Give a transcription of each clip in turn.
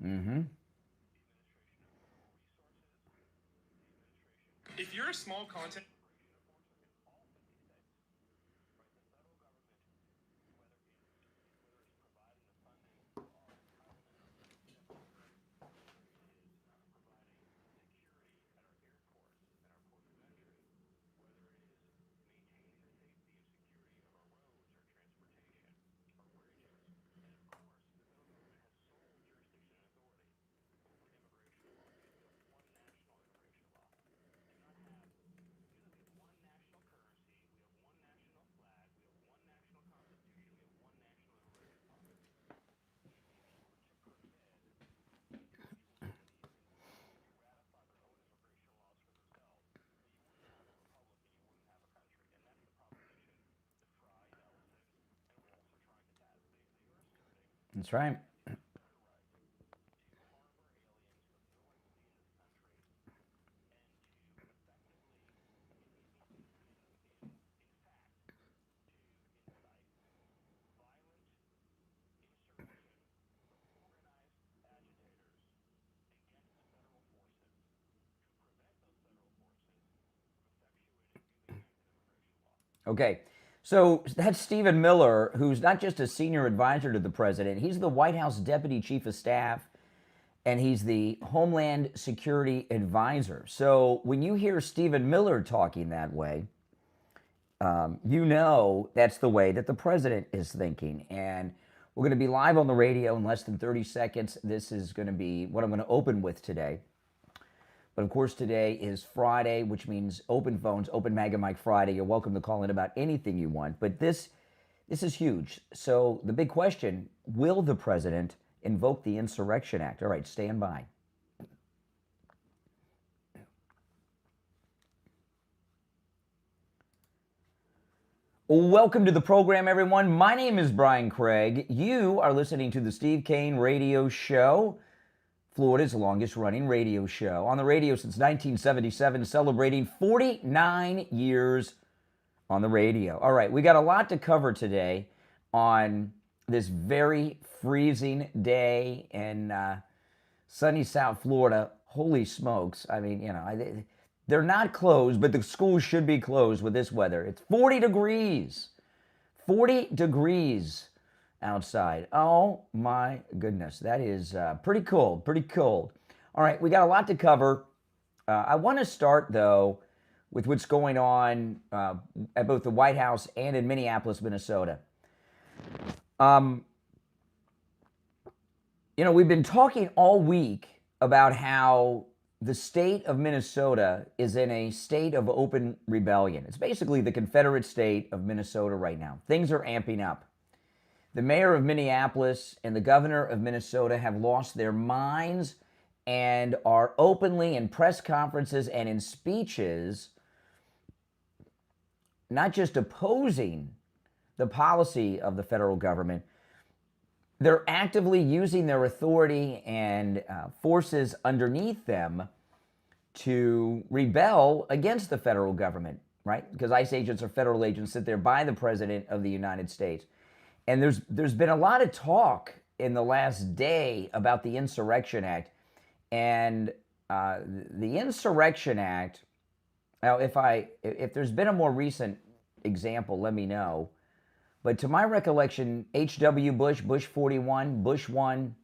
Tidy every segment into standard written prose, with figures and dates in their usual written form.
Mm-hmm. If you're a small content That's right. Okay. So that's Stephen Miller, who's not just a senior advisor to the president, he's the White House Deputy Chief of Staff and he's the Homeland Security Advisor. So when you hear Stephen Miller talking that way, you know that's the way that the president is thinking. And we're going to be live on the radio in less than 30 seconds. This is going to be what I'm going to open with today. But of course, today is Friday, which means open phones, open Mega Mike Friday. You're welcome to call in about anything you want. But this is huge. So the big question, will the president invoke the Insurrection Act? All right, stand by. Welcome to the program, everyone. My name is Brian Craig. You are listening to the Steve Kane Radio Show, Florida's longest running radio show. On the radio since 1977, celebrating 49 years on the radio. All right, we got a lot to cover today on this very freezing day in sunny South Florida. Holy smokes. I mean, you know, they're not closed, but the schools should be closed with this weather. It's 40 degrees. 40 degrees outside. Oh my goodness. That is pretty cold, pretty cold. All right, we got a lot to cover. I want to start, though, with what's going on at both the White House and in Minneapolis, Minnesota. You know, we've been talking all week about how the state of Minnesota is in a state of open rebellion. It's basically the Confederate state of Minnesota right now. Things are amping up. The mayor of Minneapolis and the governor of Minnesota have lost their minds and are openly in press conferences and in speeches not just opposing the policy of the federal government, they're actively using their authority and forces underneath them to rebel against the federal government, right? Because ICE agents are federal agents sent there by the President of the United States. And there's been a lot of talk in the last day about the Insurrection Act. And the Insurrection Act, now if there's been a more recent example, let me know. But to my recollection, H.W. Bush, Bush 41, Bush 1,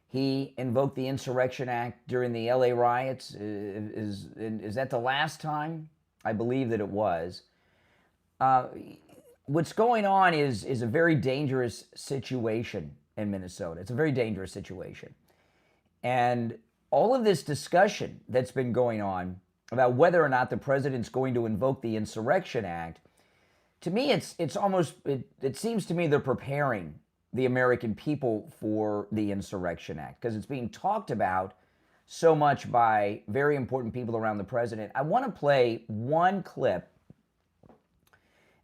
he invoked the Insurrection Act during the LA riots. Is that the last time? I believe that it was. What's going on is a very dangerous situation in Minnesota. It's a very dangerous situation. And all of this discussion that's been going on about whether or not the president's going to invoke the Insurrection Act, to me, it seems to me they're preparing the American people for the Insurrection Act because it's being talked about so much by very important people around the president. I want to play one clip.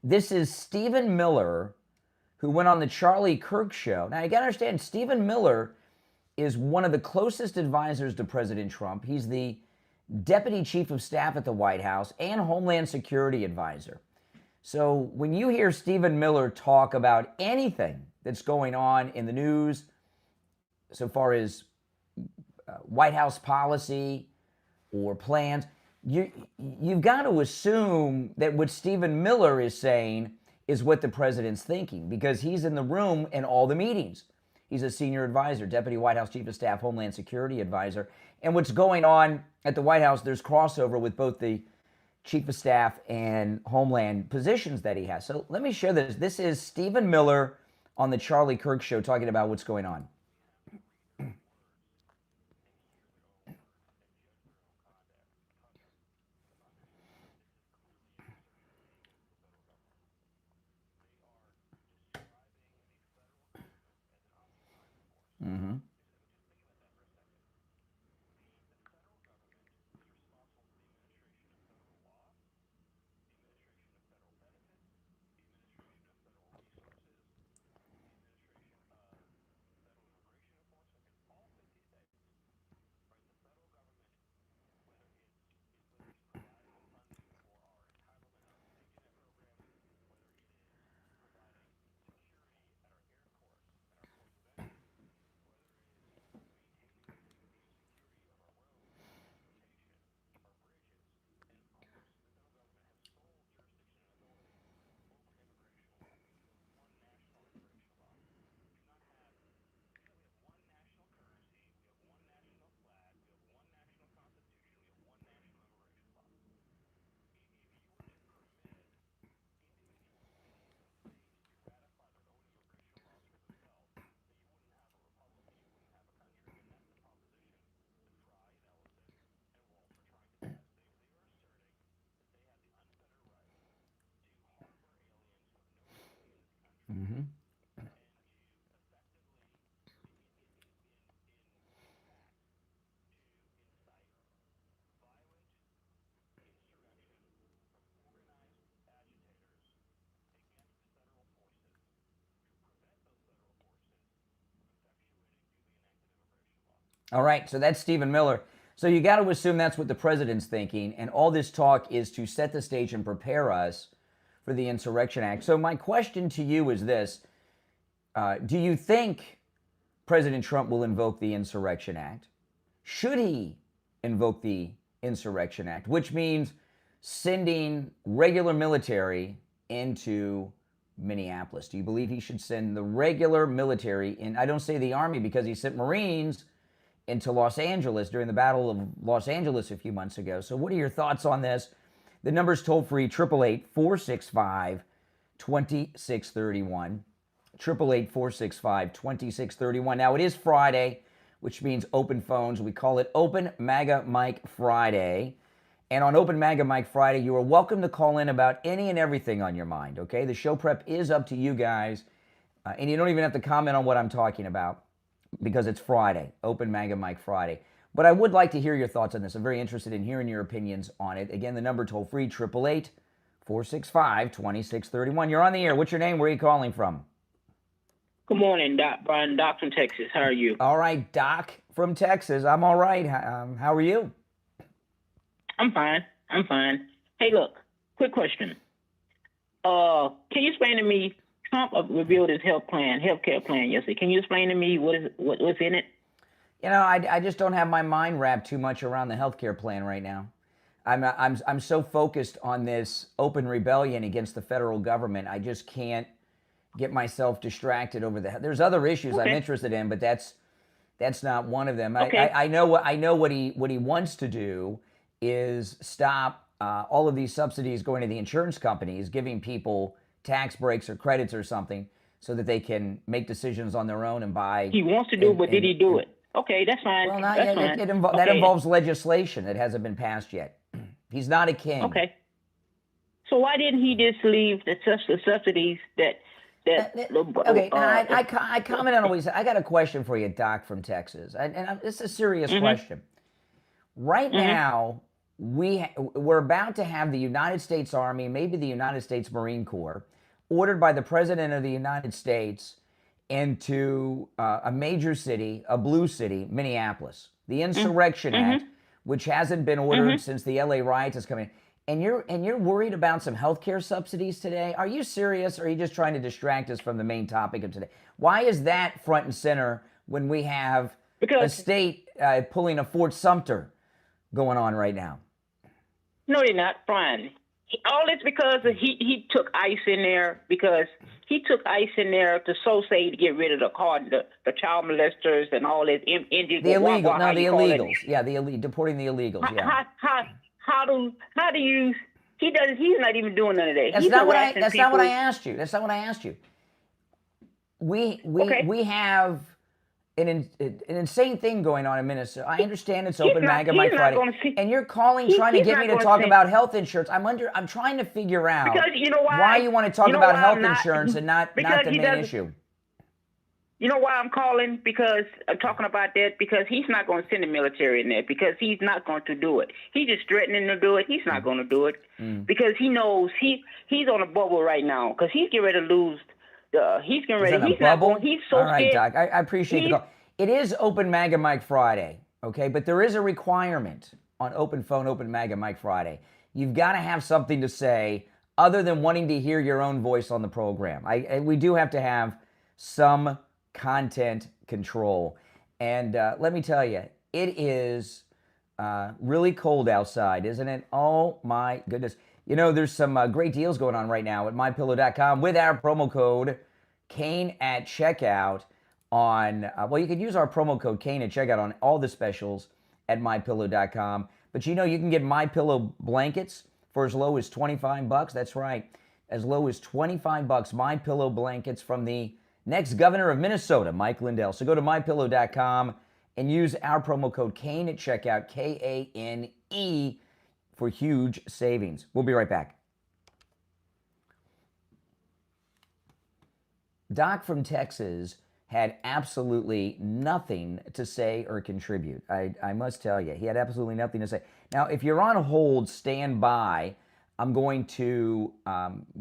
This is Stephen Miller, who went on the Charlie Kirk show. Now, you got to understand, Stephen Miller is one of the closest advisors to President Trump. He's the Deputy Chief of Staff at the White House and Homeland Security Advisor. So when you hear Stephen Miller talk about anything that's going on in the news, so far as White House policy or plans, you've got to assume that what Stephen Miller is saying is what the president's thinking, because he's in the room in all the meetings. He's a senior advisor, Deputy White House Chief of Staff, Homeland Security Advisor. And what's going on at the White House, there's crossover with both the Chief of Staff and Homeland positions that he has. So let me share this. This is Stephen Miller on the Charlie Kirk Show talking about what's going on. Mm-hmm. Mm-hmm. All right, so that's Stephen Miller. So you got to assume that's what the president's thinking, and all this talk is to set the stage and prepare us for the Insurrection Act. So my question to you is this. Do you think President Trump will invoke the Insurrection Act? Should he invoke the Insurrection Act, which means sending regular military into Minneapolis? Do you believe he should send the regular military in? I don't say the Army because he sent Marines into Los Angeles during the Battle of Los Angeles a few months ago. So what are your thoughts on this? The number's toll free, 888-465-2631. 888-465-2631. Now, it is Friday, which means open phones. We call it Open MAGA Mike Friday. And on Open MAGA Mike Friday, you are welcome to call in about any and everything on your mind, okay? The show prep is up to you guys. And you don't even have to comment on what I'm talking about because it's Friday, Open MAGA Mike Friday. But I would like to hear your thoughts on this. I'm very interested in hearing your opinions on it. Again, the number toll free, 888-465-2631. You're on the air. What's your name? Where are you calling from? Good morning, Doc. Brian, Doc from Texas. How are you? All right, Doc from Texas. I'm all right. How are you? I'm fine. Hey, look, quick question. Can you explain to me, Trump revealed his healthcare plan yesterday. Can you explain to me what's in it? You know, I just don't have my mind wrapped too much around the healthcare plan right now. I'm so focused on this open rebellion against the federal government. I just can't get myself distracted over there's other issues I'm interested in, but that's not one of them. Okay. I know what he wants to do is stop all of these subsidies going to the insurance companies, giving people tax breaks or credits or something so that they can make decisions on their own and buy. He wants to do it, but did he do it? Okay, that's fine. Well, not that's yet. fine. That involves legislation that hasn't been passed yet. He's not a king. Okay. So why didn't he just leave the subsidies that okay, I comment on what he said. I got a question for you, Doc from Texas, and it's a serious question. Right now, we're about to have the United States Army, maybe the United States Marine Corps, ordered by the President of the United States into a major city, a blue city, Minneapolis. The Insurrection Act, which hasn't been ordered since the LA riots has come in. And you're worried about some healthcare subsidies today? Are you serious, or are you just trying to distract us from the main topic of today? Why is that front and center when we have a state pulling a Fort Sumter going on right now. No, they're not, Brian. All this because he took ICE in there because he took ICE in there to say to get rid of the child molesters and all that. The illegals. Yeah, deporting the illegals. Yeah. How do you? He's not even doing none of that. That's not what I asked you. That's not what I asked you. We have an insane thing going on in Minnesota. I understand it's Open MAGA Mike Friday, and you're calling trying to get me to talk about health insurance. I'm trying to figure out because you know why you want to talk about health insurance and not the main issue. You know why I'm calling? Because I'm talking about that because he's not going to send the military in there because he's not going to do it. He's just threatening to do it. He's not going to do it because he knows he's on a bubble right now because he's getting ready to lose. He's getting ready. He's not going. He's so All right, scared. Doc. I appreciate the call. It is Open MAGA Mike Friday, okay? But there is a requirement on Open Phone, Open MAGA Mike Friday. You've got to have something to say other than wanting to hear your own voice on the program. We do have to have some content control. And let me tell you, it is really cold outside, isn't it? Oh, my goodness. You know, there's some great deals going on right now at MyPillow.com with our promo code Kane at checkout on, you can use our promo code Kane at checkout on all the specials at MyPillow.com. But you know, you can get MyPillow blankets for as low as $25. That's right, as low as $25. MyPillow blankets from the next governor of Minnesota, Mike Lindell. So go to MyPillow.com and use our promo code Kane at checkout, Kane, for huge savings. We'll be right back. Doc from Texas had absolutely nothing to say or contribute. I must tell you, he had absolutely nothing to say. Now, if you're on hold, stand by. I'm going to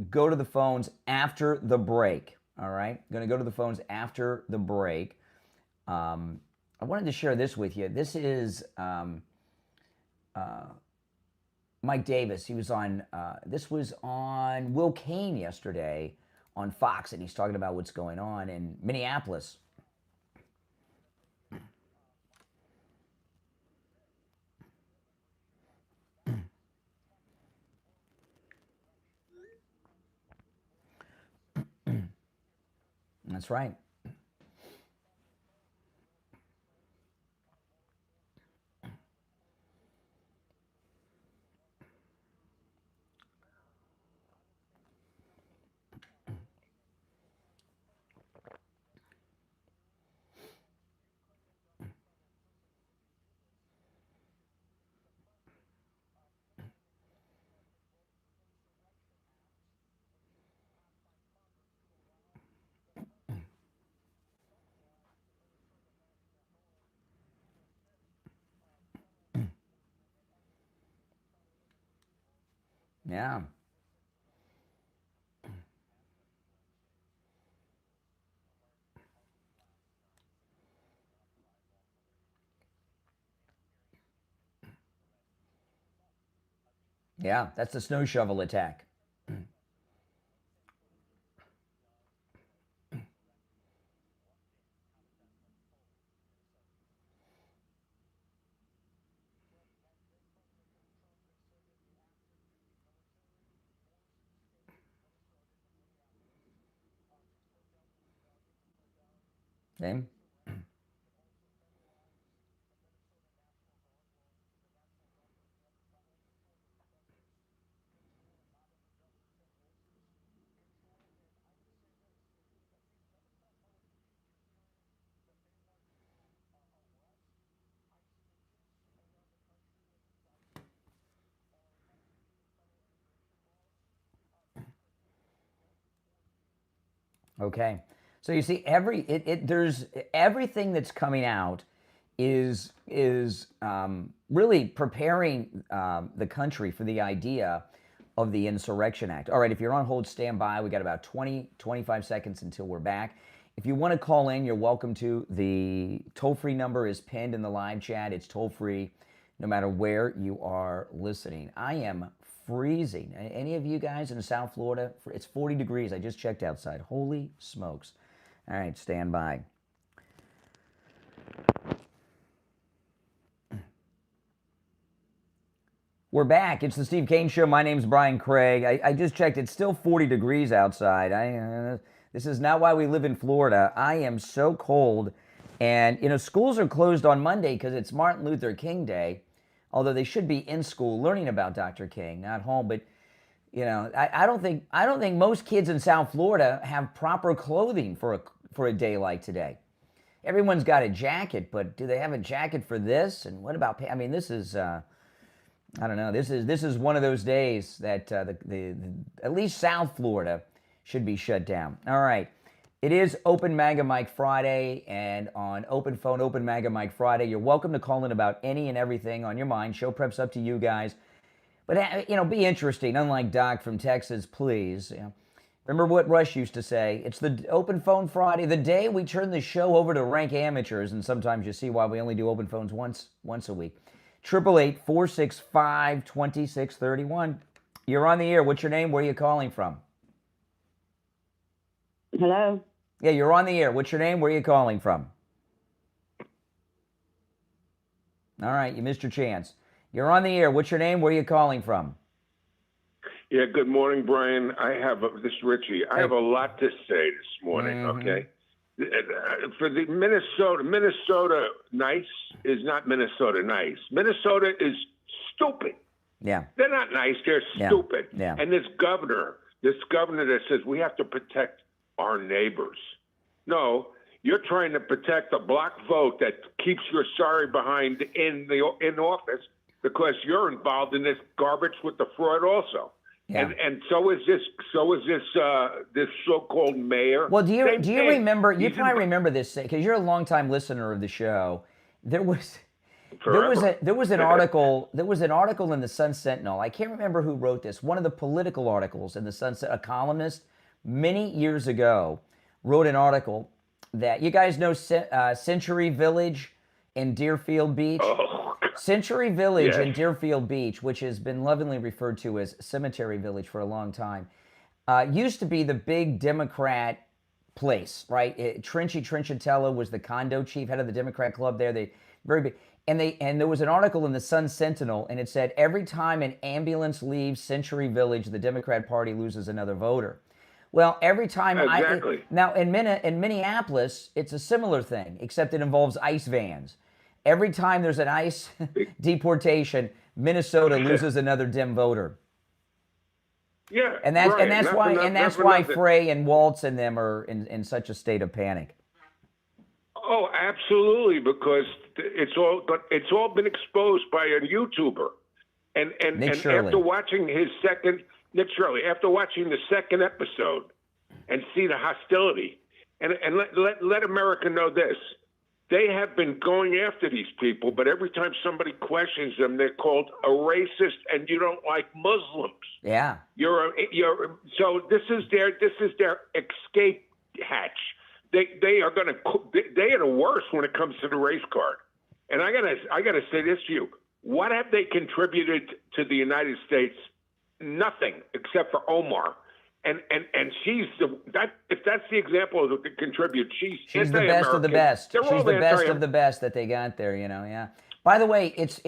go to the phones after the break. All right? I'm going to go to the phones after the break. I wanted to share this with you. This is Mike Davis. He was on, this was on Will Kane yesterday on Fox, and he's talking about what's going on in Minneapolis. That's right. Yeah. Yeah, that's the snow shovel attack. Okay. Okay. So you see, there's everything that's coming out is really preparing the country for the idea of the Insurrection Act. All right, if you're on hold, stand by. We got about 25 seconds until we're back. If you want to call in, you're welcome to. The toll-free number is pinned in the live chat. It's toll-free no matter where you are listening. I am freezing. Any of you guys in South Florida? It's 40 degrees. I just checked outside. Holy smokes. All right, stand by. We're back. It's the Steve Kane Show. My name's Brian Craig. I just checked. It's still 40 degrees outside. This is not why we live in Florida. I am so cold. And, schools are closed on Monday because it's Martin Luther King Day, although they should be in school learning about Dr. King, not home. But, I don't think most kids in South Florida have proper clothing for a day like today. Everyone's got a jacket, but do they have a jacket for this? And what about, this is... I don't know. This is one of those days that at least South Florida should be shut down. All right. It is Open MAGA Mike Friday, and on Open Phone, Open MAGA Mike Friday, you're welcome to call in about any and everything on your mind. Show prep's up to you guys. But, be interesting. Unlike Doc from Texas, please. Remember what Rush used to say. It's the Open Phone Friday, the day we turn the show over to rank amateurs, and sometimes you see why we only do open phones once a week. 888-465-2631. You're on the air. What's your name? Where are you calling from? Hello? Yeah, you're on the air. What's your name? Where are you calling from? All right, you missed your chance. You're on the air. What's your name? Where are you calling from? Yeah, good morning, Brian. This is Richie. I have a lot to say this morning, okay? For the Minnesota nice is not Minnesota nice. Minnesota is stupid. Yeah. They're not nice. They're stupid. Yeah. And this governor that says we have to protect our neighbors. No, you're trying to protect the block vote that keeps your sorry behind in office because you're involved in this garbage with the fraud also. Yeah. And so is this so-called mayor. Well, do you remember? You probably remember this because you're a longtime listener of the show. There was an article in the Sun Sentinel. I can't remember who wrote this. One of the political articles in the Sun Sentinel, a columnist many years ago wrote an article that you guys know Century Village in Deerfield Beach. Oh. Century Village in Deerfield Beach, which has been lovingly referred to as Cemetery Village for a long time, used to be the big Democrat place, right? Trinchetella was the condo chief, head of the Democrat club there. They very big, and there was an article in the Sun Sentinel, and it said every time an ambulance leaves Century Village, the Democrat Party loses another voter. Well, every time now in Minneapolis, it's a similar thing, except it involves ICE vans. Every time there's an ICE deportation, Minnesota loses another Dem voter. Yeah, and that's why Frey and Waltz and them are in such a state of panic. Oh, absolutely, because it's all been exposed by a YouTuber, and after watching after watching the second episode, and see the hostility, and let America know this. They have been going after these people, but every time somebody questions them, they're called a racist and you don't like Muslims. Yeah. So this is their escape hatch. They are the worst when it comes to the race card. And I gotta say this to you. What have they contributed to the United States? Nothing except for Omar. And she's if that's the example of the contribute, she's the best of the best. She's the best of the best that they got there, yeah. By the way, it's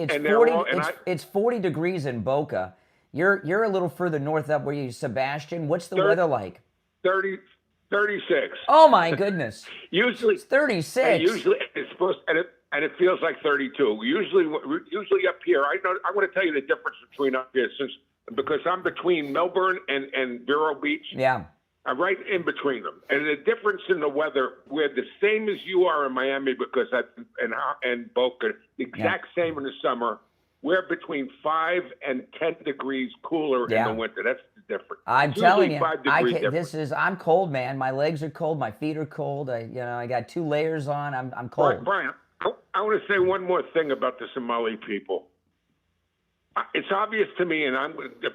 40 degrees in Boca. You're a little further north up where you Sebastian. What's the weather like? 36. Oh my goodness. Usually it's 36. And usually it's supposed and it feels like 32. Usually up here, I want to tell you the difference between up here because I'm between Melbourne and Vero Beach. Yeah. I'm right in between them. And the difference in the weather, we're the same as you are in Miami because and Boca, the exact same in the summer. We're between 5 and 10 degrees cooler in the winter. That's the difference. I'm telling you, I'm cold, man. My legs are cold. My feet are cold. I got 2 layers on. I'm cold. Brian, I want to say one more thing about the Somali people. It's obvious to me, and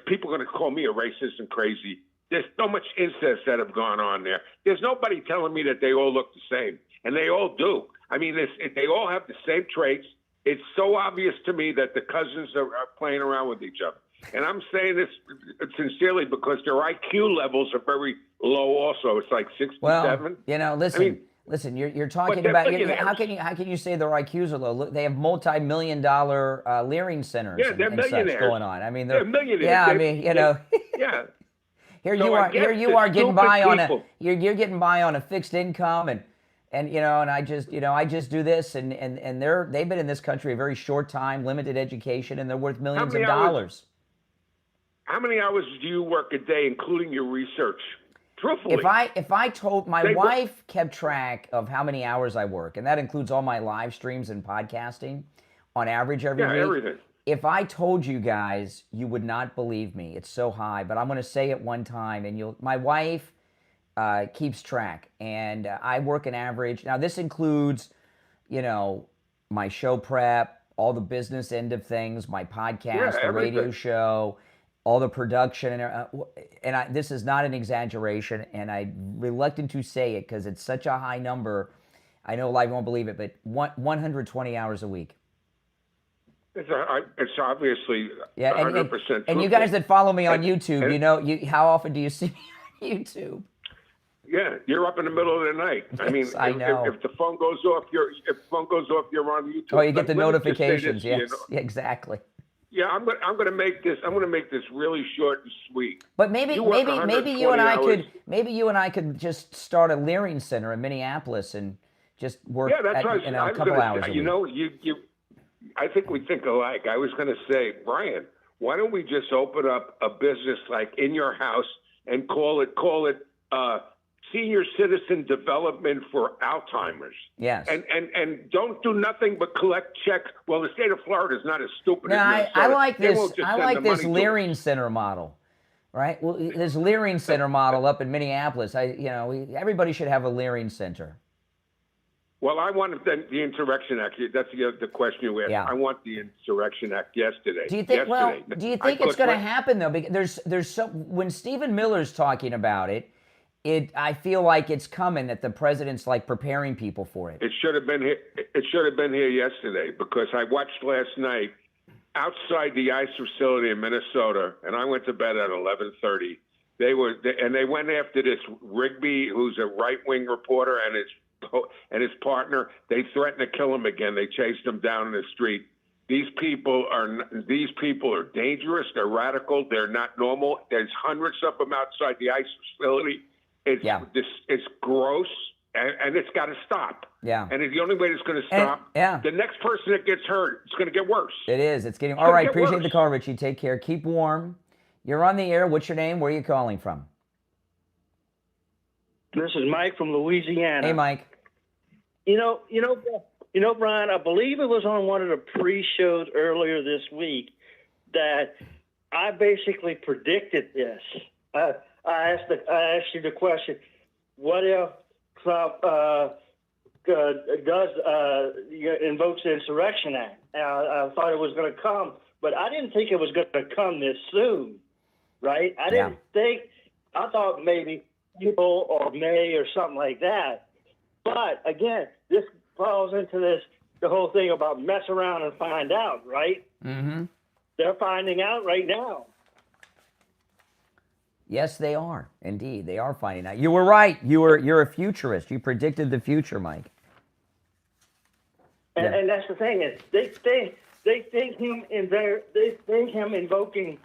people are going to call me a racist and crazy. There's so much incest that have gone on there. There's nobody telling me that they all look the same, and they all do. I mean, they all have the same traits. It's so obvious to me that the cousins are playing around with each other. And I'm saying this sincerely because their IQ levels are very low also. It's like 67. Well, listen, Listen, you're talking about how can you say their IQs are low? Look, they have multi-million-dollar Leering centers they're and such going on. I mean, they're millionaires. Yeah, I mean, you know. Yeah. Here you are getting by on you're getting by on a fixed income and you know, and I just do this and they've been in this country a very short time, limited education, and they're worth millions of dollars. How many hours do you work a day, including your research? Truthfully. If I told my wife kept track of how many hours I work, and that includes all my live streams and podcasting on average every week. Everything. If I told you guys, you would not believe me. It's so high, but I'm going to say it one time, and my wife keeps track, and I work an average. Now, this includes, you know, my show prep, all the business end of things, my podcast, the radio show, all the production, and this is not an exaggeration, and I'm reluctant to say it because it's such a high number. I know live won't believe it, but 120 hours a week. It's obviously 100%. And you guys that follow me on YouTube, you know, how often do you see me on YouTube? Yeah, you're up in the middle of the night. I mean, I know. If the phone goes off, you're on YouTube. Oh, you get the notifications. Yes, exactly. Yeah, I'm going to make this really short and sweet. But maybe you and I could just start a Leering Center in Minneapolis and just work in a couple hours a week. You know, I think we think alike. I was going to say, Brian, why don't we just open up a business like in your house and call it Senior Citizen Development for Alzheimer's. Yes. And don't do nothing but collect checks. Well, the state of Florida is not as stupid as Minnesota. I like this Leering Center model, right? Well, this Leering Center model up in Minneapolis. Everybody should have a Leering Center. Well, I want the Insurrection Act. That's the question you asked. Yeah. I want the Insurrection Act yesterday. Do you think? Well, do you think it's going to happen though? Because when Stephen Miller's talking about it, I feel like it's coming, that the president's like preparing people for it. It should have been here. It should have been here yesterday, because I watched last night outside the ICE facility in Minnesota, and I went to bed at 11:30. They went after this Rigby, who's a right-wing reporter, and his partner. They threatened to kill him again. They chased him down in the street. These people are dangerous. They're radical. They're not normal. There's hundreds of them outside the ICE facility. It's gross, and it's got to stop. Yeah. And the only way it's going to stop, the next person that gets hurt, it's going to get worse. It is. It's getting all right. Appreciate the call, Richie. Take care. Keep warm. You're on the air. What's your name? Where are you calling from? This is Mike from Louisiana. Hey, Mike. You know, Brian, I believe it was on one of the pre-shows earlier this week that I basically predicted this. I asked you the question, what if Trump invokes the Insurrection Act? I thought it was going to come, but I didn't think it was going to come this soon, right? I thought maybe April or May or something like that. But again, this falls into the whole thing about mess around and find out, right? Mm-hmm. They're finding out right now. Yes, they are. Indeed, they are finding out. You were right. You're a futurist. You predicted the future, Mike. And that's the thing, is they think him invoking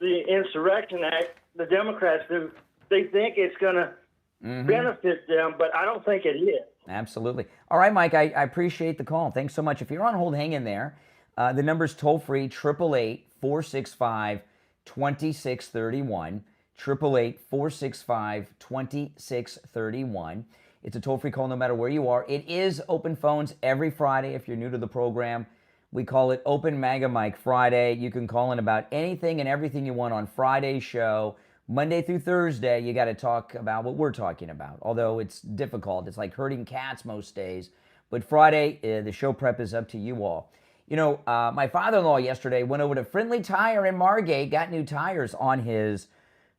the Insurrection Act, the Democrats do. They think it's going to benefit them, but I don't think it is. Absolutely. All right, Mike, I appreciate the call. Thanks so much. If you're on hold, hang in there. The number's toll-free, 888-465-2631, 888-465-2631. It's a toll-free call no matter where you are. It is open phones every Friday if you're new to the program. We call it Open MAGA Mike Friday. You can call in about anything and everything you want on Friday's show. Monday through Thursday, you got to talk about what we're talking about, although it's difficult. It's like herding cats most days. But Friday, the show prep is up to you all. You know, my father-in-law yesterday went over to Friendly Tire in Margate, got new tires on his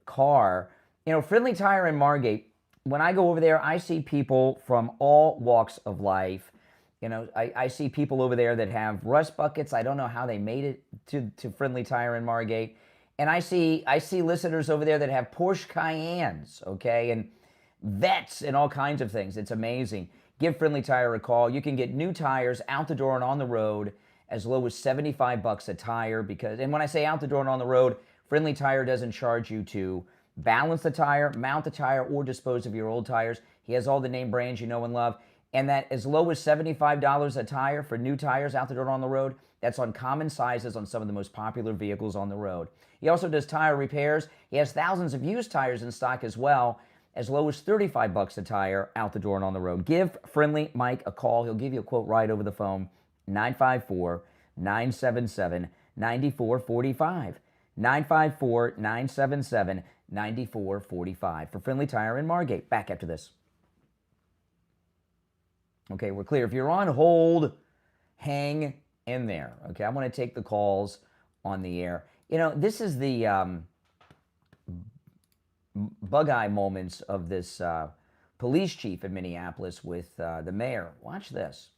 car. You know, Friendly Tire in Margate, when I go over there, I see people from all walks of life. You know, I see people over there that have rust buckets. I don't know how they made it to Friendly Tire in Margate. And I see listeners over there that have Porsche Cayennes, okay, and vets and all kinds of things. It's amazing. Give Friendly Tire a call. You can get new tires out the door and on the road as low as $75 a tire. And when I say out the door and on the road, Friendly Tire doesn't charge you to balance the tire, mount the tire, or dispose of your old tires. He has all the name brands you know and love. And that as low as $75 a tire for new tires out the door and on the road, that's on common sizes on some of the most popular vehicles on the road. He also does tire repairs. He has thousands of used tires in stock as well, as low as $35 a tire out the door and on the road. Give Friendly Mike a call. He'll give you a quote right over the phone, 954-977-9445. 954-977-9445 for Friendly Tire in Margate. Back after this. Okay, we're clear. If you're on hold, hang in there. Okay, I want to take the calls on the air. You know, this is the bug-eye moments of this police chief in Minneapolis with the mayor. Watch this.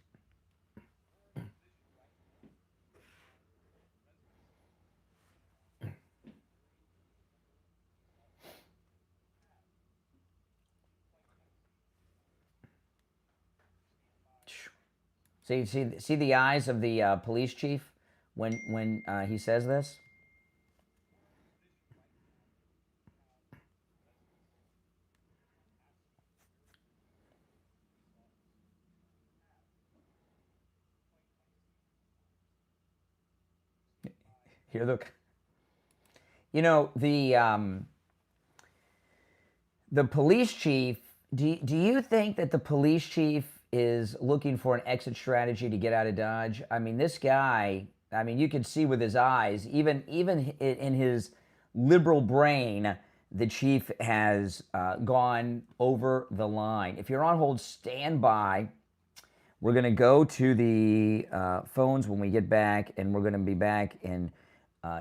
See the eyes of the police chief when he says this? Here, look. You know, the police chief, do you think that the police chief is looking for an exit strategy to get out of Dodge? I mean, this guy, I mean, you can see with his eyes, even in his liberal brain, the chief has gone over the line. If you're on hold, stand by. We're going to go to the phones when we get back, and we're going to be back in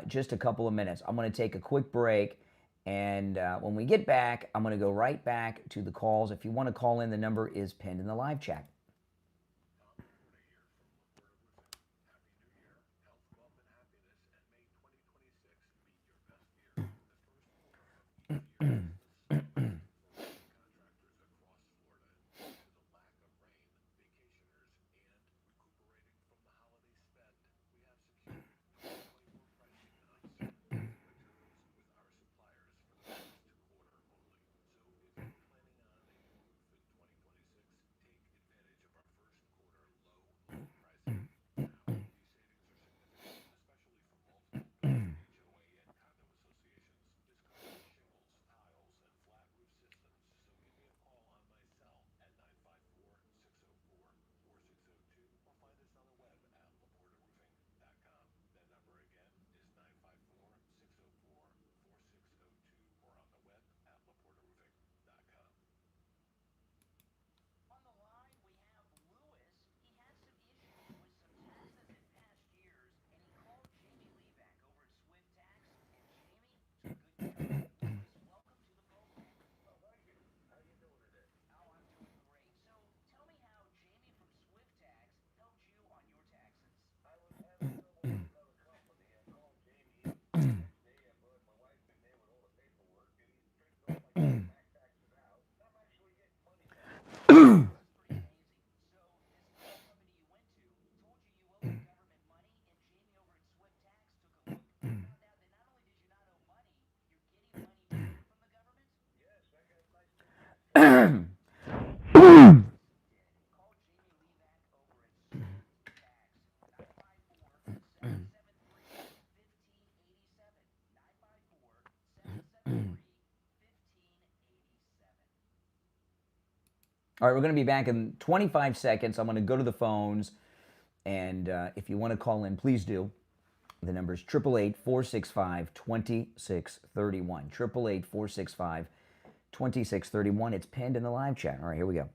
just a couple of minutes. I'm going to take a quick break, and when we get back, I'm going to go right back to the calls. If you want to call in, the number is pinned in the live chat. All right, we're going to be back in 25 seconds. I'm going to go to the phones, and if you want to call in, please do. The number is 888-465-2631. 888-465-2631. It's pinned in the live chat. All right, here we go.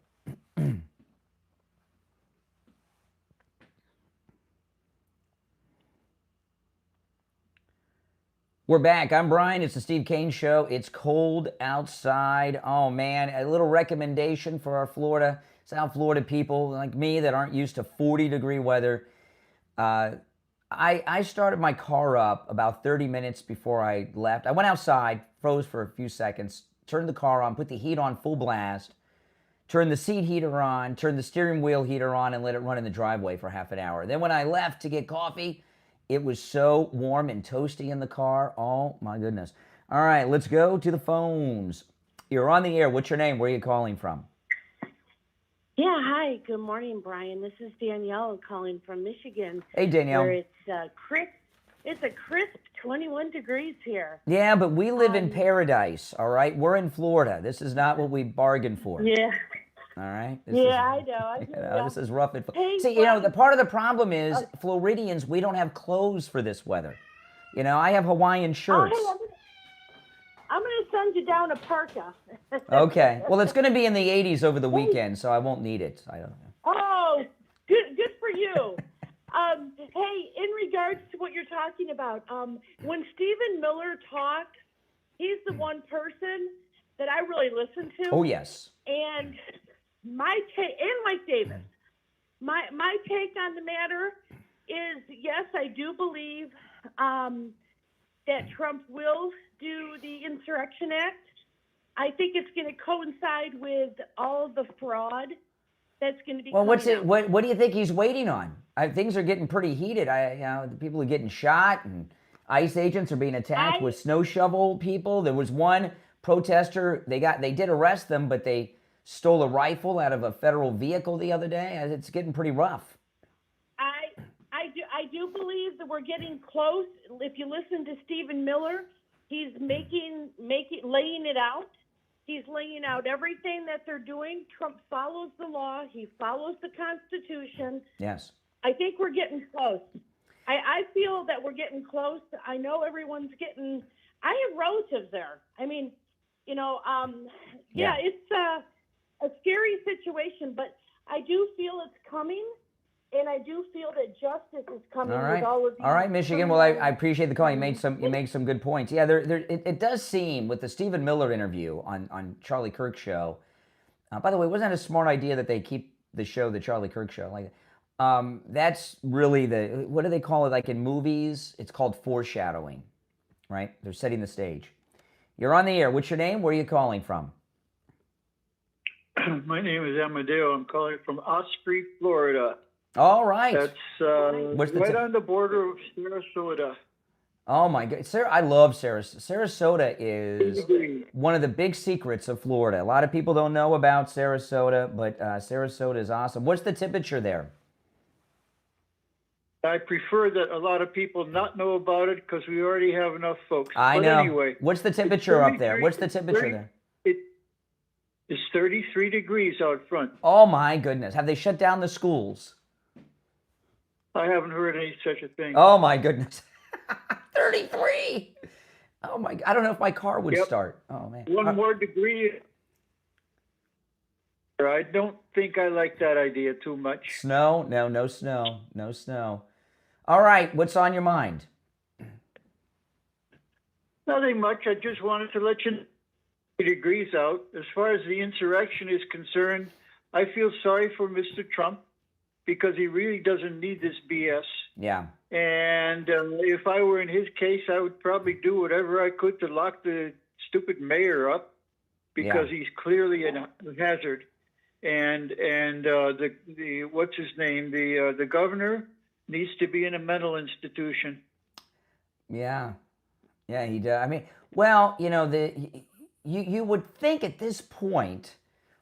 We're back. I'm Brian. It's the Steve Kane Show. It's cold outside. Oh, man. A little recommendation for our South Florida people like me that aren't used to 40-degree weather. I started my car up about 30 minutes before I left. I went outside, froze for a few seconds, turned the car on, put the heat on full blast, turn the seat heater on, turn the steering wheel heater on, and let it run in the driveway for half an hour. Then when I left to get coffee, it was so warm and toasty in the car. Oh, my goodness. All right, let's go to the phones. You're on the air. What's your name? Where are you calling from? Yeah, hi. Good morning, Brian. This is Danielle calling from Michigan. Hey, Danielle. Where it's a crisp 21 degrees here. Yeah, but we live in paradise, all right? We're in Florida. This is not what we bargained for. Yeah. All right? I know. This is rough. Hey, See, the part of the problem is Floridians, we don't have clothes for this weather. I have Hawaiian shirts. I'm going to send you down a parka. Okay. Well, it's going to be in the 80s over the weekend, so I won't need it. I don't know. Oh, good for you. Hey, in regards to what you're talking about, when Stephen Miller talks, he's the one person that I really listen to. Oh, yes. And my take, and Mike Davis, my take on the matter is, yes, I do believe that Trump will do the Insurrection Act. I think it's going to coincide with all the fraud that's going to be. Well, what do you think he's waiting on? Things are getting pretty heated. The people are getting shot, and ICE agents are being attacked with snow shovel people. There was one protester. They did arrest them, but they stole a rifle out of a federal vehicle the other day. It's getting pretty rough. I do believe that we're getting close. If you listen to Stephen Miller, he's laying it out. He's laying out everything that they're doing. Trump follows the law. He follows the Constitution. Yes. I think we're getting close. I feel that we're getting close. I know everyone's getting. I have relatives there. I mean, it's a scary situation, but I do feel it's coming. And I do feel that justice is coming with all of these. All right, Michigan. Well, I appreciate the call. You make some good points. Yeah, it does seem with the Stephen Miller interview on Charlie Kirk's show. By the way, wasn't that a smart idea that they keep the show the Charlie Kirk show? That's really what do they call it? Like in movies, it's called foreshadowing, right? They're setting the stage. You're on the air. What's your name? Where are you calling from? My name is Amadeo. I'm calling from Osprey, Florida. All right. That's right on the border of Sarasota. Oh, my God. I love Sarasota. Sarasota is one of the big secrets of Florida. A lot of people don't know about Sarasota, but Sarasota is awesome. What's the temperature there? I prefer that a lot of people not know about it because we already have enough folks. I know. Anyway, what's the temperature up there? What's the temperature there? It's 33 degrees out front. Oh, my goodness. Have they shut down the schools? I haven't heard any such a thing. Oh, my goodness. 33. Oh, my. I don't know if my car would start. Oh, man. One more degree. I don't think I like that idea too much. Snow? No snow. No snow. All right. What's on your mind? Nothing much. I just wanted to let you know 30 degrees out. As far as the insurrection is concerned, I feel sorry for Mr. Trump, because he really doesn't need this BS. Yeah. And if I were in his case, I would probably do whatever I could to lock the stupid mayor up, because he's clearly a hazard. And the what's his name? The governor needs to be in a mental institution. Yeah. Yeah, he does. I mean, well, you would think at this point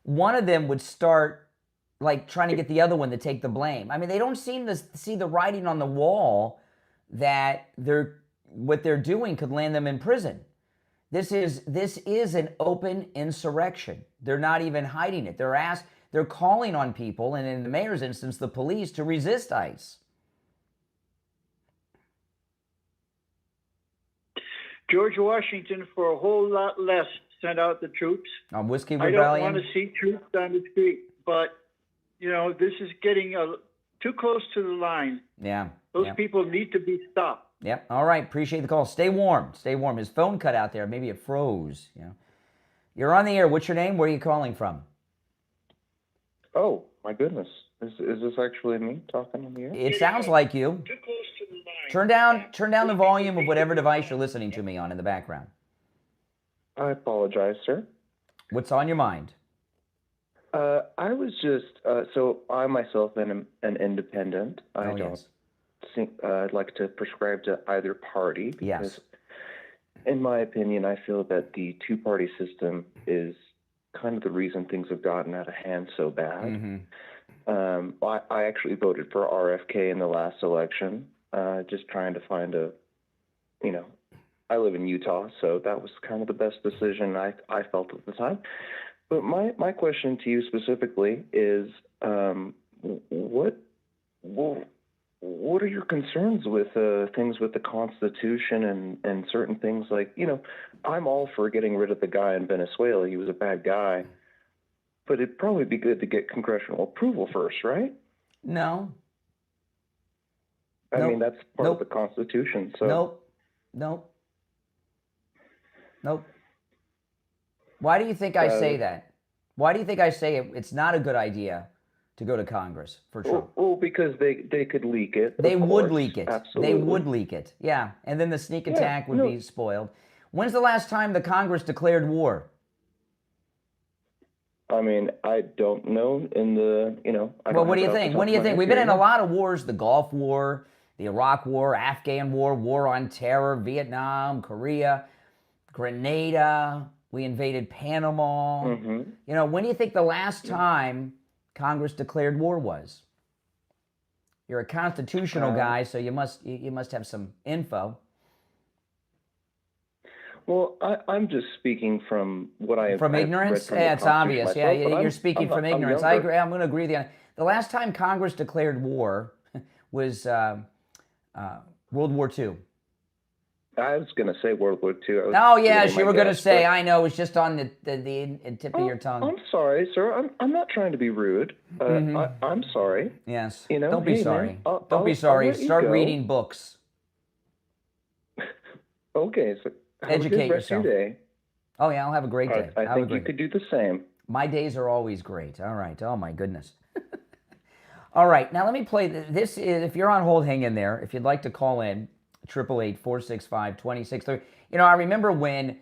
one of them would start trying to get the other one to take the blame. I mean, they don't seem to see the writing on the wall that what they're doing could land them in prison. This is an open insurrection. They're not even hiding it. They're calling on people, and in the mayor's instance, the police, to resist ICE. George Washington, for a whole lot less, sent out the troops. On Whiskey Rebellion. I don't want to see troops on the street, but this is getting too close to the line. Yeah. Those people need to be stopped. Yep. All right. Appreciate the call. Stay warm. Stay warm. His phone cut out there. Maybe it froze. You're on the air. What's your name? Where are you calling from? Oh, my goodness. Is this actually me talking on the air? It sounds like you. Too close to the line. Turn down the volume of whatever device you're listening to me on in the background. I apologize, sir. What's on your mind? I was just so I myself am an independent. I don't yes. think I'd like to prescribe to either party because, Yes. in my opinion, I feel that the two-party system is kind of the reason things have gotten out of hand so bad. Mm-hmm. I actually voted for RFK in the last election, just trying to find I live in Utah, so that was kind of the best decision I felt at the time. But my question to you specifically is, what are your concerns with things with the Constitution and certain things like, I'm all for getting rid of the guy in Venezuela. He was a bad guy. But it'd probably be good to get congressional approval first, right? No. I mean, that's part of the Constitution. So. Nope. Why do you think I say that? Why do you think I say it's not a good idea to go to Congress for Trump? Well, because they could leak it. They would leak it. Absolutely. They would leak it. Yeah. And then the sneak attack would be spoiled. When's the last time the Congress declared war? I mean, I don't know Well, what do you think? When do you think? We've been in a lot of wars, the Gulf War, the Iraq War, Afghan War, War on Terror, Vietnam, Korea, Grenada. We invaded Panama. Mm-hmm. When do you think the last time Congress declared war was? You're a constitutional guy, so you must have some info. Well, I'm just speaking from what I have. From ignorance? Yeah, it's obvious. Yeah, you're speaking from ignorance. I agree. I'm going to agree with you. The last time Congress declared war was World War II. I was going to say World War II. Oh, yes, you were going to say. I know. It's just on the tip of your tongue. I'm sorry, sir. I'm not trying to be rude. I'm sorry. Yes. Don't be sorry. Don't be sorry. Start reading books. Okay. So educate yourself. Your day. Oh, yeah. I'll have a great day. I think you could do the same. My days are always great. All right. Oh, my goodness. All right. Now, let me play. This is, if you're on hold, hang in there. If you'd like to call in, 888-465-2630. I remember when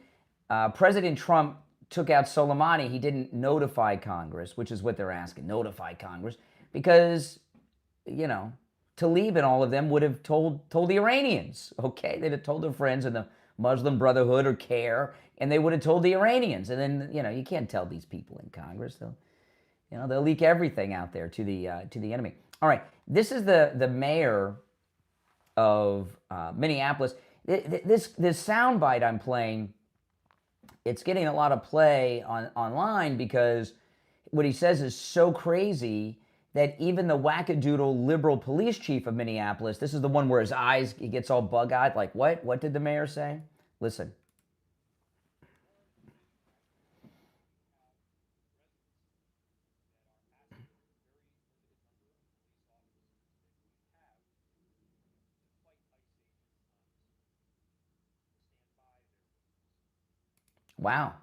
President Trump took out Soleimani, he didn't notify Congress, which is what they're asking, notify Congress, because, Tlaib and all of them would have told the Iranians, okay? They'd have told their friends in the Muslim Brotherhood or CARE, and they would have told the Iranians. And then, you can't tell these people in Congress. They'll leak everything out there to the enemy. All right, this is the mayor of Minneapolis. This soundbite I'm playing, it's getting a lot of play online because what he says is so crazy that even the wackadoodle liberal police chief of Minneapolis, this is the one where his eyes, he gets all bug-eyed, like, what? What did the mayor say? Listen. Wow.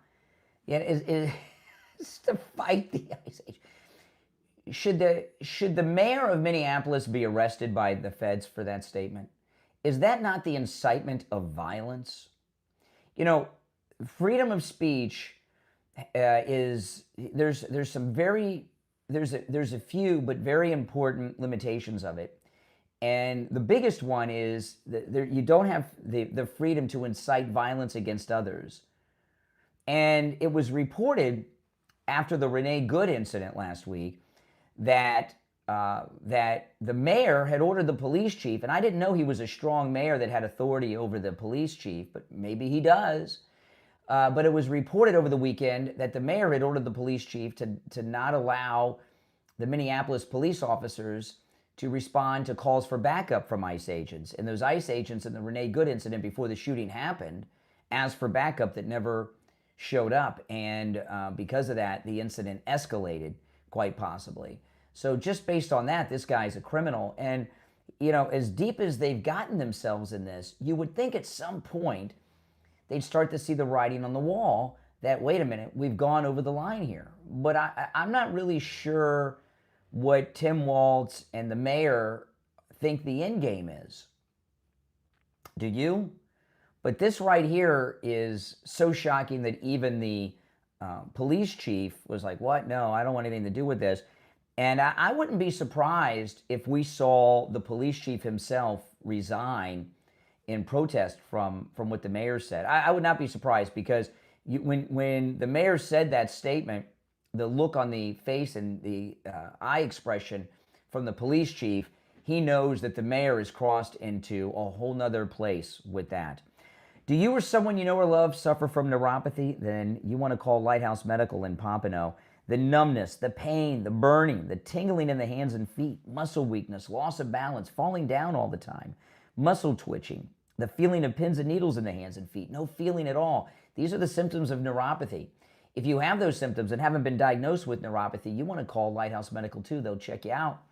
Yeah, it's to fight the Ice Age. Should the mayor of Minneapolis be arrested by the feds for that statement? Is that not the incitement of violence? Freedom of speech there's a few but very important limitations of it. And the biggest one is that you don't have the freedom to incite violence against others. And it was reported after the Renee Good incident last week that the mayor had ordered the police chief, and I didn't know he was a strong mayor that had authority over the police chief, but maybe he does. But it was reported over the weekend that the mayor had ordered the police chief to not allow the Minneapolis police officers to respond to calls for backup from ICE agents. And those ICE agents in the Renee Good incident before the shooting happened asked for backup that never showed up, and because of that, the incident escalated quite possibly. So just based on that, this guy's a criminal. And, as deep as they've gotten themselves in this, you would think at some point they'd start to see the writing on the wall that, wait a minute, we've gone over the line here. But I'm not really sure what Tim Walz and the mayor think the end game is. Do you? But this right here is so shocking that even the police chief was like, what? No, I don't want anything to do with this. And I wouldn't be surprised if we saw the police chief himself resign in protest from what the mayor said. I would not be surprised, because when the mayor said that statement, the look on the face and the eye expression from the police chief, he knows that the mayor has crossed into a whole nother place with that. Do you or someone you know or love suffer from neuropathy? Then you want to call Lighthouse Medical in Pompano. The numbness, the pain, the burning, the tingling in the hands and feet, muscle weakness, loss of balance, falling down all the time, muscle twitching, the feeling of pins and needles in the hands and feet, no feeling at all. These are the symptoms of neuropathy. If you have those symptoms and haven't been diagnosed with neuropathy, you want to call Lighthouse Medical too. They'll check you out.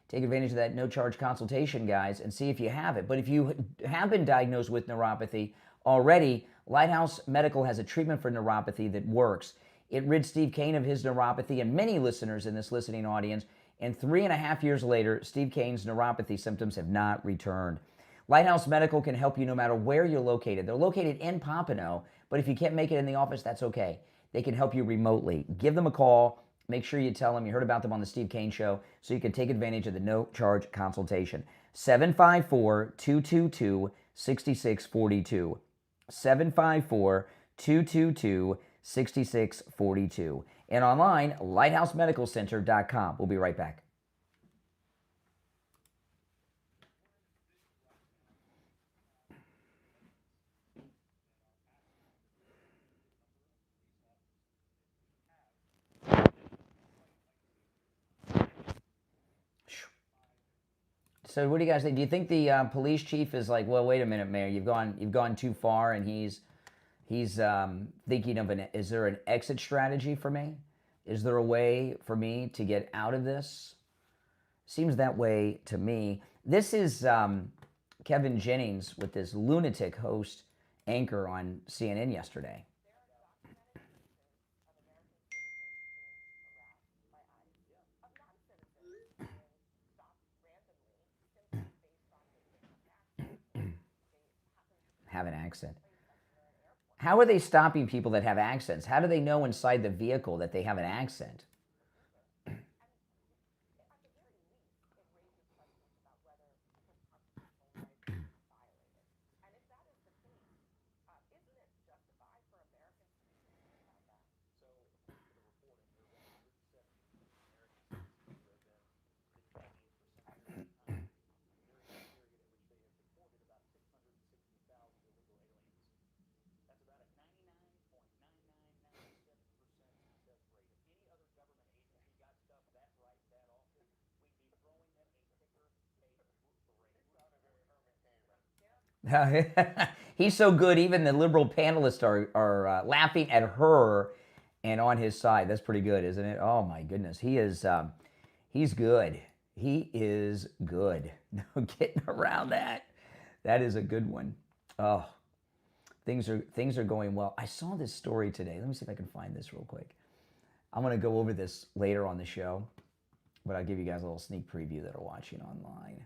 Take advantage of that no-charge consultation, guys, and see if you have it. But if you have been diagnosed with neuropathy already, Lighthouse Medical has a treatment for neuropathy that works. It rid Steve Kane of his neuropathy and many listeners in this listening audience. And 3.5 years later, Steve Kane's neuropathy symptoms have not returned. Lighthouse Medical can help you no matter where you're located. They're located in Pompano, but if you can't make it in the office, that's okay. They can help you remotely. Give them a call. Make sure you tell them you heard about them on the Steve Kane Show so you can take advantage of the no-charge consultation. 754-222-6642. 754-222-6642. And online, lighthousemedicalcenter.com. We'll be right back. So what do you guys think? Do you think the police chief is like, well, wait a minute, Mayor, you've gone too far, and he's thinking of is there an exit strategy for me? Is there a way for me to get out of this? Seems that way to me. This is Kevin Jennings with this lunatic host anchor on CNN yesterday. Have an accent. How are they stopping people that have accents? How do they know inside the vehicle that they have an accent? He's so good, even the liberal panelists are laughing at her and on his side. That's pretty good, isn't it? Oh my goodness, he's good. He is good. No getting around that. That is a good one. Oh, things are going well. I saw this story today. Let me see if I can find this real quick. I'm going to go over this later on the show, but I'll give you guys a little sneak preview that are watching online.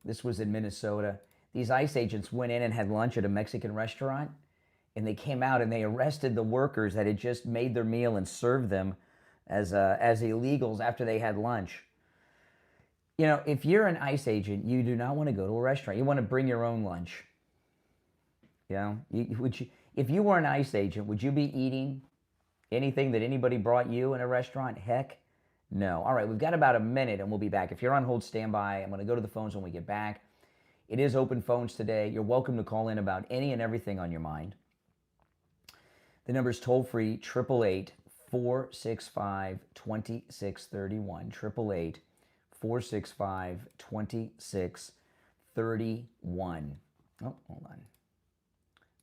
This was in Minnesota. These ICE agents went in and had lunch at a Mexican restaurant, and they came out and they arrested the workers that had just made their meal and served them as illegals after they had lunch. You know, if you're an ICE agent, you do not want to go to a restaurant. You want to bring your own lunch. You know, if you were an ICE agent, would you be eating anything that anybody brought you in a restaurant? Heck no. All right, we've got about a minute and we'll be back. If you're on hold, stand by. I'm going to go to the phones when we get back. It is open phones today. You're welcome to call in about any and everything on your mind. The number is toll free, 888-465-2631. 888-465-2631. Oh, hold on.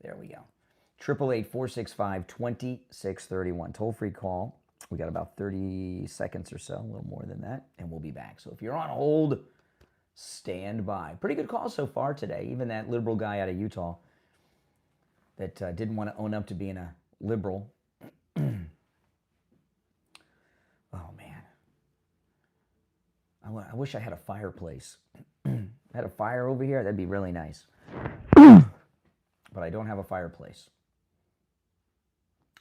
There we go. 888-465-2631. Toll-free call. We got about 30 seconds or so, a little more than that, and we'll be back. So if you're on hold, stand by. Pretty good call so far today. Even that liberal guy out of Utah that didn't want to own up to being a liberal. Oh, man. I wish I had a fireplace. Had a fire over here, that'd be really nice. But I don't have a fireplace.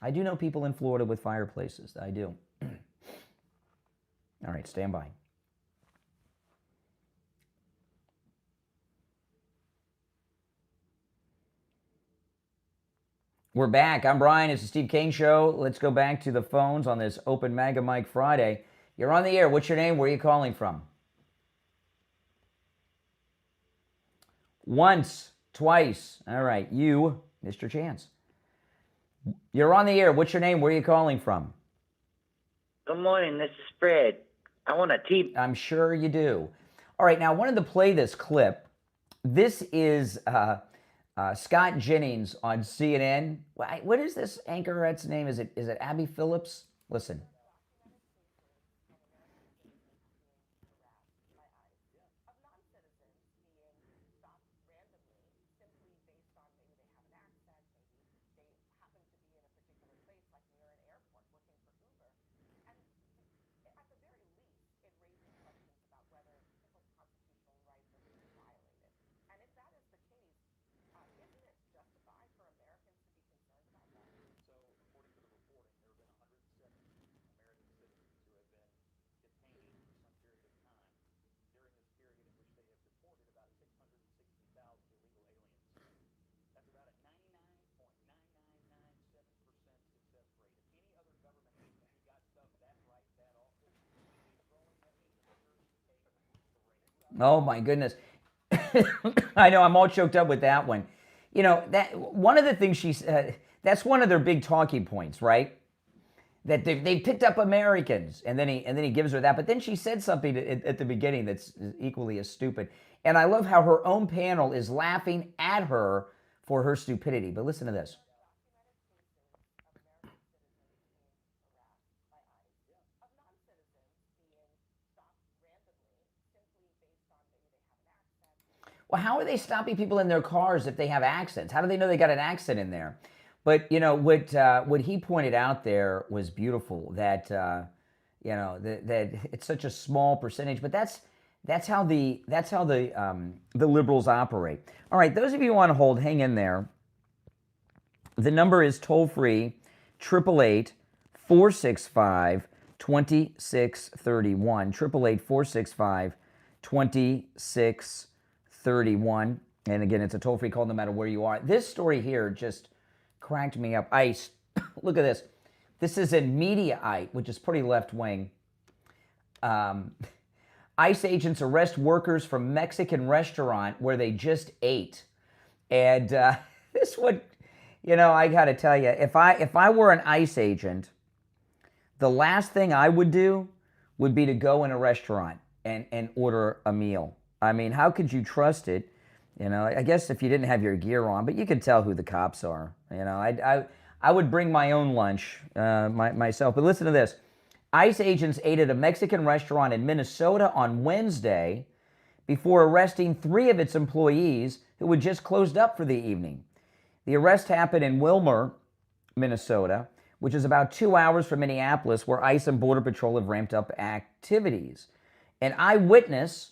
I do know people in Florida with fireplaces. I do. All right, stand by. We're back. I'm Brian. It's the Steve Kane Show. Let's go back to the phones on this Open MAGA Mike Friday. You're on the air. What's your name? Where are you calling from? Once, twice. All right, you missed your chance. You're on the air. What's your name? Where are you calling from? Good morning. This is Fred. I want to tip. I'm sure you do. All right, now I wanted to play this clip. This is Scott Jennings on CNN. What is this anchorette's name? Is it Abby Phillips? Listen. Oh my goodness. I know, I'm all choked up with that one. You know, that one of the things she said, that's one of their big talking points, right? That they picked up Americans, and then he gives her that. But then she said something at the beginning that's equally as stupid. And I love how her own panel is laughing at her for her stupidity. But listen to this. Well, how are they stopping people in their cars if they have accents? How do they know they got an accent in there? But, you know, what he pointed out there was beautiful, that, you know, that it's such a small percentage, but that's how the liberals operate. All right, those of you who want to hold, hang in there. The number is toll-free, 888-465-2631, 888-465-2631. And again, it's a toll-free call no matter where you are. This story here just cracked me up. ICE, look at this. This is in Mediaite, which is pretty left-wing. ICE agents arrest workers from Mexican restaurant where they just ate. And this one, you know, I got to tell you, if I were an ICE agent, the last thing I would do would be to go in a restaurant and order a meal. I mean, how could you trust it? You know, I guess if you didn't have your gear on, but you could tell who the cops are. You know, I would bring my own lunch myself. But listen to this. ICE agents ate at a Mexican restaurant in Minnesota on Wednesday before arresting 3 of its employees who had just closed up for the evening. The arrest happened in Wilmer, Minnesota, which is about 2 hours from Minneapolis, where ICE and Border Patrol have ramped up activities. An eyewitness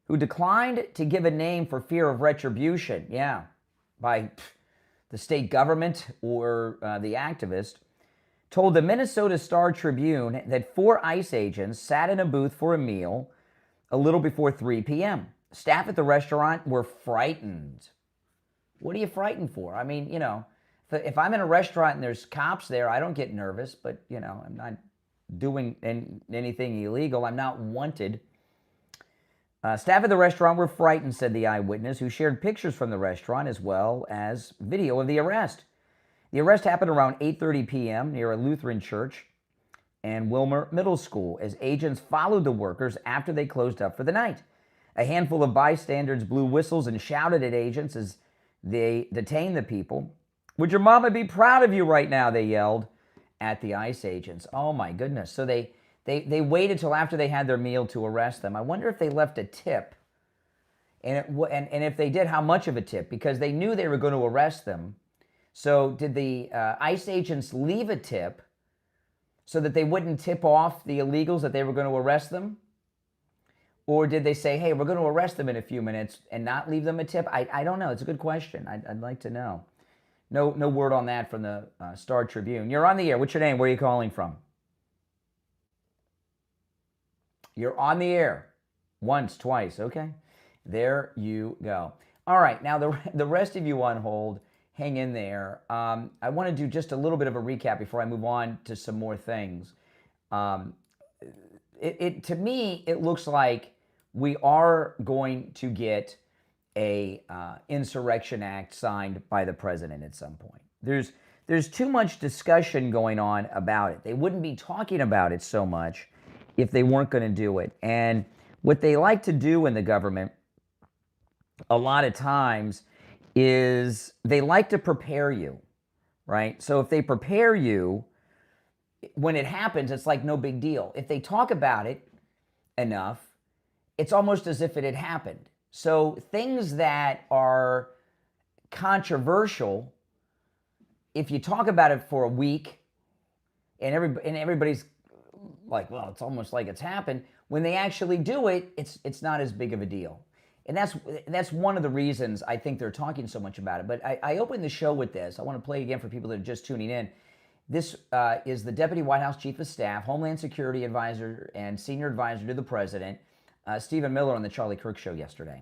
who declined to give a name for fear of retribution, by the state government or the activist, told the Minnesota Star Tribune that 4 ICE agents sat in a booth for a meal a little before 3 p.m. Staff at the restaurant were frightened. What are you frightened for? I mean, you know, if I'm in a restaurant and there's cops there, I don't get nervous, but, you know, I'm not doing anything illegal. I'm not wanted. Staff at the restaurant were frightened, said the eyewitness, who shared pictures from the restaurant as well as video of the arrest. The arrest happened around 8:30 p.m. near a Lutheran church and Wilmer Middle School as agents followed the workers after they closed up for the night. A handful of bystanders blew whistles and shouted at agents as they detained the people. "Would your mama be proud of you right now?" they yelled at the ICE agents. Oh my goodness. So they waited till after they had their meal to arrest them. I wonder if they left a tip. And if they did, how much of a tip? Because they knew they were going to arrest them. So did the ICE agents leave a tip so that they wouldn't tip off the illegals that they were going to arrest them? Or did they say, hey, we're going to arrest them in a few minutes and not leave them a tip? I don't know. It's a good question. I'd like to know. No word on that from the Star Tribune. You're on the air. What's your name? Where are you calling from? You're on the air. Once, twice. Okay. There you go. All right. Now, the rest of you on hold, hang in there. I want to do just a little bit of a recap before I move on to some more things. To me, it looks like we are going to get a Insurrection Act signed by the president at some point. There's too much discussion going on about it. They wouldn't be talking about it so much if they weren't going to do it. And what they like to do in the government a lot of times is they like to prepare you, right? So if they prepare you, when it happens, it's like no big deal. If they talk about it enough, it's almost as if it had happened. So things that are controversial, if you talk about it for a week and everybody's like, well, it's almost like it's happened, when they actually do it, it's not as big of a deal. And that's one of the reasons I think they're talking so much about it. But I opened the show with this. I want to play it again for people that are just tuning in. This is the Deputy White House Chief of Staff, Homeland Security Advisor, and Senior Advisor to the President, Stephen Miller, on the Charlie Kirk Show yesterday.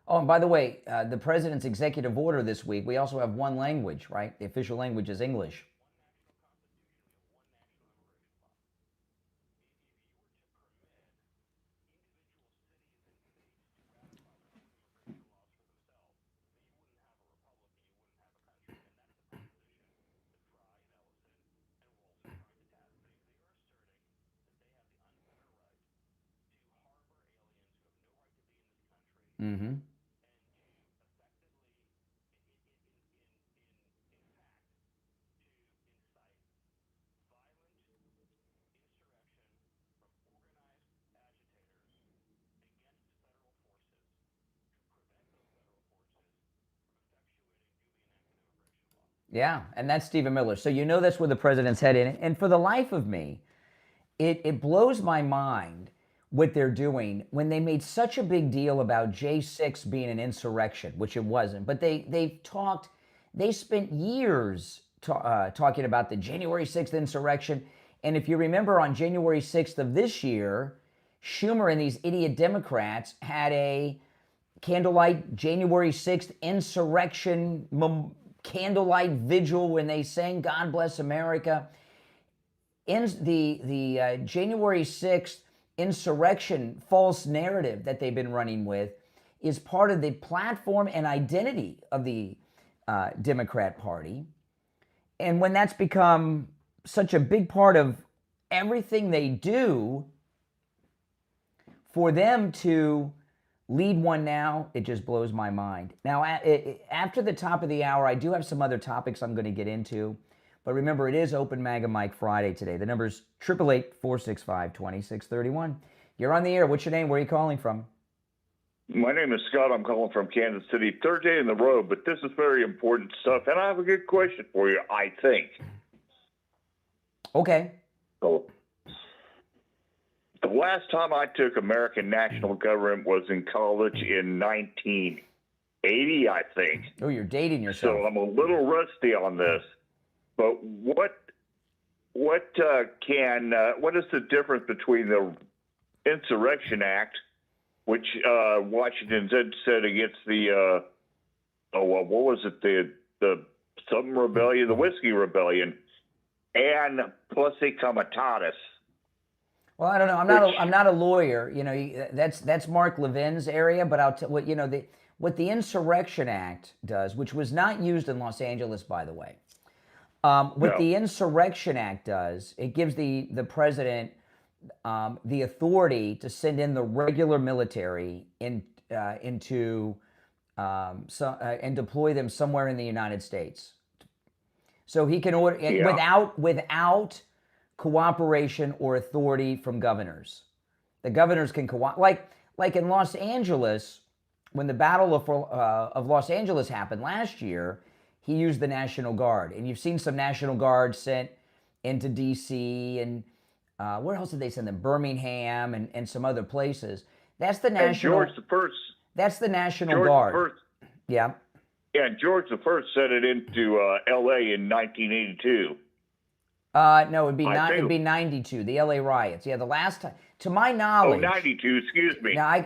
Oh, and by the way, the president's executive order this week, we also have one language, right? The official language is English. Mm-hmm. Yeah, and that's Stephen Miller. So you know that's where the president's headed. And for the life of me, it blows my mind what they're doing when they made such a big deal about J6 being an insurrection, which it wasn't. But they spent years talking about the January 6th insurrection. And if you remember, on January 6th of this year, Schumer and these idiot Democrats had a candlelight January 6th insurrection candlelight vigil when they sang God Bless America. In the January 6th insurrection false narrative that they've been running with is part of the platform and identity of the Democrat Party. And when that's become such a big part of everything they do, for them to lead one now, it just blows my mind. Now, after the top of the hour, I do have some other topics I'm going to get into. But remember, it is Open MAGA Mike Friday today. The number's 888-465-2631. You're on the air. What's your name? Where are you calling from? My name is Scott. I'm calling from Kansas City. Third day in the road, but this is very important stuff. And I have a good question for you, I think. Okay. So, the last time I took American national government was in college in 1980, I think. Oh, you're dating yourself. So I'm a little rusty on this. But what is the difference between the Insurrection Act which Washington said against the what was it, the something rebellion, the whiskey rebellion, and Pussy Comitatus. Well, I don't know. I'm not a lawyer. You know, that's Mark Levin's area. But I'll tell what you know. What the Insurrection Act does, which was not used in Los Angeles, by the way. The Insurrection Act does, it gives the president the authority to send in the regular military into and deploy them somewhere in the United States. So he can order without cooperation or authority from governors. The governors can like in Los Angeles, when the Battle of Los Angeles happened last year, he used the National Guard, and you've seen some National Guard sent into D.C. and where else did they send them? Birmingham and some other places. That's the National. And George I. That's the National Guard. George I. Yeah. Yeah, George I sent it into L.A. in 1982. No, it'd be 92. The L.A. riots. Yeah, the last time, to my knowledge. Oh, 92. Excuse me. Now,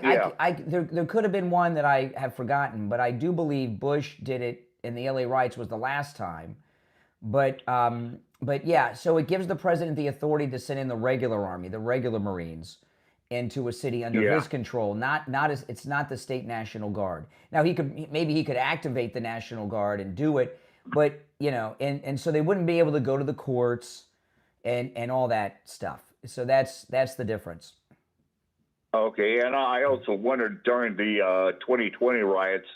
there could have been one that I have forgotten, but I do believe Bush did it. In the LA riots was the last time, but yeah, so it gives the president the authority to send in the regular army, the regular Marines, into a city under his control. It's not the state National Guard. Now he could activate the National Guard and do it, but you know, and so they wouldn't be able to go to the courts and all that stuff. So that's the difference. Okay, and I also wondered during the 2020 riots,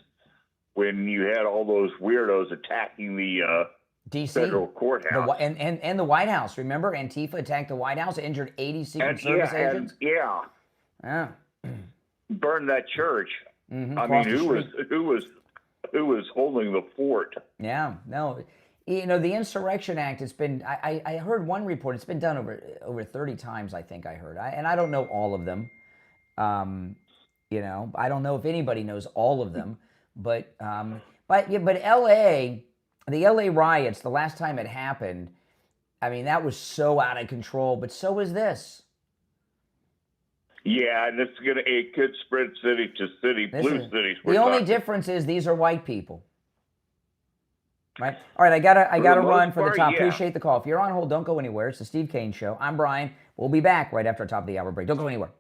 when you had all those weirdos attacking the DC federal courthouse and the White House. Remember, Antifa attacked the White House, injured 80 Secret Service agents. Burned that church. Mm-hmm, I mean, who was holding the fort? Yeah, no, you know, the Insurrection Act. It's been. I heard one report. It's been done over 30 times. I think I heard. And I don't know all of them. You know, I don't know if anybody knows all of them. But L.A., the L.A. riots, the last time it happened, I mean, that was so out of control, but so is this. Yeah, and it could spread city to city, blue cities. The only difference is these are white people. Right? All right, I gotta run for the top. Appreciate the call. If you're on hold, don't go anywhere. It's the Steve Kane Show. I'm Brian. We'll be back right after our top of the hour break. Don't go anywhere.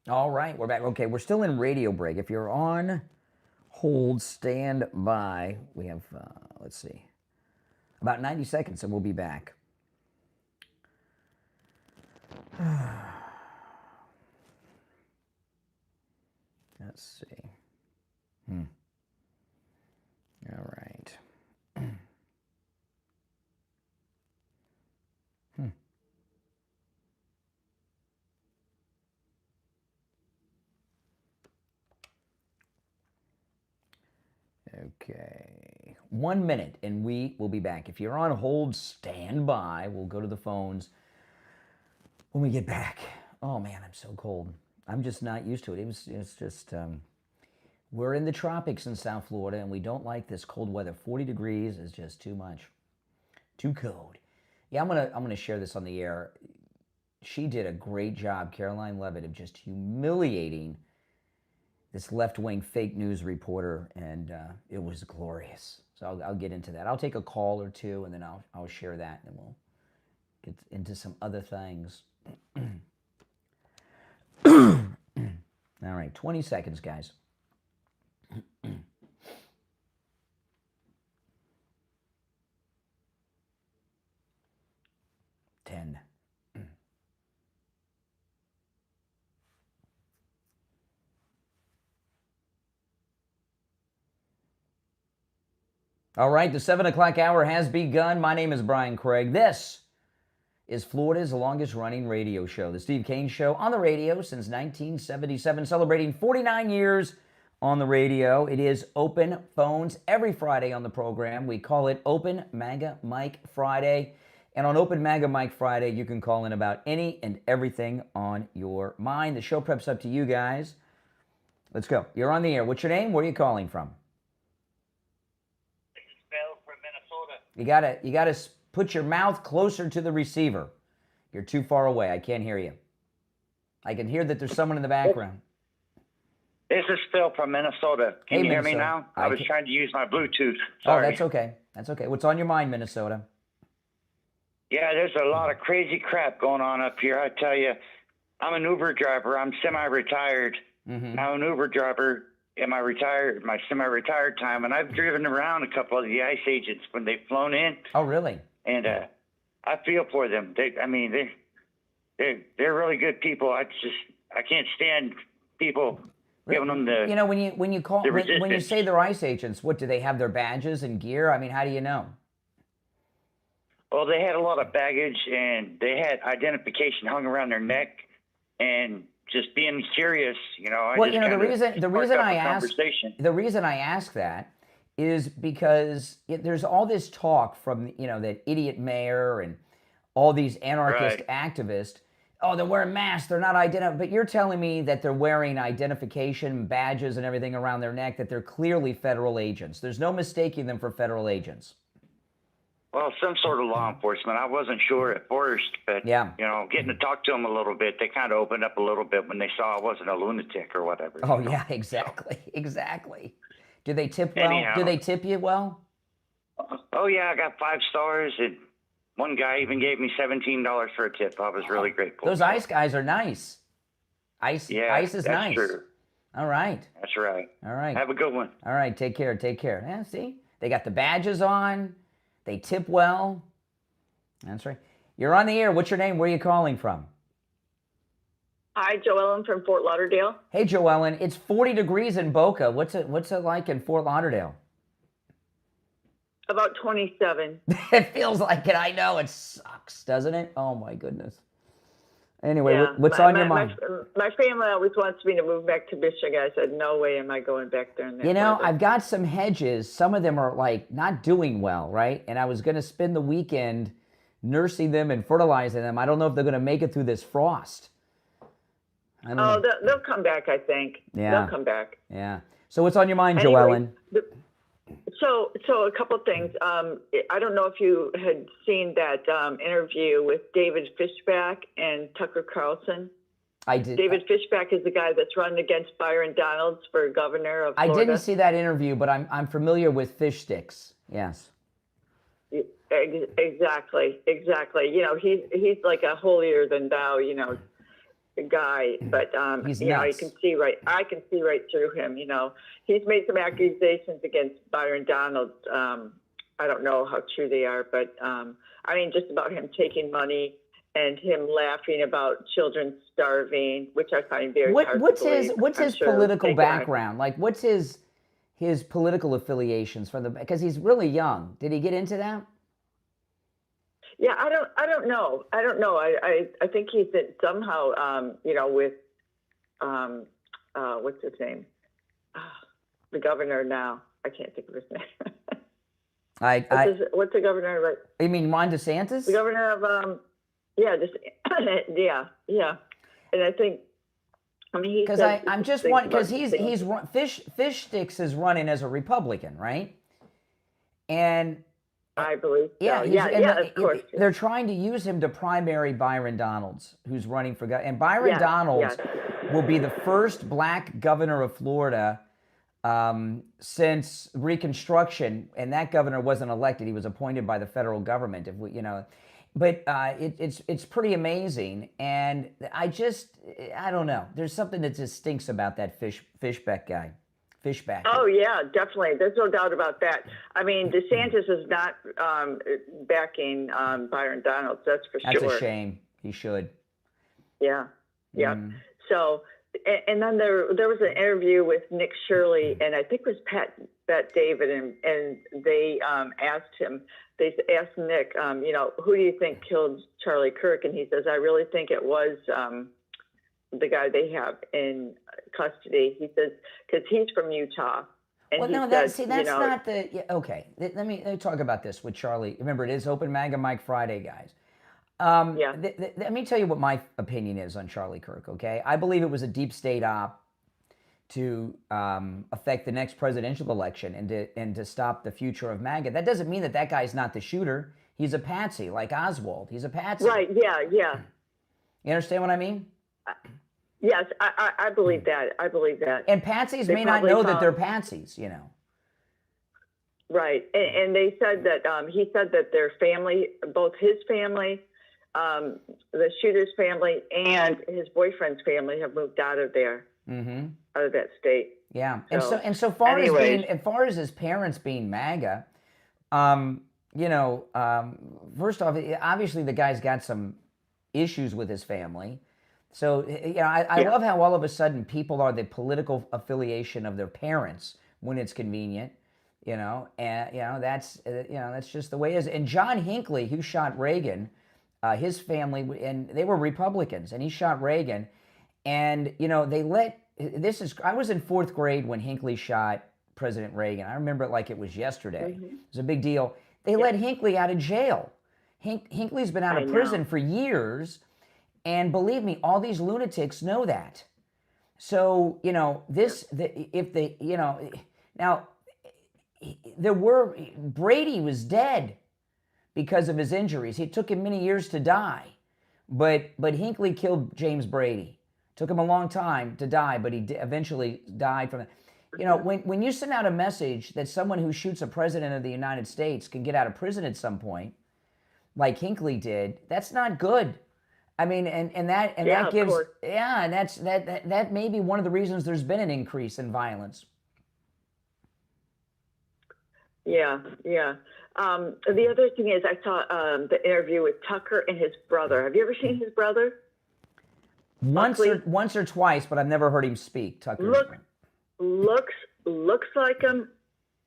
All right, we're back. Okay, we're still in radio break. If you're on hold, stand by. We have, let's see, about 90 seconds and we'll be back. Let's see. All right. Okay. 1 minute and we will be back. If you're on hold, stand by. We'll go to the phones when we get back. Oh man, I'm so cold. I'm just not used to it. It's just, we're in the tropics in South Florida and we don't like this cold weather. 40 degrees is just too much. Too cold. Yeah, I'm gonna share this on the air. She did a great job, Caroline Levitt, of just humiliating this left-wing fake news reporter, and it was glorious. So I'll get into that. I'll take a call or two, and then I'll share that, and we'll get into some other things. All right, 20 seconds, guys. 10. All right, the 7 o'clock hour has begun. My name is Brian Craig. This is Florida's longest running radio show, the Steve Kane Show, on the radio since 1977, celebrating 49 years on the radio. It is Open Phones every Friday on the program. We call it Open MAGA Mike Friday. And on Open MAGA Mike Friday, you can call in about any and everything on your mind. The show prep's up to you guys. Let's go. You're on the air. What's your name? Where are you calling from? You gotta put your mouth closer to the receiver. You're too far away. I can't hear you. I can hear that there's someone in the background. This is Phil from Minnesota. Can you hear me now? I was trying to use my Bluetooth. Sorry. Oh, that's okay. That's okay. What's on your mind, Minnesota? Yeah, there's a lot of crazy crap going on up here. I tell you, I'm an Uber driver. I'm semi-retired. I'm an Uber driver in my semi-retired time, and I've driven around a couple of the ICE agents when they've flown in. Oh, really? And I feel for them. They're really good people. I can't stand people giving them the. You know, when you say they're ICE agents, what do they have their badges and gear? I mean, how do you know? Well, they had a lot of baggage and they had identification hung around their neck, and just being curious, you know. The reason I ask that is because there's all this talk from, you know, that idiot mayor and all these anarchist activists. Oh, they're wearing masks. They're not identified. But you're telling me that they're wearing identification badges and everything around their neck, that they're clearly federal agents. There's no mistaking them for federal agents. Well, some sort of law enforcement. I wasn't sure at first, but, you know, getting to talk to them a little bit, they kind of opened up a little bit when they saw I wasn't a lunatic or whatever. Oh, yeah, exactly. Exactly. Do they tip well? Anyhow. Do they tip you well? Oh, yeah, I got 5 stars, and one guy even gave me $17 for a tip. I was really grateful. Those ICE guys are nice. ICE is that's nice. True. All right. That's right. All right. Have a good one. All right, take care. Take care. Yeah, see? They got the badges on. They tip well. That's right. You're on the air. What's your name? Where are you calling from? Hi, Joellen from Fort Lauderdale. Hey, Joellen. It's 40 degrees in Boca. What's it like in Fort Lauderdale? About 27. It feels like it. I know. It sucks, doesn't it? Oh, my goodness. Anyway, yeah, what's on your mind? My family always wants me to move back to Michigan. I said, no way am I going back there. You know, I've got some hedges. Some of them are like not doing well, right? And I was going to spend the weekend nursing them and fertilizing them. I don't know if they're going to make it through this frost. They'll come back, I think. Yeah. They'll come back. Yeah. So what's on your mind, anyway, Joellen? So a couple of things. I don't know if you had seen that interview with David Fishback and Tucker Carlson. I did. David Fishback is the guy that's running against Byron Donalds for governor of Florida. I didn't see that interview, but I'm familiar with fish sticks. Yes. Exactly. You know, he's like a holier than thou, you know, guy, but He's you know, nuts. I can see right through him. You know, he's made some accusations against Byron Donald. I don't know how true they are, but I mean, just about him taking money and him laughing about children starving, which I find very hard to believe. What's his political background? Like, what's his political affiliations because he's really young. Did he get into that? Yeah, I don't know. I think he's somehow, you know, with, what's his name? The governor now. I can't think of his name. What's the governor? Right? You mean Ron DeSantis? The governor of, yeah. And I think, I mean, because I'm just wondering, because Fish Sticks is running as a Republican, right? And I believe so. Yeah, of course. They're trying to use him to primary Byron Donalds, who's running for governor. And Byron Donalds will be the first black governor of Florida since Reconstruction, and that governor wasn't elected; he was appointed by the federal government. But it's pretty amazing, and I don't know. There's something that just stinks about that Fishback guy. Fishback. Oh yeah, definitely. There's no doubt about that. I mean, DeSantis is not backing Byron Donalds. That's for sure. That's a shame. He should. Yeah. So, and then there was an interview with Nick Shirley, and I think it was Pat David, and they asked him. They asked Nick, you know, who do you think killed Charlie Kirk? And he says, I really think it was the guy they have in custody. He says, because he's from Utah. And well, no, that's not the. Yeah, okay, let me talk about this with Charlie. Remember, it is Open MAGA Mike Friday, guys. Let me tell you what my opinion is on Charlie Kirk, okay? I believe it was a deep state op to affect the next presidential election and to stop the future of MAGA. That doesn't mean that guy's not the shooter. He's a patsy, like Oswald. He's a patsy. Right, yeah. You understand what I mean? Yes, I believe that. And patsies may not know that they're patsies, you know. Right, and they said that, he said that their family, both his family, the shooter's family, and his boyfriend's family have moved out of there. Mm-hmm. Out of that state. Yeah, and so far as far as his parents being MAGA, you know, first off, obviously the guy's got some issues with his family. So you know, I love how all of a sudden people are the political affiliation of their parents when it's convenient. You know, and that's just the way it is. And John Hinckley, who shot Reagan, his family, and they were Republicans, and he shot Reagan. And, you know, I was in 4th grade when Hinckley shot President Reagan. I remember it like it was yesterday. Mm-hmm. It was a big deal. They let Hinckley out of jail. Hinckley's been out of prison for years. And believe me, all these lunatics know that. So, you know, Brady was dead because of his injuries. It took him many years to die. But Hinckley killed James Brady. Took him a long time to die, but he eventually died from it. You know, when you send out a message that someone who shoots a president of the United States can get out of prison at some point, like Hinckley did, that's not good. I mean, that may be one of the reasons there's been an increase in violence. Yeah. The other thing is, I saw the interview with Tucker and his brother. Have you ever seen his brother? Once or twice, but I've never heard him speak. Tucker looks like him,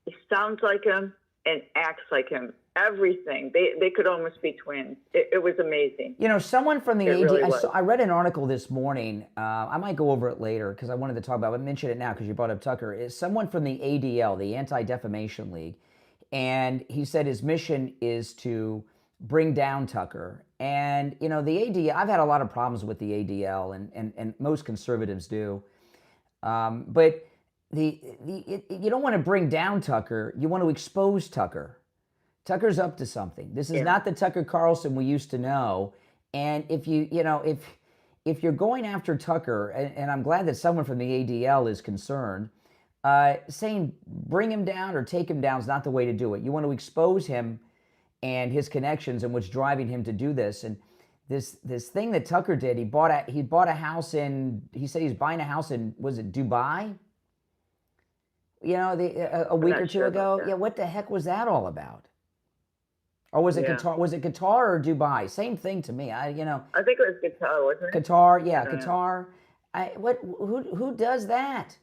he sounds like him, and acts like him. Everything. They could almost be twins. It was amazing. You know, someone from the AD. Really I read an article this morning. I might go over it later because I wanted to talk about it. I mentioned it now because you brought up Tucker. Is someone from the ADL, the Anti-Defamation League, and he said his mission is to bring down Tucker. And, you know, the ADL, I've had a lot of problems with the ADL, and most conservatives do. But you don't want to bring down Tucker. You want to expose Tucker. Tucker's up to something. This is not the Tucker Carlson we used to know. And if you're going after Tucker, and I'm glad that someone from the ADL is concerned, saying bring him down or take him down is not the way to do it. You want to expose him and his connections and what's driving him to do this. And this thing that Tucker did. He bought a house in. He said he's buying a house in, was it Dubai? You know, a week or two ago. Yeah, what the heck was that all about? Or was it Qatar? Was it Qatar or Dubai? Same thing to me. I think it was Qatar, wasn't it? Qatar, yeah, Qatar. Who does that?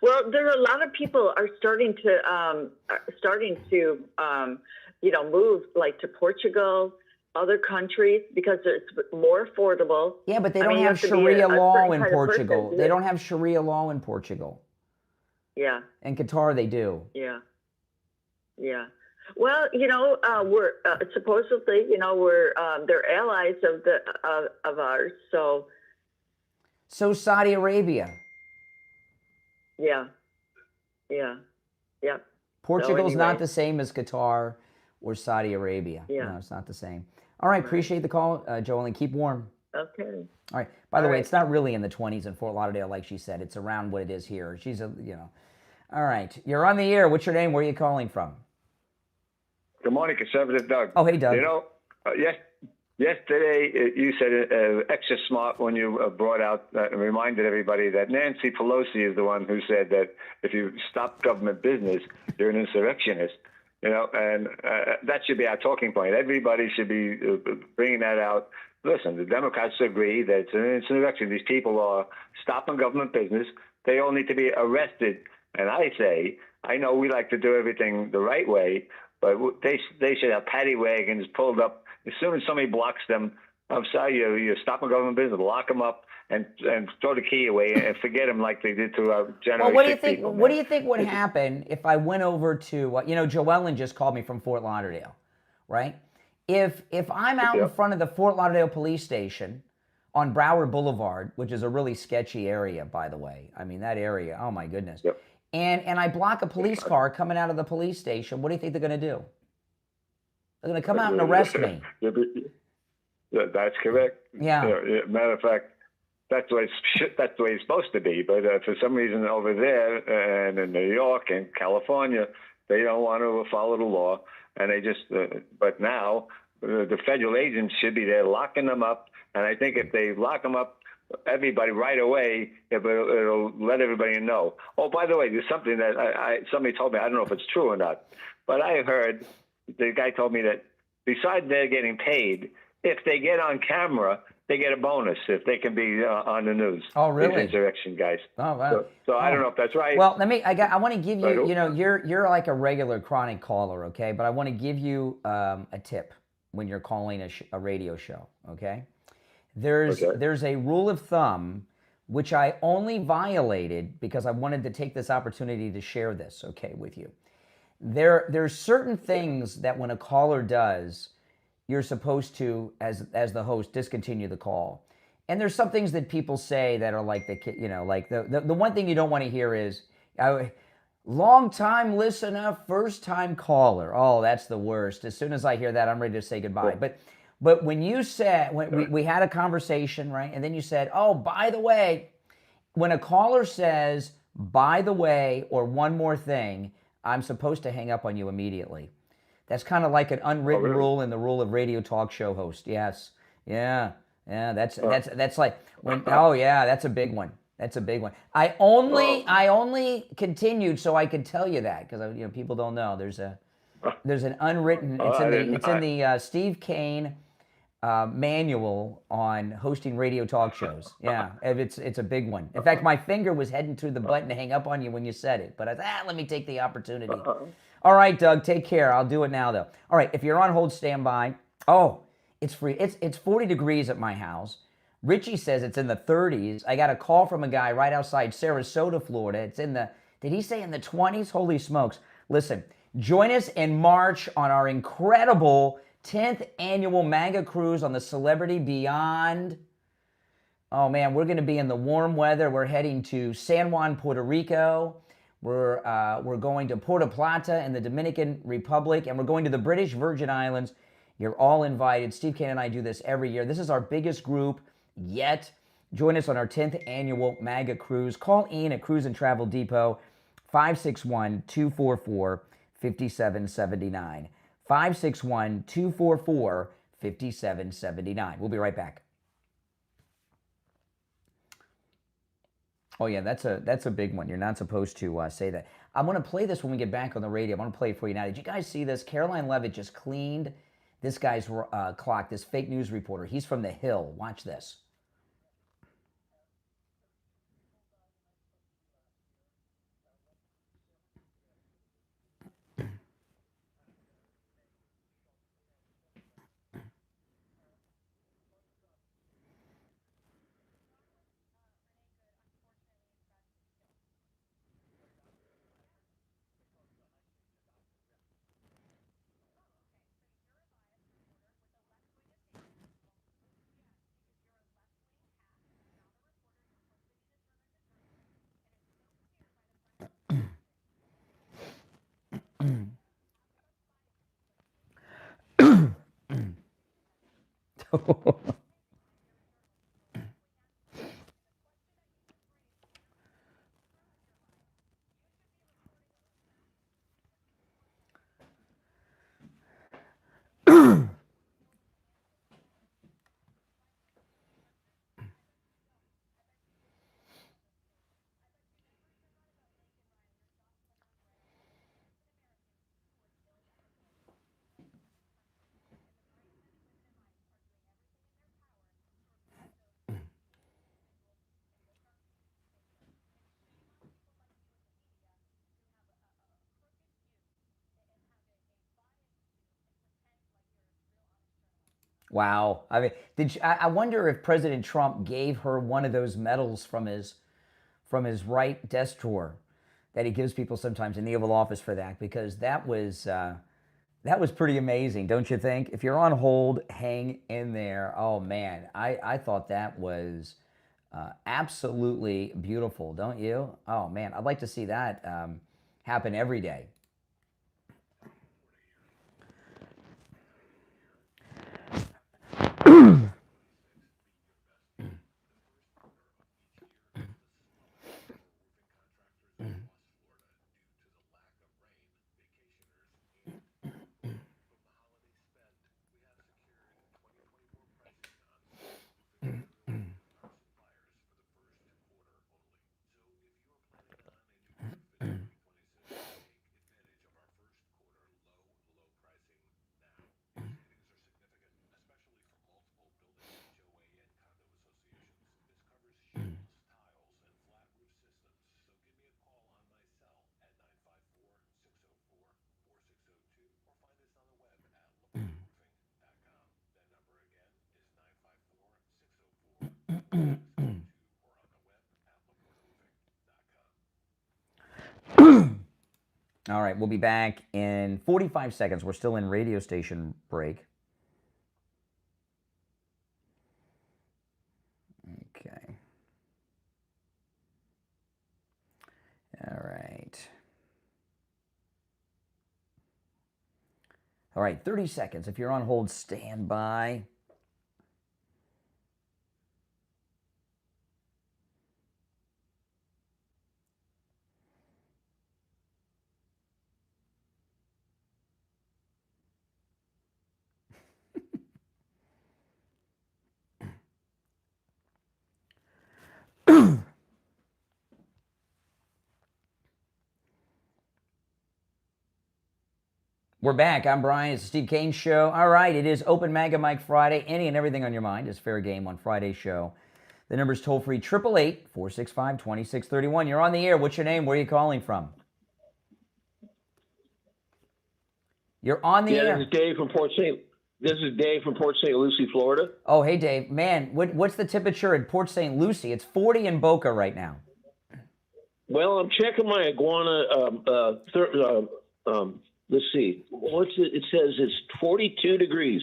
Well, there are a lot of people are starting to move like to Portugal, other countries, because it's more affordable. Yeah, but they don't have Sharia law in Portugal. They don't have Sharia law in Portugal. Yeah. In Qatar, they do. Yeah. Yeah. Well, we're supposedly, we're they're allies of ours. So Saudi Arabia. Yeah. Yeah. Yeah. Portugal's not the same as Qatar or Saudi Arabia. Yeah. No, it's not the same. All right. Appreciate the call, Joelle, and keep warm. Okay. All right. By the way, it's not really in the 20s in Fort Lauderdale, like she said. It's around what it is here. She's All right. You're on the air. What's your name? Where are you calling from? Good morning, Conservative Doug. Oh, hey, Doug. Yesterday you said extra smart when you brought out and reminded everybody that Nancy Pelosi is the one who said that if you stop government business, you're an insurrectionist. And that should be our talking point. Everybody should be bringing that out. Listen, the Democrats agree that it's an insurrection. These people are stopping government business. They all need to be arrested. And I say, I know we like to do everything the right way, but they should have paddy wagons pulled up as soon as somebody blocks them. I'm sorry, you're stopping government business, lock them up and throw the key away and forget them like they did to our generation. Well, what do you think? What do you think would happen if I went over to Joellen just called me from Fort Lauderdale, right? If I'm out in front of the Fort Lauderdale police station on Broward Boulevard, which is a really sketchy area, by the way. I mean, that area, oh my goodness. Yep. And I block a police car coming out of the police station, what do you think they're going to do? They're going to come out and arrest me. That's correct. Yeah. Matter of fact, that's the way it's supposed to be. But for some reason over there and in New York and California, they don't want to follow the law. And they just, but now the federal agents should be there locking them up. And I think if they lock them up, everybody right away, it'll let everybody know. Oh, by the way, there's something that somebody told me. I don't know if it's true or not, but I heard the guy told me that besides they're getting paid, if they get on camera, they get a bonus if they can be on the news. Oh, really? These insurrection guys. Oh, wow. So I don't know if that's right. Well, I want to give you, you're like a regular chronic caller, okay? But I want to give you a tip when you're calling a radio show, okay? There's a rule of thumb which I only violated because I wanted to take this opportunity to share this, okay, with you. There's certain things that when a caller does, you're supposed to, as the host, discontinue the call. And there's some things that people say that are like the one thing you don't want to hear is, long time listener, first time caller. Oh, that's the worst. As soon as I hear that, I'm ready to say goodbye. But when you said, when we had a conversation, right? And then you said, oh, by the way, when a caller says, by the way, or one more thing, I'm supposed to hang up on you immediately. That's kind of like an unwritten rule in the rule of radio talk show host. Yes. Yeah. That's like when, oh yeah, that's a big one. That's a big one. I only continued so I could tell you that because people don't know. There's an unwritten. It's in the Steve Kane manual on hosting radio talk shows. Yeah, it's a big one. In fact, my finger was heading to the button to hang up on you when you said it, but I thought, let me take the opportunity. All right, Doug, take care. I'll do it now, though. All right, if you're on hold, stand by. Oh, it's free. It's 40 degrees at my house. Richie says it's in the 30s. I got a call from a guy right outside Sarasota, Florida. It's in the, did he say in the 20s? Holy smokes. Listen, join us in March on our incredible 10th annual MAGA cruise on the Celebrity Beyond. Oh, man, we're going to be in the warm weather. We're heading to San Juan, Puerto Rico. We're going to Puerto Plata in the Dominican Republic, and we're going to the British Virgin Islands. You're all invited. Steve Kane and I do this every year. This is our biggest group yet. Join us on our 10th annual MAGA cruise. Call Ian at Cruise and Travel Depot, 561-244-5779. 561-244-5779. 5779. We'll be right back. Oh, yeah, that's a big one. You're not supposed to say that. I'm going to play this when we get back on the radio. I'm going to play it for you now. Did you guys see this? Caroline Levitt just cleaned this guy's clock, this fake news reporter. He's from The Hill. Watch this. Wow. I mean, I wonder if President Trump gave her one of those medals from his right desk drawer that he gives people sometimes in the Oval Office for that, because that was pretty amazing, don't you think? If you're on hold, hang in there. Oh, man, I thought that was absolutely beautiful, don't you? Oh, man, I'd like to see that happen every day. All right, we'll be back in 45 seconds. We're still in radio station break. Okay. All right. All right, 30 seconds. If you're on hold, stand by. We're back. I'm Brian. It's the Steve Kane Show. All right, it is Open MAGA Mike Friday. Any and everything on your mind is fair game on Friday's show. The number's toll-free, 888-465-2631. You're on the air. What's your name? Where are you calling from? You're on the air. This is Dave from Port St. Lucie, Florida. Oh, hey, Dave. Man, what's the temperature in Port St. Lucie? It's 40 in Boca right now. Well, I'm checking my iguana. Let's see. It says it's 42 degrees.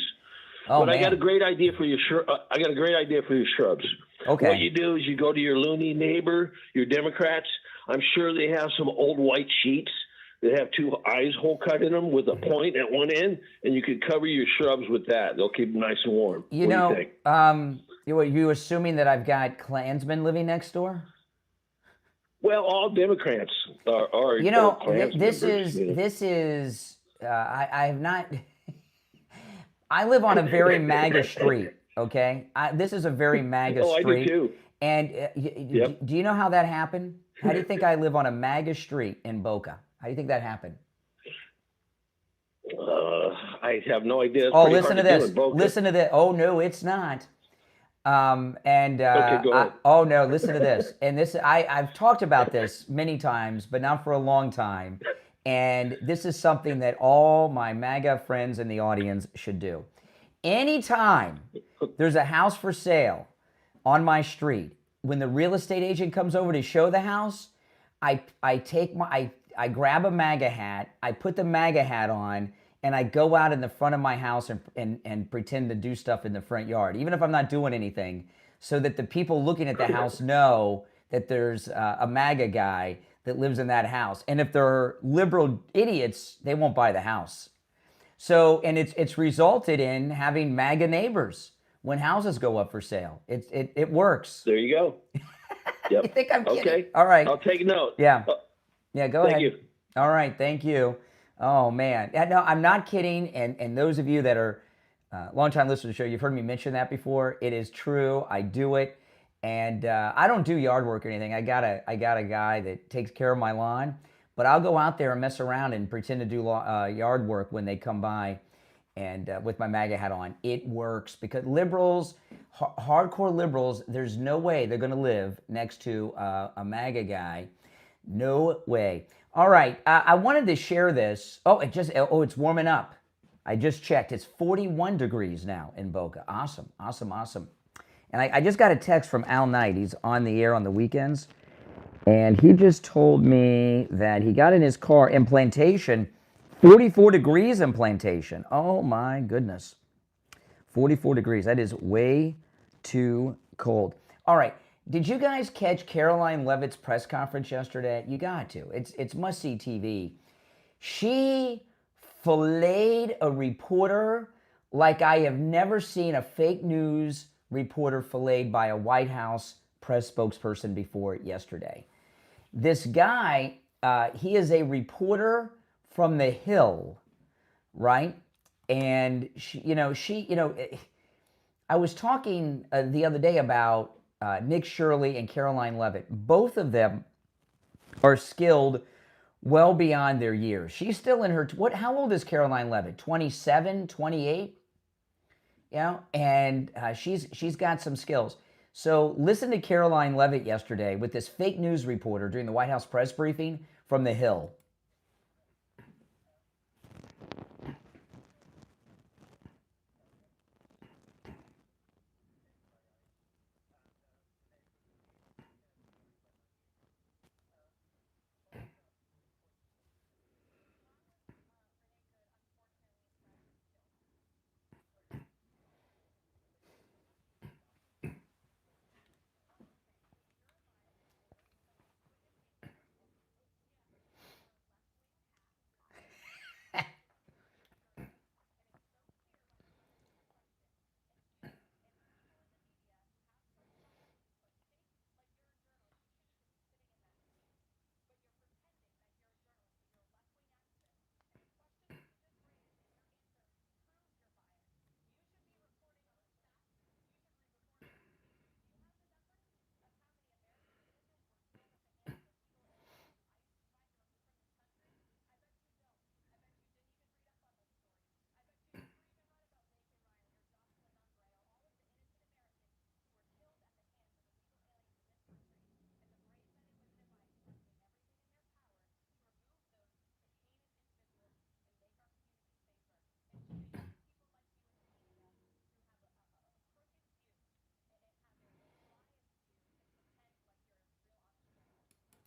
Oh, but man. I got a great idea for your shrubs. Okay. What you do is you go to your loony neighbor, your Democrats. I'm sure they have some old white sheets that have two eyes hole cut in them with a point at one end, and you could cover your shrubs with that. They'll keep them nice and warm. You think? You assuming that I've got Klansmen living next door? Well, all Democrats are. You know, Klans this members, is. I have not. I live on a very MAGA street, okay? This is a very MAGA street. I do too. And do you know how that happened? How do you think I live on a MAGA street in Boca? How do you think that happened? I have no idea. It's listen to this. Listen to this. Oh, no, it's not. Okay, go ahead. Oh, no, listen to this. And this, I've talked about this many times, but not for a long time. And this is something that all my MAGA friends in the audience should do. Anytime there's a house for sale on my street, when the real estate agent comes over to show the house, I grab a MAGA hat, I put the MAGA hat on, and I go out in the front of my house and pretend to do stuff in the front yard, even if I'm not doing anything, so that the people looking at the house know that there's a MAGA guy that lives in that house. And if they're liberal idiots, they won't buy the house. So, and it's resulted in having MAGA neighbors when houses go up for sale. It works. There you go. Yep. You think I'm kidding? Okay. All right. I'll take note. Yeah. Yeah, go ahead. Thank you. All right, thank you. Oh, man. No, I'm not kidding. And those of you that are longtime listeners to the show, you've heard me mention that before. It is true. I do it. And I don't do yard work or anything. I got a guy that takes care of my lawn. But I'll go out there and mess around and pretend to do yard work when they come by and with my MAGA hat on. It works because liberals, hardcore liberals, there's no way they're going to live next to a MAGA guy. No way. All right, I wanted to share this. It's warming up. I just checked. It's 41 degrees now in Boca. Awesome. And I just got a text from Al Knight. He's on the air on the weekends. And he just told me that he got in his car in Plantation, 44 degrees in Plantation. Oh, my goodness. 44 degrees. That is way too cold. All right. Did you guys catch Caroline Leavitt's press conference yesterday? You got to. It's must-see TV. She filleted a reporter like I have never seen a fake news reporter filleted by a White House press spokesperson before yesterday. This guy, he is a reporter from the Hill, right? And I was talking the other day about Nick Shirley and Caroline Leavitt. Both of them are skilled well beyond their years. She's still in her, how old is Caroline Leavitt? 27, 28? And she's got some skills. So listen to Caroline Leavitt yesterday with this fake news reporter during the White House press briefing from the Hill.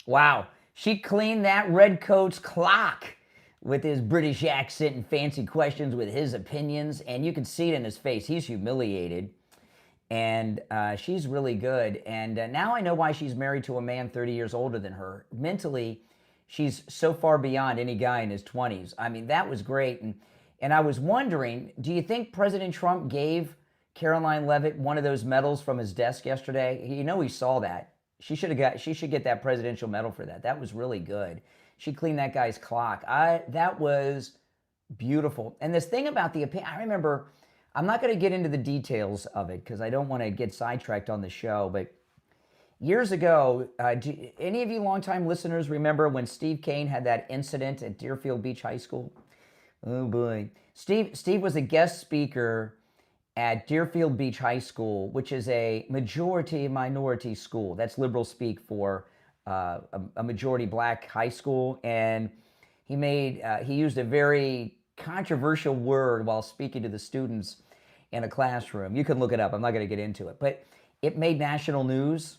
Wow, she cleaned that redcoat's clock with his British accent and fancy questions with his opinions, and you can see it in his face. He's humiliated, and she's really good. And now I know why she's married to a man 30 years older than her. Mentally, she's so far beyond any guy in his 20s. I mean, that was great. And I was wondering, do you think President Trump gave Caroline Leavitt one of those medals from his desk yesterday? You know he saw that. She should get that presidential medal for that. That was really good. She cleaned that guy's clock. That was beautiful. And this thing about the opinion, I remember I'm not going to get into the details of it because I don't want to get sidetracked on the show, but years ago, do any of you longtime listeners remember when Steve Kane had that incident at Deerfield Beach High School? Oh boy. Steve was a guest speaker at Deerfield Beach High School, which is a majority minority school. That's liberal speak for a majority black high school. And he used a very controversial word while speaking to the students in a classroom. You can look it up. I'm not going to get into it. But it made national news.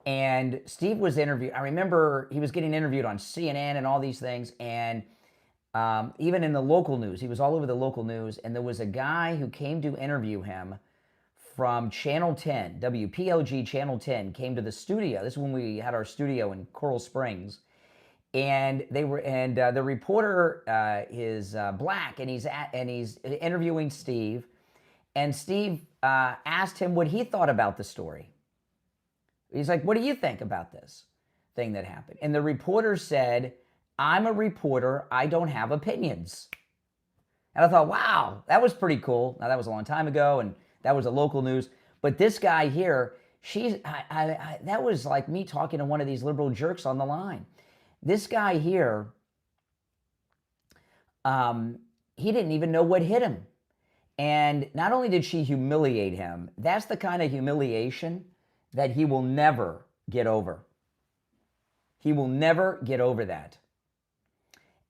And Steve was interviewed. I remember he was getting interviewed on CNN and all these things. And even in the local news, he was all over the local news. And there was a guy who came to interview him from Channel 10, WPLG Channel 10, came to the studio. This is when we had our studio in Coral Springs. And the reporter is black, and he's interviewing Steve. And Steve asked him what he thought about the story. He's like, what do you think about this thing that happened? And the reporter said, I'm a reporter. I don't have opinions. And I thought, wow, that was pretty cool. Now, that was a long time ago, and that was a local news. But this guy here, that was like me talking to one of these liberal jerks on the line. This guy here, he didn't even know what hit him. And not only did she humiliate him, that's the kind of humiliation that he will never get over. He will never get over that.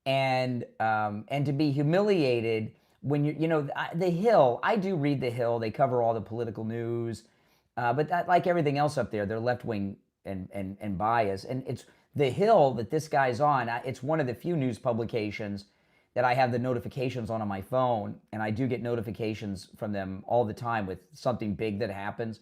And to be humiliated when The Hill, I do read The Hill. They cover all the political news. But that, like everything else up there, they're left-wing and bias. And it's The Hill that this guy's on. It's one of the few news publications that I have the notifications on my phone. And I do get notifications from them all the time with something big that happens.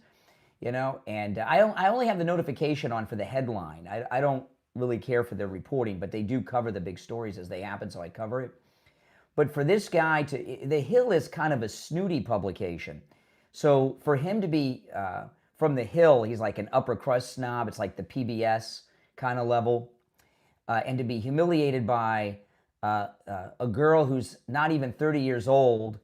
And I only have the notification on for the headline. I don't really care for their reporting, but they do cover the big stories as they happen, so I cover it. But for this guy The Hill is kind of a snooty publication. So for him to be from The Hill, he's like an upper crust snob. It's like the PBS kind of level. And to be humiliated by a girl who's not even 30 years old.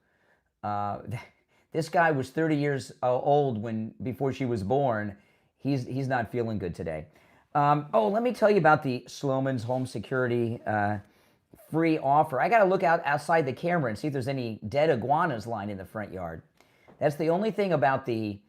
This guy was 30 years old before she was born. He's not feeling good today. Let me tell you about the Sloman's Home Security free offer. I got to look outside the camera and see if there's any dead iguanas lying in the front yard. That's the only thing about the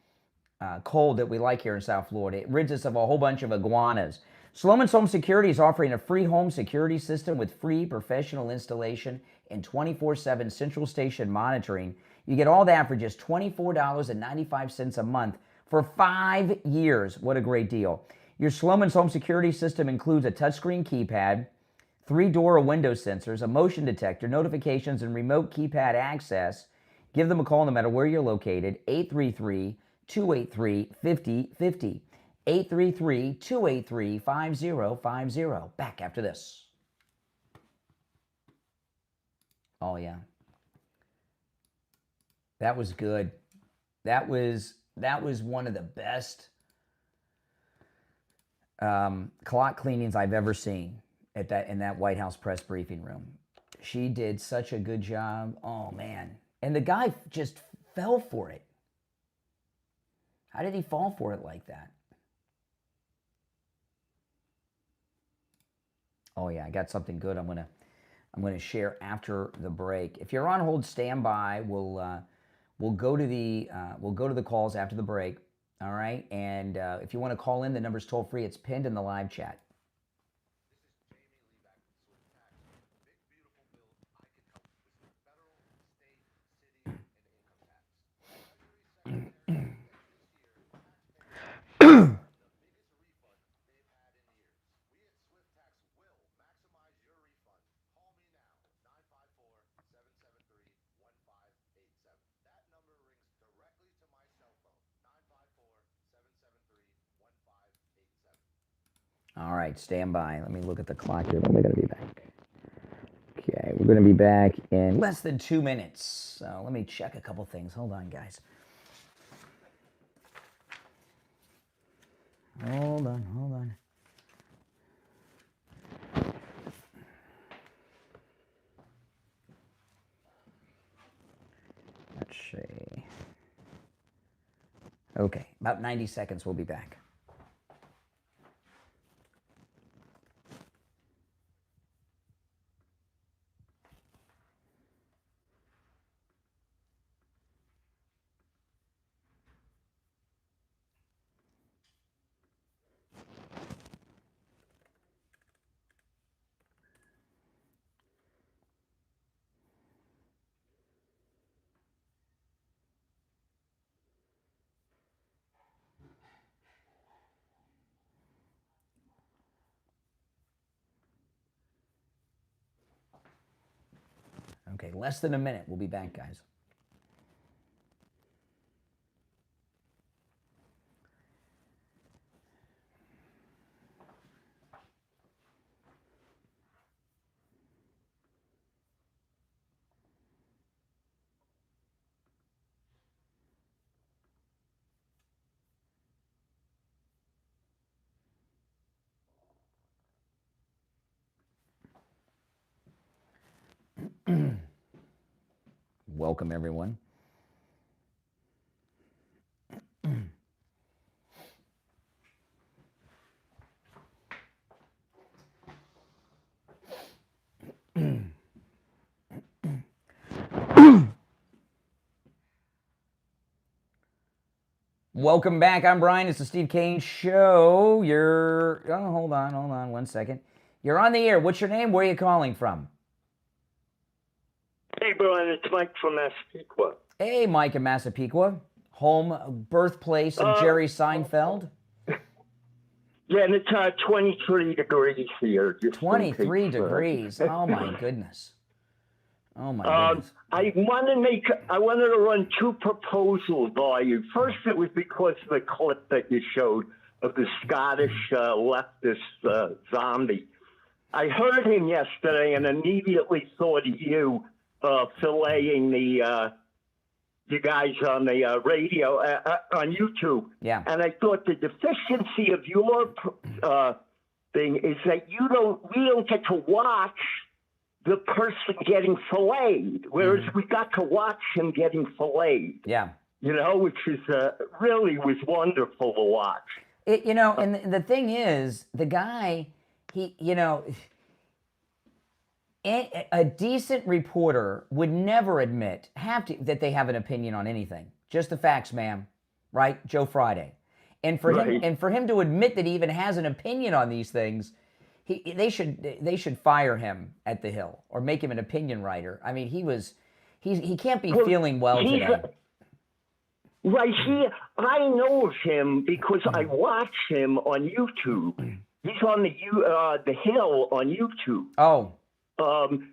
cold that we like here in South Florida. It rids us of a whole bunch of iguanas. Sloman's Home Security is offering a free home security system with free professional installation and 24/7 central station monitoring. You get all that for just $24.95 a month for 5 years. What a great deal. Your Sloman's Home Security system includes a touchscreen keypad, 3 door or window sensors, a motion detector, notifications, and remote keypad access. Give them a call no matter where you're located, 833-283-5050. 833-283-5050. Back after this. Oh, yeah. That was good. That was one of the best clock cleanings I've ever seen in that White House press briefing room. She did such a good job. Oh, man. And the guy just fell for it. How did he fall for it like that? Oh, yeah, I got something good I'm gonna share after the break. If you're on hold, stand by. We'll go to the calls after the break. All right, and if you want to call in, the number's toll free. It's pinned in the live chat. All right, stand by. Let me look at the clock here. When are we going to be back? Okay, we're going to be back in less than 2 minutes. So let me check a couple things. Hold on, guys. Hold on. Not see. Okay, about 90 seconds. We'll be back. Okay, less than a minute. We'll be back, guys. Welcome, everyone. Welcome back. I'm Brian. It's the Steve Kane Show. Hold on 1 second. You're on the air. What's your name? Where are you calling from? Hey, Brian, it's Mike from Massapequa. Hey, Mike in Massapequa, home, birthplace of Jerry Seinfeld. Yeah, and it's 23 degrees here. 23 degrees. Oh, my goodness. Oh, my goodness. I wanted to run two proposals by you. First, it was because of the clip that you showed of the Scottish leftist zombie. I heard him yesterday and immediately thought of you filleting you guys on the radio on YouTube. Yeah. And I thought the deficiency of your thing is that we don't get to watch the person getting filleted, whereas we got to watch him getting filleted. Yeah. You know, which is really was wonderful to watch. And the thing is, the guy, a decent reporter would never admit that they have an opinion on anything. Just the facts, ma'am. Right? Joe Friday. And for him to admit that he even has an opinion on these things, they should fire him at the Hill or make him an opinion writer. I mean, he can't be feeling well today. Right. I know of him because I watch him on YouTube. He's on the Hill on YouTube. Oh.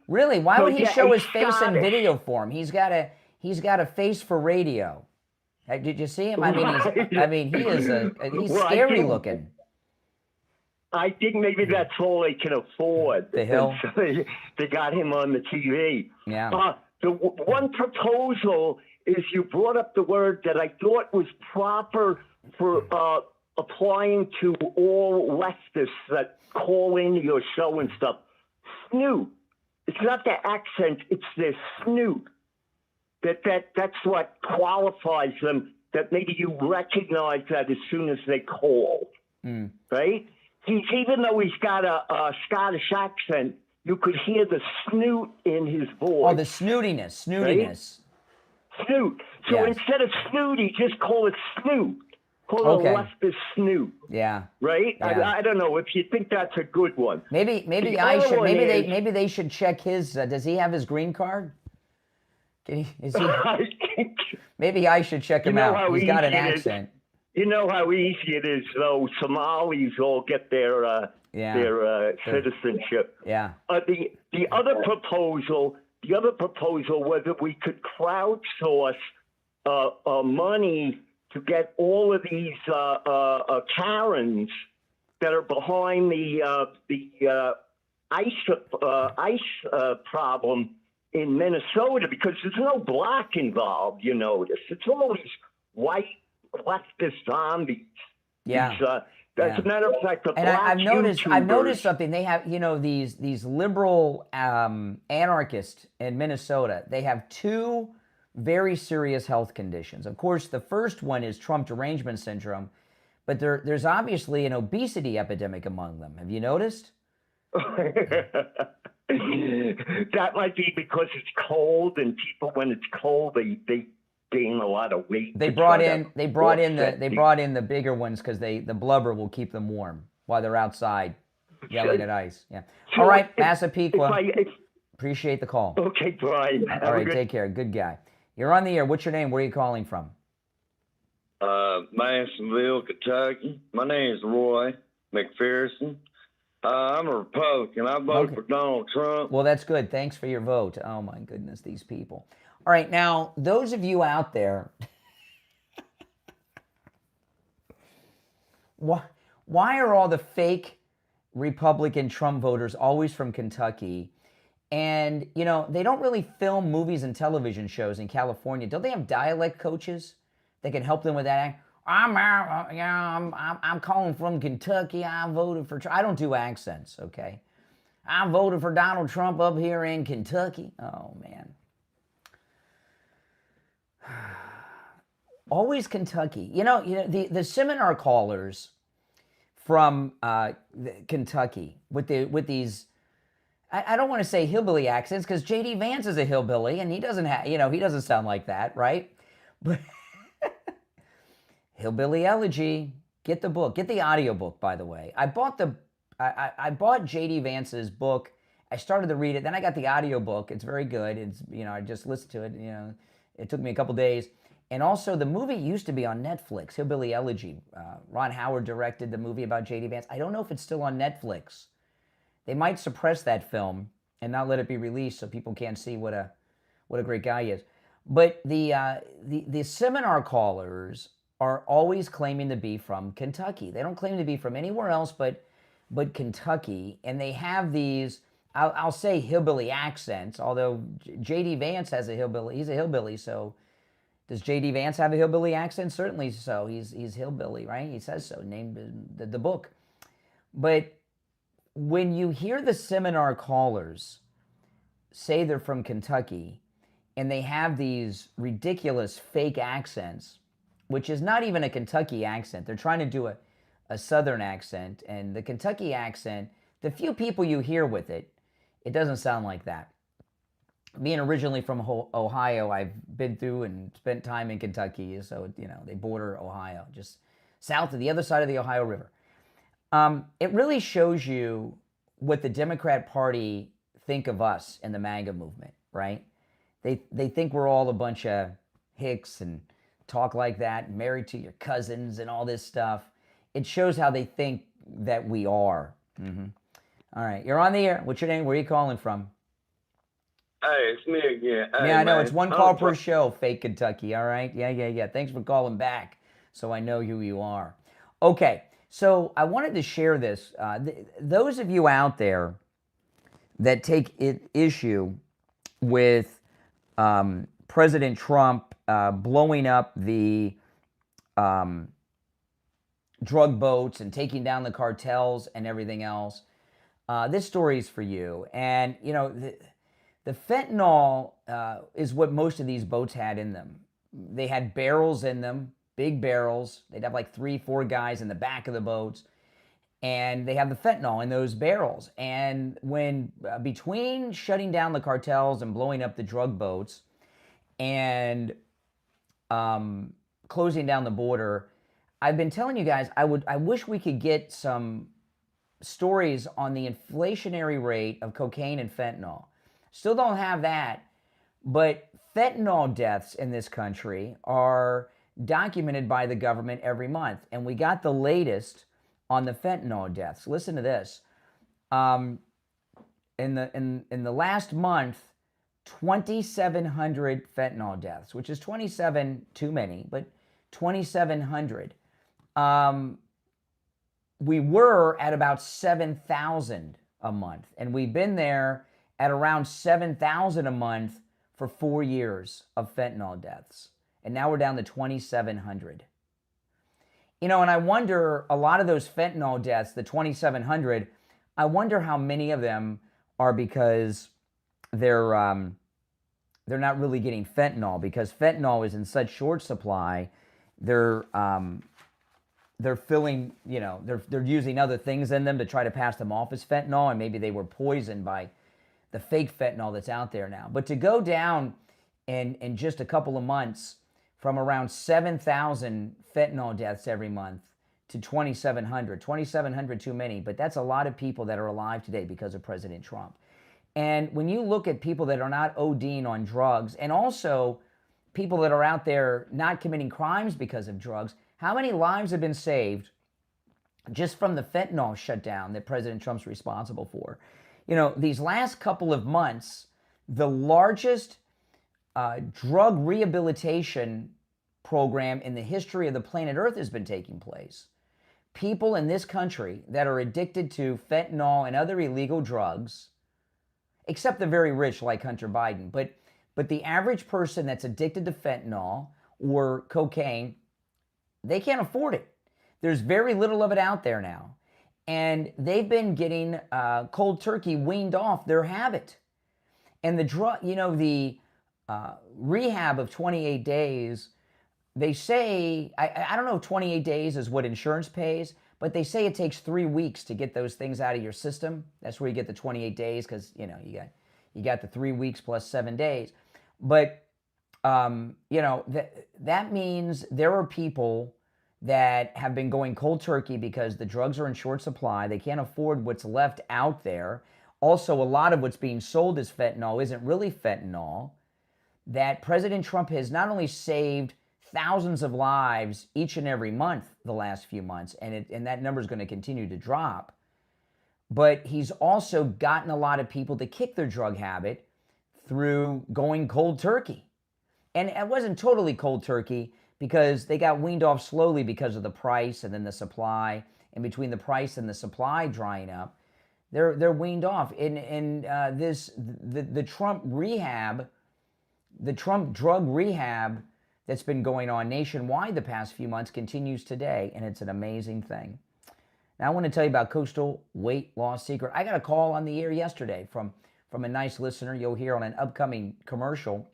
Really? Why would he show his face in video form? He's got a face for radio. Did you see him? I mean, he's scary looking. I think maybe that's all they can afford. The Hill. So they got him on the TV. Yeah. The one proposal is you brought up the word that I thought was proper for applying to all leftists that call into your show and stuff. Snoot. It's not the accent, it's their snoot. That's what qualifies them, that maybe you recognize that as soon as they call. Right? Even though he's got a Scottish accent, you could hear the snoot in his voice. Oh, the snootiness. Right? Snoot. So instead of snooty, just call it snoot. Call it a leftist snoot. Yeah. Right? Yeah. I don't know if you think that's a good one. Maybe they should check his. Does he have his green card? Maybe I should check him out. He's got an accent. You know how easy it is, though. Somalis all get their citizenship. Yeah. The other proposal was that we could crowdsource money to get all of these Karens that are behind the ice problem in Minnesota, because there's no black involved, you notice. It's all these white leftist zombies. Yeah. As a matter of fact, I've noticed something. They have, these liberal anarchists in Minnesota. They have two very serious health conditions. Of course, the first one is Trump derangement syndrome, but there's obviously an obesity epidemic among them. Have you noticed? That might be because it's cold, and people, when it's cold, they gain a lot of weight. They brought in the bigger ones because the blubber will keep them warm while they're outside yelling at ice. Yeah. So all right, Massapequa. if Appreciate the call. Okay, Brian. All right, take care. Good guy. You're on the air. What's your name? Where are you calling from? Madisonville, Kentucky. My name is Roy McPherson. I'm a Republican. I vote for Donald Trump. Well, that's good. Thanks for your vote. Oh, my goodness, these people. All right, now, those of you out there, why are all the fake Republican Trump voters always from Kentucky? And, you know, they don't really film movies and television shows in California. Don't they have dialect coaches that can help them with that? I'm calling from Kentucky. I voted for Trump. I don't do accents, okay? I voted for Donald Trump up here in Kentucky. Oh, man. Always Kentucky. You know the seminar callers from Kentucky with these, I don't want to say hillbilly accents because J.D. Vance is a hillbilly and he doesn't have, he doesn't sound like that, right? But Hillbilly Elegy, get the book, get the audio book, by the way. I bought J.D. Vance's book. I started to read it, then I got the audio book. It's very good. It's, I just listened to it, it took me a couple days. And also, the movie used to be on Netflix, Hillbilly Elegy. Ron Howard directed the movie about J.D. Vance. I don't know if it's still on Netflix. They might suppress that film and not let it be released so people can't see what a great guy he is. But the seminar callers are always claiming to be from Kentucky. They don't claim to be from anywhere else but Kentucky. And they have these, I'll say hillbilly accents, although J.D. Vance has a hillbilly. He's a hillbilly, so does J.D. Vance have a hillbilly accent? Certainly so. He's hillbilly, right? He says so, named the book. But when you hear the seminar callers say they're from Kentucky and they have these ridiculous fake accents, which is not even a Kentucky accent. They're trying to do a Southern accent. And the Kentucky accent, the few people you hear with it, it doesn't sound like that. Being originally from Ohio, I've been through and spent time in Kentucky. So, they border Ohio, just south of the other side of the Ohio River. It really shows you what the Democrat Party think of us in the MAGA movement, right? They think we're all a bunch of hicks and talk like that, married to your cousins and all this stuff. It shows how they think that we are. Mm-hmm. All right, you're on the air. What's your name? Where are you calling from? Hey, it's me again. Hey, yeah, I know. Man. It's one call per show, fake Kentucky, all right? Yeah. Thanks for calling back so I know who you are. Okay, so I wanted to share this. Those of you out there that take issue with President Trump blowing up the drug boats and taking down the cartels and everything else, this story is for you. And, the fentanyl is what most of these boats had in them. They had barrels in them, big barrels. They'd have like 3-4 guys in the back of the boats. And they have the fentanyl in those barrels. And when between shutting down the cartels and blowing up the drug boats and closing down the border, I've been telling you guys, I wish we could get some stories on the inflationary rate of cocaine and fentanyl. Still don't have that, but fentanyl deaths in this country are documented by the government every month. And we got the latest on the fentanyl deaths. Listen to this. In the last month, 2,700 fentanyl deaths, which is 27 too many, but 2,700. We were at about 7,000 a month, and we've been there at around 7,000 a month for 4 years of fentanyl deaths. And now we're down to 2,700. And I wonder, a lot of those fentanyl deaths, the 2,700, I wonder how many of them are because they're they're not really getting fentanyl because fentanyl is in such short supply. They're filling, they're using other things in them to try to pass them off as fentanyl, and maybe they were poisoned by the fake fentanyl that's out there now. But to go down in just a couple of months from around 7,000 fentanyl deaths every month to 2,700 too many, but that's a lot of people that are alive today because of President Trump. And when you look at people that are not ODing on drugs, and also people that are out there not committing crimes because of drugs, how many lives have been saved just from the fentanyl shutdown that President Trump's responsible for? These last couple of months, the largest drug rehabilitation program in the history of the planet Earth has been taking place. People in this country that are addicted to fentanyl and other illegal drugs, except the very rich like Hunter Biden, but the average person that's addicted to fentanyl or cocaine, they can't afford it. There's very little of it out there now. And they've been getting cold turkey weaned off their habit. And the drug, the rehab of 28 days, they say, I don't know if 28 days is what insurance pays, but they say it takes 3 weeks to get those things out of your system. That's where you get the 28 days because, you got the 3 weeks plus 7 days. But, that means there are people that have been going cold turkey because the drugs are in short supply. They can't afford what's left out there. Also, a lot of what's being sold as fentanyl isn't really fentanyl. That President Trump has not only saved thousands of lives each and every month the last few months, and that number is going to continue to drop, but he's also gotten a lot of people to kick their drug habit through going cold turkey. And it wasn't totally cold turkey because they got weaned off slowly because of the price and then the supply. And between the price and the supply drying up, they're weaned off. The Trump rehab, the Trump drug rehab that's been going on nationwide the past few months continues today, and it's an amazing thing. Now, I want to tell you about Coastal Weight Loss Secret. I got a call on the air yesterday from a nice listener you'll hear on an upcoming commercial,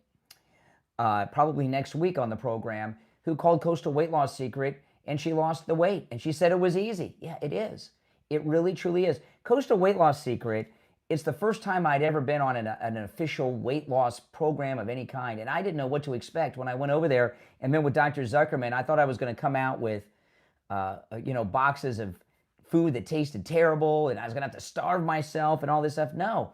probably next week on the program, who called Coastal Weight Loss Secret, and she lost the weight. And she said it was easy. Yeah, it is. It really, truly is. Coastal Weight Loss Secret, it's the first time I'd ever been on an official weight loss program of any kind, and I didn't know what to expect. When I went over there and met with Dr. Zuckerman, I thought I was going to come out with, boxes of food that tasted terrible, and I was going to have to starve myself and all this stuff. No,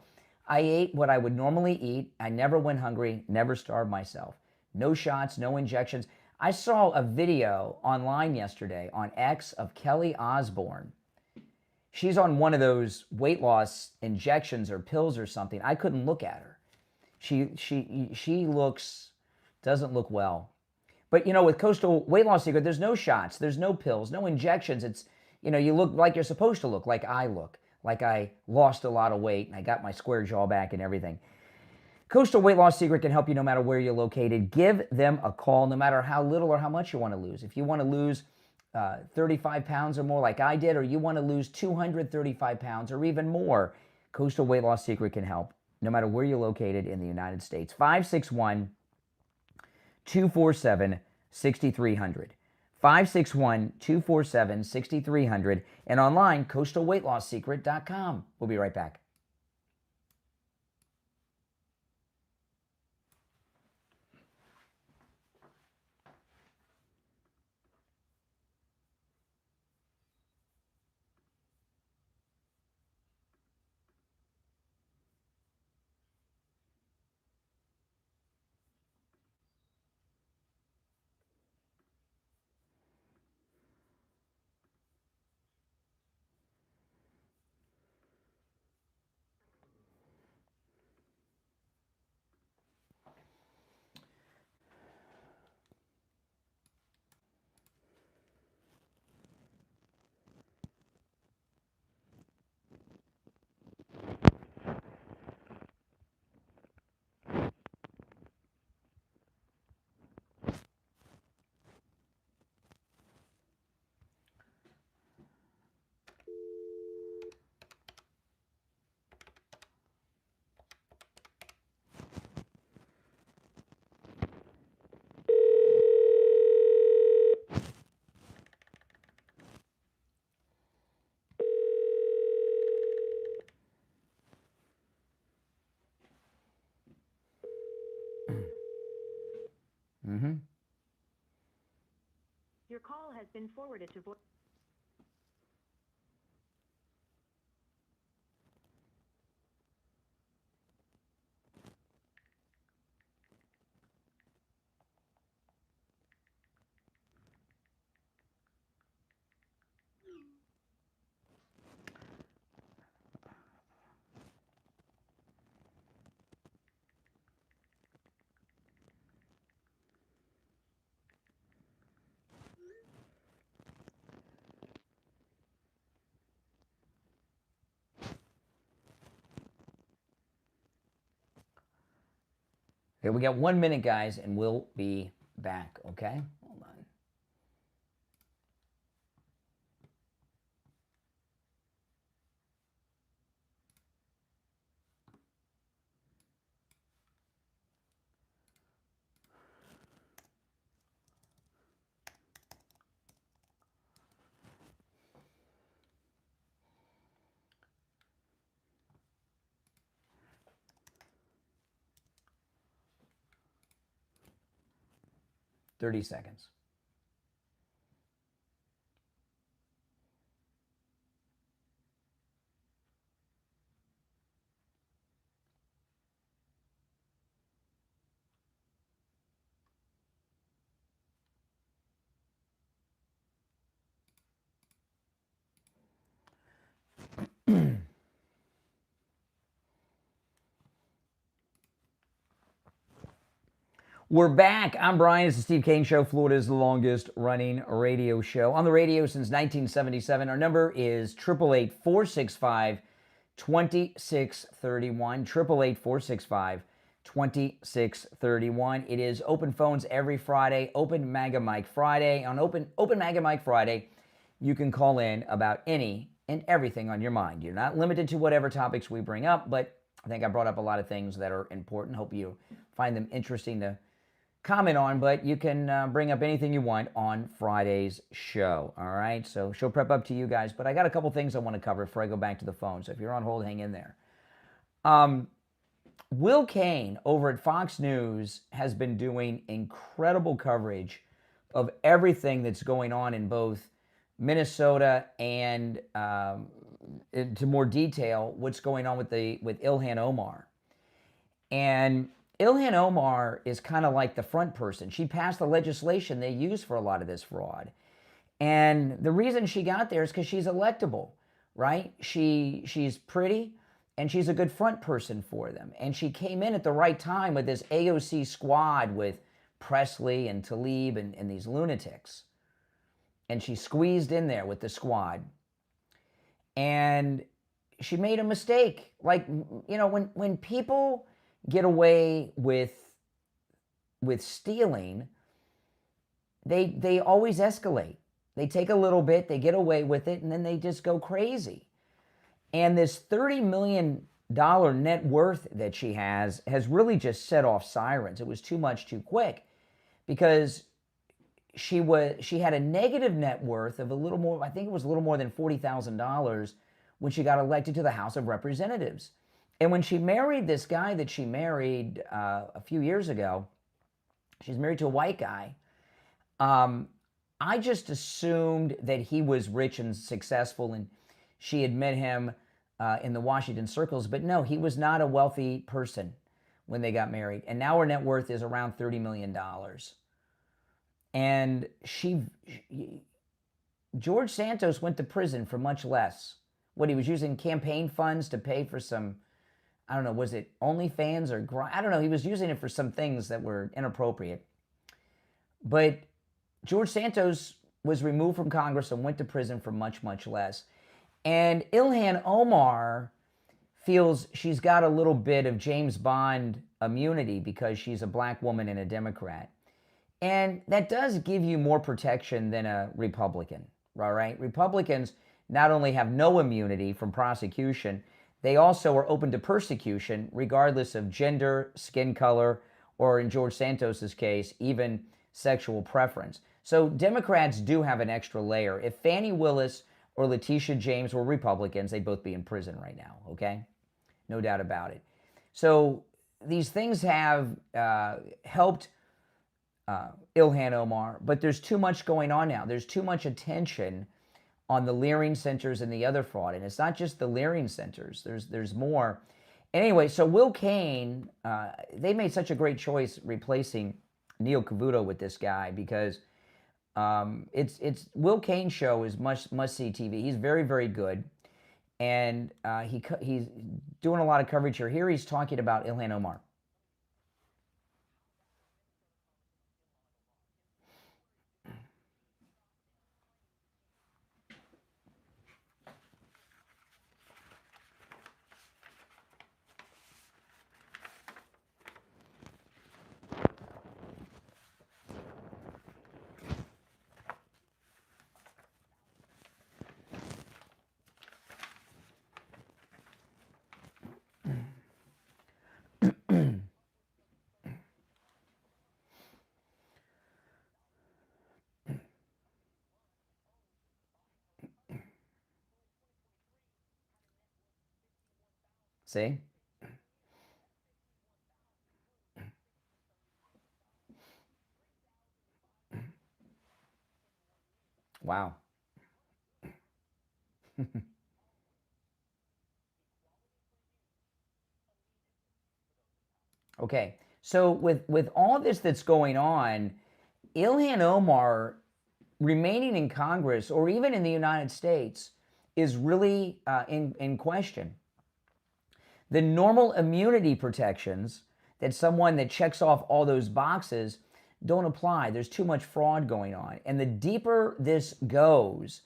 I ate what I would normally eat. I never went hungry, never starved myself. No shots, no injections. I saw a video online yesterday on X of Kelly Osbourne. She's on one of those weight loss injections or pills or something. I couldn't look at her. She doesn't look well. But with Coastal Weight Loss Secret, there's no shots, there's no pills, no injections. It's, you look like you're supposed to look, like I look, like I lost a lot of weight and I got my square jaw back and everything. Coastal Weight Loss Secret can help you no matter where you're located. Give them a call no matter how little or how much you want to lose. If you want to lose 35 pounds or more like I did, or you want to lose 235 pounds or even more, Coastal Weight Loss Secret can help no matter where you're located in the United States. 561-247-6300. 561-247-6300. And online, coastalweightlossecret.com. We'll be right back. Mm-hmm. Your call has been forwarded to voice. Okay, we got 1 minute, guys, and we'll be back, okay? Hold on. Thirty seconds. We're back. I'm Brian. It's the Steve Kane Show, Florida's longest running radio show. On the radio since 1977. Our number is 888-465-2631. 888-465-2631. It is open phones every Friday, Open Maga Mike Friday. On Open Maga Mike Friday, you can call in about any and everything on your mind. You're not limited to whatever topics we bring up, but I think I brought up a lot of things that are important. Hope you find them interesting to comment on, but you can bring up anything you want on Friday's show. All right, so show prep up to you guys, but I got a couple things I want to cover before I go back to the phone, so if you're on hold, hang in there. Will Kane over at Fox News has been doing incredible coverage of everything that's going on in both Minnesota and, into more detail, what's going on with Ilhan Omar. And Ilhan Omar is kind of like the front person. She passed the legislation they use for a lot of this fraud. And the reason she got there is because she's electable, right? She's pretty, and she's a good front person for them. And she came in at the right time with this AOC squad with Presley and Tlaib and these lunatics. And she squeezed in there with the squad. And she made a mistake. Like, you know, when people get away with stealing, they always escalate. They take a little bit, they get away with it, and then they just go crazy. And this $30 million net worth that she has really just set off sirens. It was too much too quick, because she had a negative net worth of a little more, I think it was a little more than $40,000 when she got elected to the House of Representatives. And when she married this guy that she married a few years ago, she's married to a white guy. I just assumed that he was rich and successful, and she had met him in the Washington circles. But no, he was not a wealthy person when they got married. And now her net worth is around $30 million. And George Santos went to prison for much less. What, he was using campaign funds to pay for some, I don't know, was it OnlyFans or, I don't know, he was using it for some things that were inappropriate. But George Santos was removed from Congress and went to prison for much, much less. And Ilhan Omar feels she's got a little bit of James Bond immunity because she's a black woman and a Democrat. And that does give you more protection than a Republican, all right? Republicans not only have no immunity from prosecution, they also are open to persecution regardless of gender, skin color, or in George Santos's case, even sexual preference. So Democrats do have an extra layer. If Fannie Willis or Letitia James were Republicans, they'd both be in prison right now, okay? No doubt about it. So these things have helped Ilhan Omar, but there's too much going on now. There's too much attention on the Leering centers and the other fraud, and it's not just the Leering centers. There's more. Anyway, so Will Kane, they made such a great choice replacing Neil Cavuto with this guy because it's Will Kane show is must-see TV. He's very, very good, and he's doing a lot of coverage here. Here he's talking about Ilhan Omar. See? Wow. Okay, so with all this that's going on, Ilhan Omar remaining in Congress or even in the United States is really in question. The normal immunity protections that someone that checks off all those boxes don't apply. There's too much fraud going on. And the deeper this goes,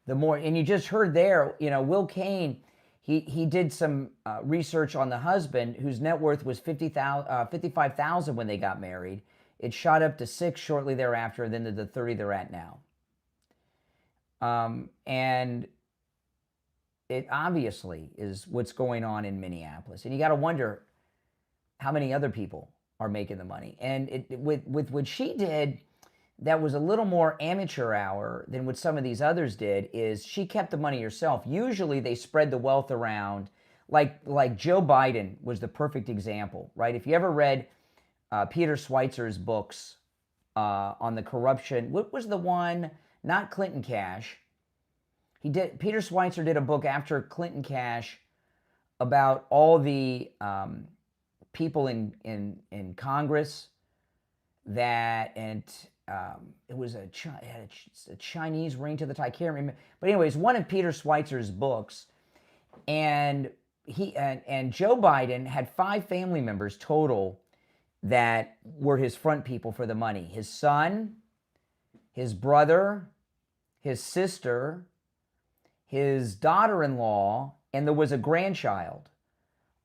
the more, and you just heard there, Will Kane, he did some research on the husband whose net worth was $55,000 when they got married. It shot up to $6 million shortly thereafter, and then to the 30 they're at now. And it obviously is what's going on in Minneapolis. And you got to wonder how many other people are making the money. And with what she did, that was a little more amateur hour than what some of these others did, is she kept the money herself. Usually they spread the wealth around, like Joe Biden was the perfect example, right? If you ever read Peter Schweizer's books on the corruption, what was the one, not Clinton Cash, Peter Schweizer did a book after Clinton Cash about all the people in Congress that, and it was a Chinese ring to the tie. I can't remember, but anyways, one of Peter Schweizer's books, and Joe Biden had 5 family members total that were his front people for the money: his son, his brother, his sister, his daughter-in-law, and there was a grandchild,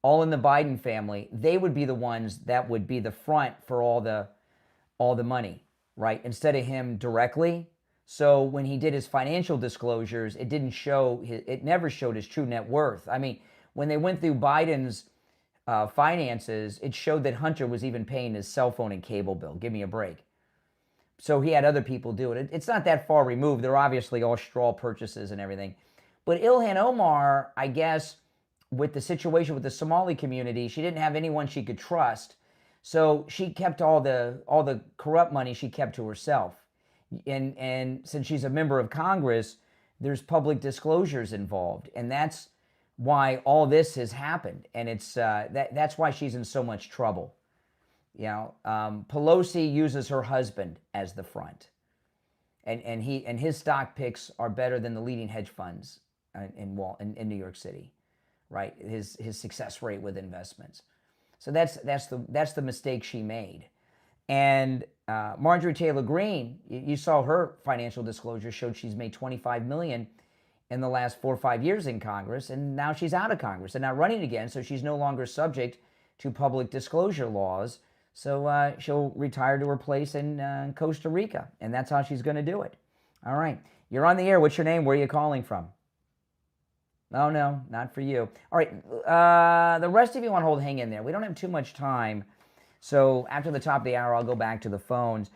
all in the Biden family. They would be the ones that would be the front for all the money, right? Instead of him directly. So when he did his financial disclosures, it never showed his true net worth. I mean, when they went through Biden's finances, it showed that Hunter was even paying his cell phone and cable bill. Give me a break. So he had other people do it. It's not that far removed. They're obviously all straw purchases and everything. But Ilhan Omar, I guess, with the situation with the Somali community, she didn't have anyone she could trust. So she kept all the corrupt money she kept to herself. And since she's a member of Congress, there's public disclosures involved. And that's why all this has happened. And it's that's why she's in so much trouble. Pelosi uses her husband as the front. And his stock picks are better than the leading hedge funds in New York City, right? His success rate with investments. So that's the mistake she made. And Marjorie Taylor Greene, you saw her financial disclosure showed she's made $25 million in the last 4 or 5 years in Congress, and now she's out of Congress and not running again, so she's no longer subject to public disclosure laws. So she'll retire to her place in Costa Rica, and that's how she's going to do it. All right. You're on the air. What's your name? Where are you calling from? Oh, no, not for you. All right. The rest of you on hold, hang in there. We don't have too much time. So after the top of the hour, I'll go back to the phones.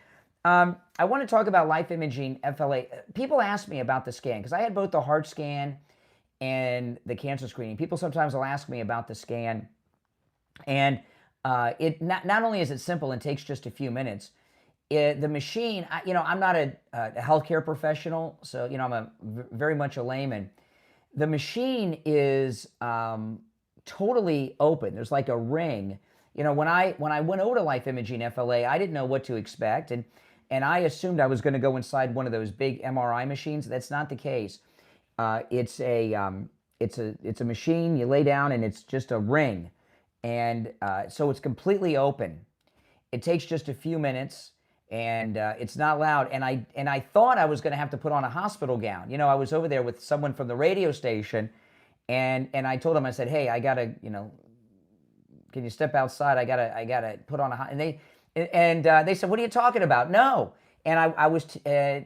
I want to talk about Life Imaging FLA. People ask me about the scan because I had both the heart scan and the cancer screening. People sometimes will ask me about the scan. And it not only is it simple and takes just a few minutes, the machine, I'm not a healthcare professional, so, I'm very much a layman. The machine is totally open. There's like a ring. When I went over to Life Imaging FLA, I didn't know what to expect, and I assumed I was going to go inside one of those big MRI machines. That's not the case. It's a machine. You lay down, and it's just a ring, and so it's completely open. It takes just a few minutes, and it's not loud. And I thought I was going to have to put on a hospital gown. I was over there with someone from the radio station, and I told him, I said, hey, I gotta, can you step outside? I gotta put on a. And they said, what are you talking about? No. And I was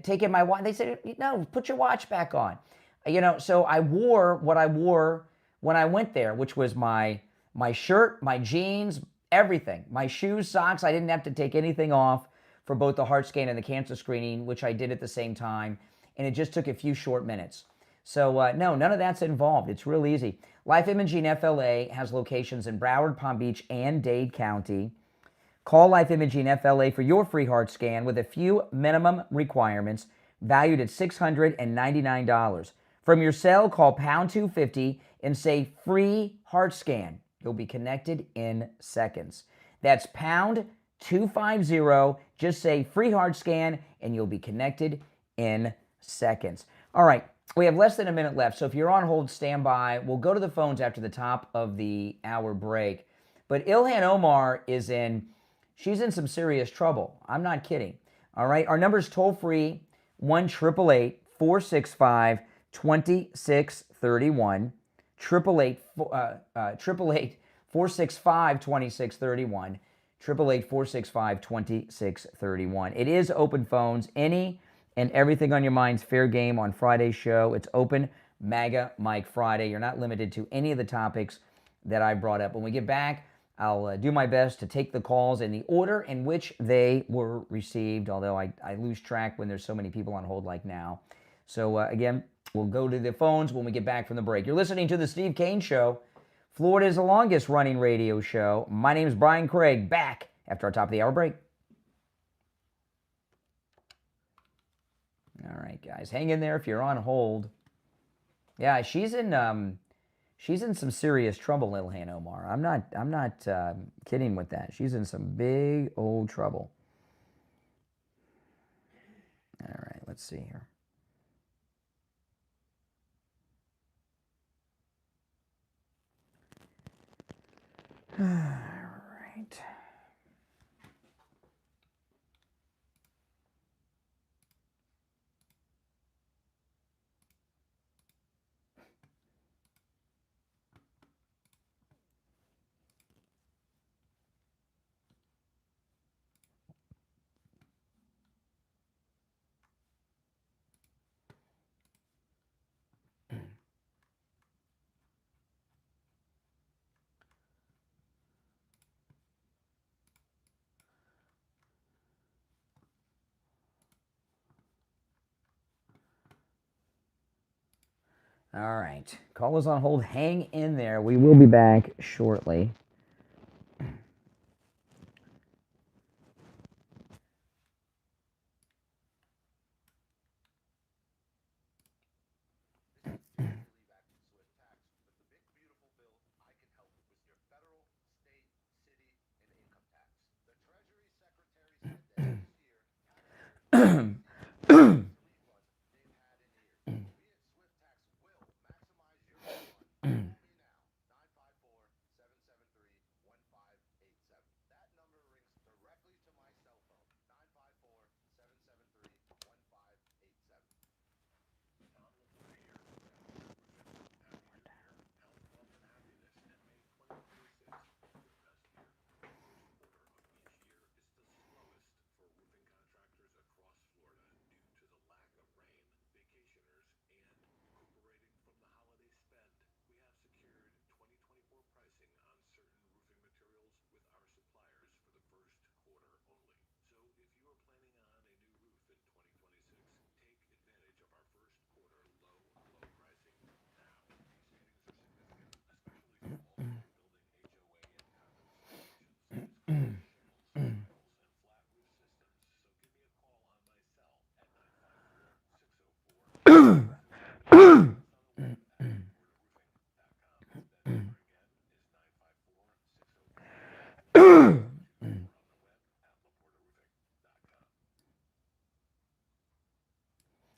taking my watch. They said, no, put your watch back on. So I wore what I wore when I went there, which was my shirt, my jeans, everything, my shoes, socks. I didn't have to take anything off for both the heart scan and the cancer screening, which I did at the same time. And it just took a few short minutes. So no, none of that's involved. It's real easy. Life Imaging FLA has locations in Broward, Palm Beach, and Dade County. Call Life Imaging FLA for your free heart scan with a few minimum requirements valued at $699. From your cell, call pound 250 and say free heart scan. You'll be connected in seconds. That's pound 250. Just say free heart scan and you'll be connected in seconds. All right. We have less than a minute left, so if you're on hold, stand by. We'll go to the phones after the top of the hour break. But Ilhan Omar she's in some serious trouble. I'm not kidding. All right, our number's toll-free, 1-888-465-2631, 888-465-2631, 888-465-2631. It is open phones. Any and everything on your mind's fair game on Friday's show. It's open MAGA Mike Friday. You're not limited to any of the topics that I brought up. When we get back, I'll do my best to take the calls in the order in which they were received, although I lose track when there's so many people on hold like now. So again, we'll go to the phones when we get back from the break. You're listening to The Steve Kane Show, Florida's longest running radio show. My name is Brian Craig, back after our top of the hour break. All right, guys, hang in there if you're on hold. Yeah, she's in some serious trouble, Ilhan Omar. I'm not kidding with that. She's in some big old trouble. All right, let's see here. All right. All right. Call is on hold. Hang in there. We will be back shortly.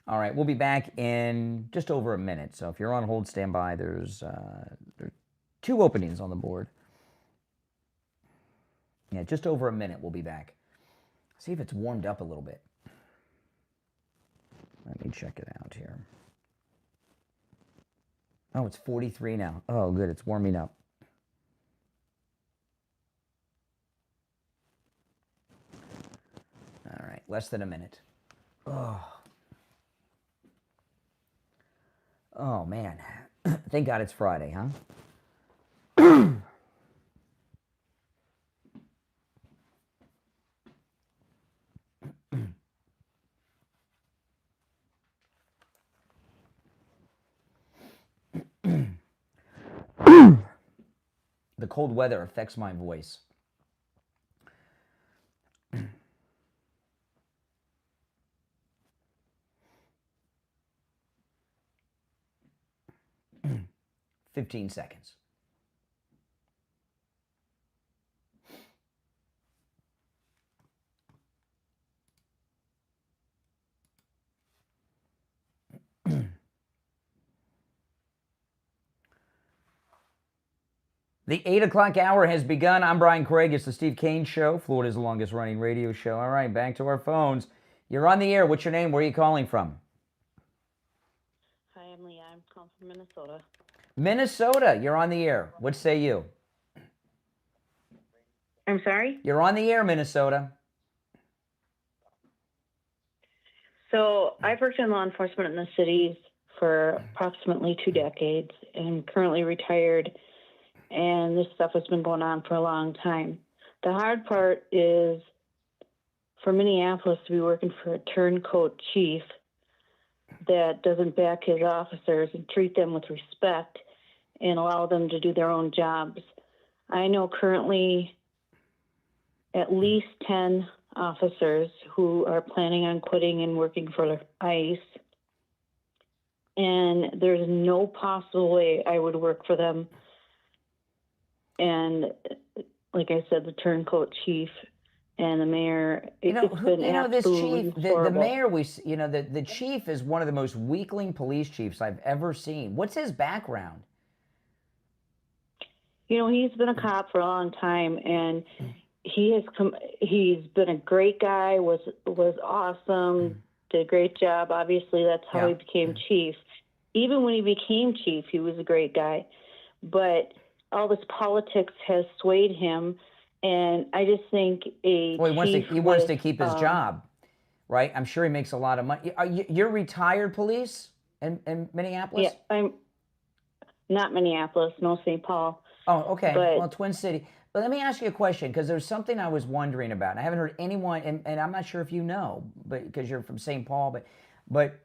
All right, we'll be back in just over a minute. So if you're on hold, stand by. There's 2 openings on the board. Yeah, just over a minute, we'll be back. See if it's warmed up a little bit. Let me check it out here. Oh, it's 43 now. Oh, good, it's warming up. All right, less than a minute. Oh man. Thank God it's Friday, huh? The cold weather affects my voice. $15 seconds. The 8 o'clock hour has begun. I'm Brian Craig. It's the Steve Kane Show, Florida's longest running radio show. All right, back to our phones. You're on the air. What's your name? Where are you calling from? Hi, I'm Leah. I'm calling from Minnesota. Minnesota. You're on the air. What say you? I'm sorry? You're on the air, Minnesota. So I've worked in law enforcement in the cities for approximately 2 decades and currently retired. And this stuff has been going on for a long time. The hard part is for Minneapolis to be working for a turncoat chief that doesn't back his officers and treat them with respect and allow them to do their own jobs. I know currently at least 10 officers who are planning on quitting and working for ICE. And there's no possible way I would work for them. And like I said, the turncoat chief and the mayor, it's been absolutely the mayor, the chief is one of the most weakling police chiefs I've ever seen. What's his background? He's been a cop for a long time, and he's been a great guy, was awesome, did a great job. Obviously, that's how he became chief. Even when he became chief, he was a great guy. But all this politics has swayed him, and I just think he wants to keep his job, right? I'm sure he makes a lot of money. You're retired police in Minneapolis? Yeah, I'm not Minneapolis, no, St. Paul. Oh, okay. But, well, Twin City. But let me ask you a question, because there's something I was wondering about. I haven't heard anyone, and I'm not sure if you know, but because you're from St. Paul, but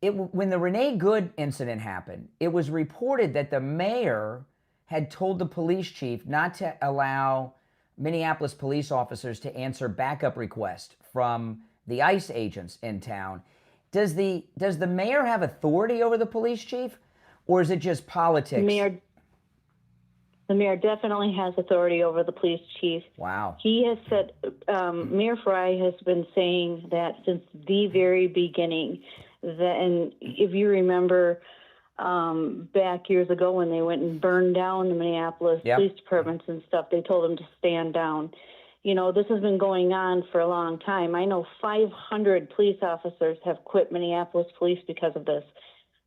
when the Renee Good incident happened, it was reported that the mayor had told the police chief not to allow Minneapolis police officers to answer backup requests from the ICE agents in town. Does the mayor have authority over the police chief, or is it just politics? The mayor definitely has authority over the police chief. Wow. He has said, Mayor Fry has been saying that since the very beginning. And if you remember back years ago when they went and burned down the Minneapolis police departments and stuff, they told them to stand down. This has been going on for a long time. I know 500 police officers have quit Minneapolis police because of this.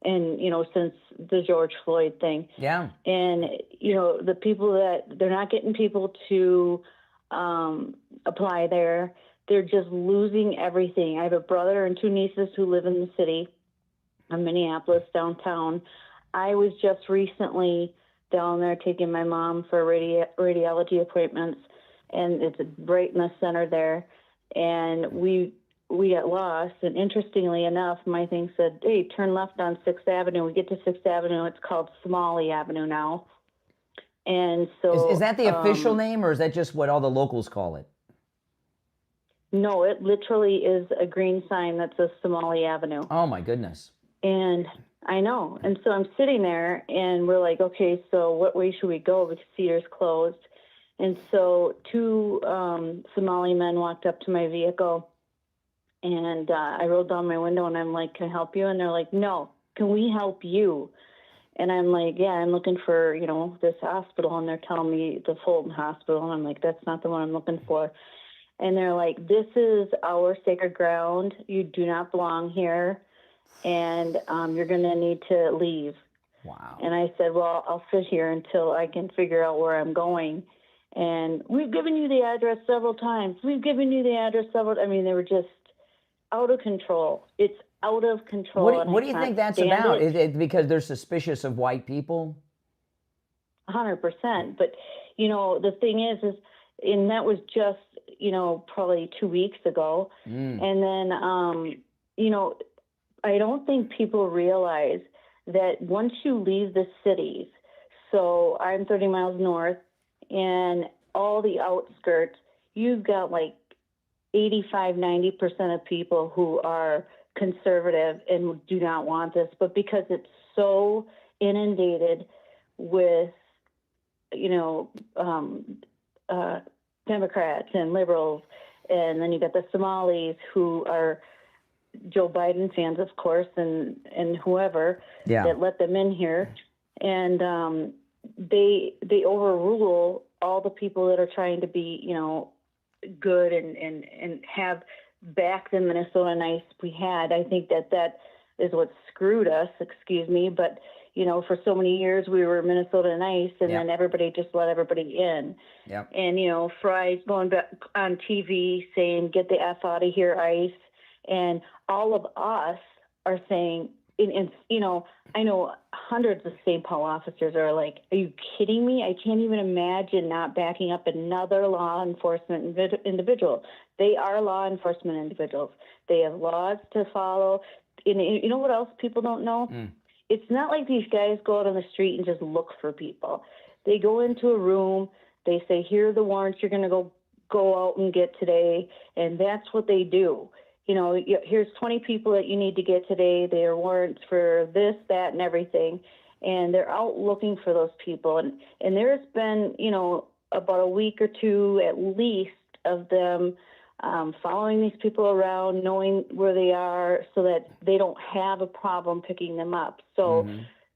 And, since the George Floyd thing. Yeah. And, the people they're not getting people to apply there. They're just losing everything. I have a brother and 2 nieces who live in the city of Minneapolis, downtown. I was just recently down there taking my mom for radiology appointments, and it's right in the center there. And we got lost, and interestingly enough, my thing said, hey, turn left on 6th Avenue. We get to 6th Avenue. It's called Smalley Avenue now. And so... Is that the official name, or is that just what all the locals call it? No, it literally is a green sign that says Somali Avenue. Oh, my goodness. And I know. And so I'm sitting there, and we're like, okay, so what way should we go? Because Cedar's closed. And so 2 Somali men walked up to my vehicle, And I rolled down my window and I'm like, can I help you? And they're like, no, can we help you? And I'm like, yeah, I'm looking for, this hospital. And they're telling me the Fulton Hospital. And I'm like, that's not the one I'm looking for. And they're like, this is our sacred ground. You do not belong here. And you're going to need to leave. Wow. And I said, well, I'll sit here until I can figure out where I'm going. And we've given you the address several times. We've given you the address several. I mean, they were just out of control. It's out of control. What do you think that's about? Is it because they're suspicious of white people? 100%. But, the thing is, and that was just, probably 2 weeks ago. And then, I don't think people realize that once you leave the cities, so I'm 30 miles north, and all the outskirts, you've got like 85-90% of people who are conservative and do not want this, but because it's so inundated with, Democrats and liberals, and then you got the Somalis who are Joe Biden fans, of course, and whoever that let them in here, and they overrule all the people that are trying to be, good and have back the Minnesota nice we had. I think that is what screwed us, excuse me, but for so many years we were Minnesota nice, and then everybody just let everybody in. And Fry's going back on TV saying, "Get the F out of here, ICE," and all of us are saying, and I know hundreds of St. Paul officers are like, "Are you kidding me? I can't even imagine not backing up another law enforcement individual." They are law enforcement individuals. They have laws to follow. And you know what else people don't know? It's not like these guys go out on the street and just look for people. They go into a room. They say, "Here are the warrants you're going to go out and get today," and that's what they do. Here's 20 people that you need to get today. They are warrants for this, that, and everything. And they're out looking for those people. And there's been, about a week or two at least of them following these people around, knowing where they are so that they don't have a problem picking them up. So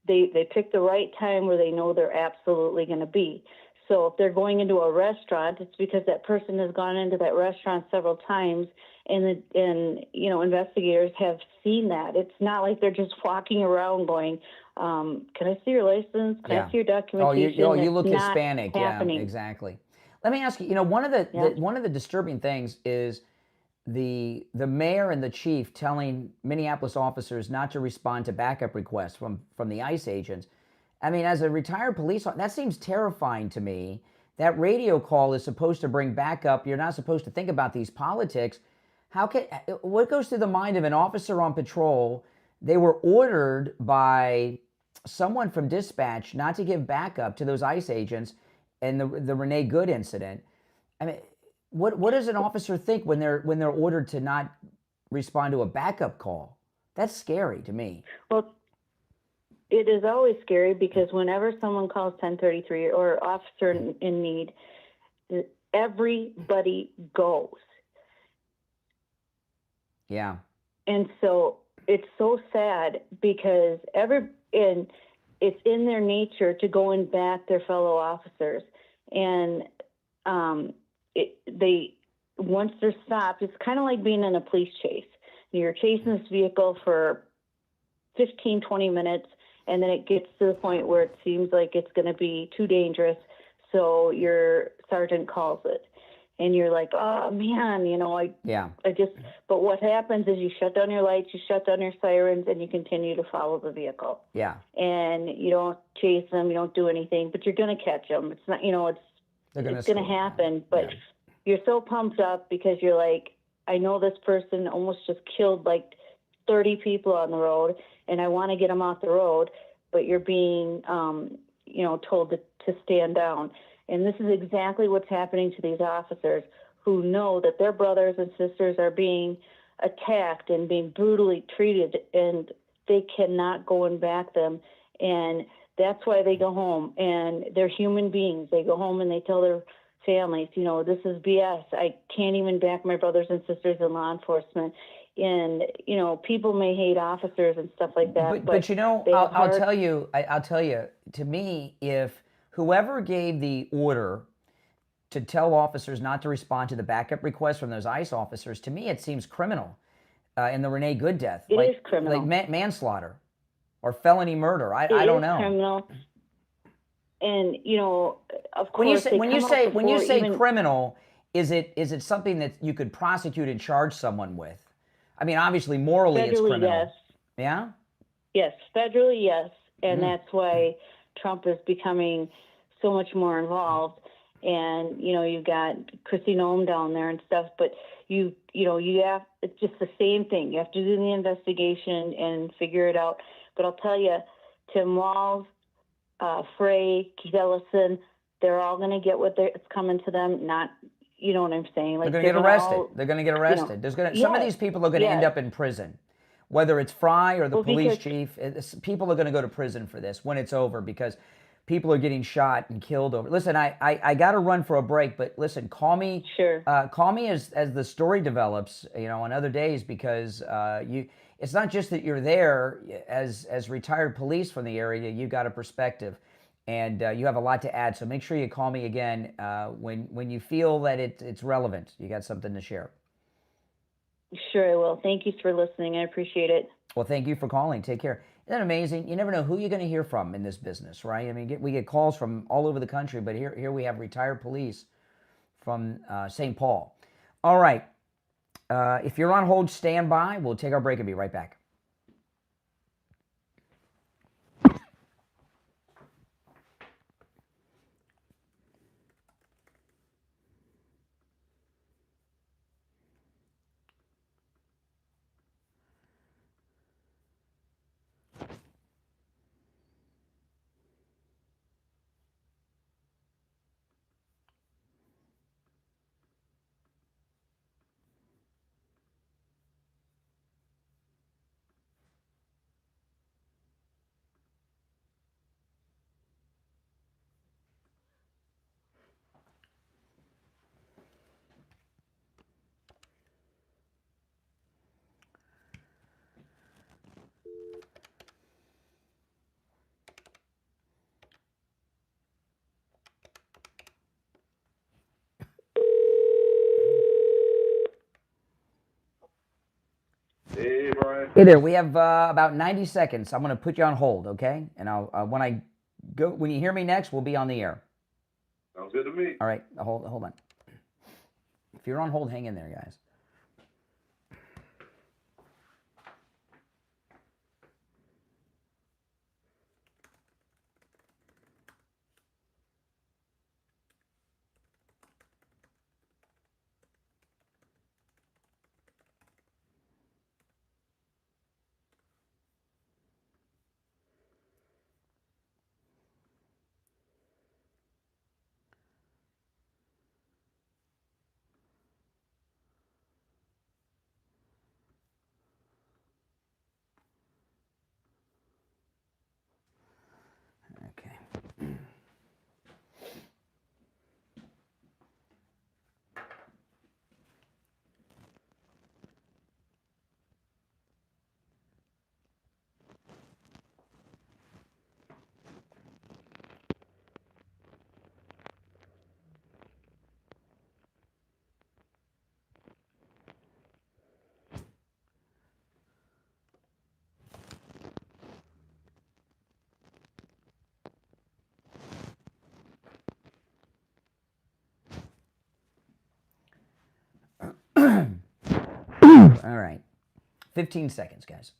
they pick the right time where they know they're absolutely going to be. So if they're going into a restaurant, it's because that person has gone into that restaurant several times, and investigators have seen that. It's not like they're just walking around going, "Can I see your license? Can I see your documentation?" You look Hispanic. Happening. Yeah, exactly. Let me ask you. One of the disturbing things is the mayor and the chief telling Minneapolis officers not to respond to backup requests from the ICE agents. I mean, as a retired police officer, that seems terrifying to me. That radio call is supposed to bring backup. You're not supposed to think about these politics. What goes through the mind of an officer on patrol? They were ordered by someone from dispatch not to give backup to those ICE agents in the Renee Good incident. I mean, what does an officer think when they're ordered to not respond to a backup call? That's scary to me. Well, it is always scary because whenever someone calls 1033 or officer in need, everybody goes. Yeah. And so it's so sad because it's in their nature to go and back their fellow officers. And once they're stopped, it's kind of like being in a police chase. You're chasing this vehicle for 15, 20 minutes, and then it gets to the point where it seems like it's going to be too dangerous, so your sergeant calls it. And you're like, "Oh, man, but what happens is you shut down your lights, you shut down your sirens, and you continue to follow the vehicle. Yeah. And you don't chase them, you don't do anything, but you're going to catch them. It's not, it's going to happen, but you're so pumped up because you're like, I know this person almost just killed like 30 people on the road, and I want to get them off the road, but you're being, told to stand down. And this is exactly what's happening to these officers who know that their brothers and sisters are being attacked and being brutally treated, and they cannot go and back them. And that's why they go home. And they're human beings. They go home and they tell their families. This is BS. I can't even back my brothers and sisters in law enforcement. And, people may hate officers and stuff like that. But I'll tell you, to me, if whoever gave the order to tell officers not to respond to the backup requests from those ICE officers, to me, it seems criminal. In the Renee Good death. It is criminal. Like manslaughter or felony murder. I don't know. It is criminal. And, of course, when you say criminal, is it something that you could prosecute and charge someone with? I mean, obviously, morally, it's criminal. Yes. Yeah? Yes, federally, yes. And that's why Trump is becoming so much more involved. And, you've got Chrissy Noem down there and stuff, but you have, it's just the same thing. You have to do the investigation and figure it out. But I'll tell you, Tim Walz, Frey, Keith Ellison, they're all going to get it's coming to them. Not, you know what I'm saying? Like, they're going to get arrested. They're going to get arrested. Some of these people are going to end up in prison. Whether it's Fry or the police chief, people are going to go to prison for this when it's over, because people are getting shot and killed over. Listen, I got to run for a break, but listen, call me. Sure. Call me as the story develops, on other days, because it's not just that you're there as retired police from the area. You've got a perspective, and you have a lot to add. So make sure you call me again when you feel that it's relevant. You got something to share. Sure, I will. Thank you for listening. I appreciate it. Well, thank you for calling. Take care. Isn't that amazing? You never know who you're going to hear from in this business, right? I mean, we get calls from all over the country, but here we have retired police from St. Paul. All right. If you're on hold, stand by. We'll take our break and be right back. Hey, Brian. Hey there. We have about 90 seconds. I'm going to put you on hold, okay? And I'll when you hear me next, we'll be on the air. Sounds good to me. All right. Hold on. If you're on hold, hang in there, guys. All right. 15 seconds, guys.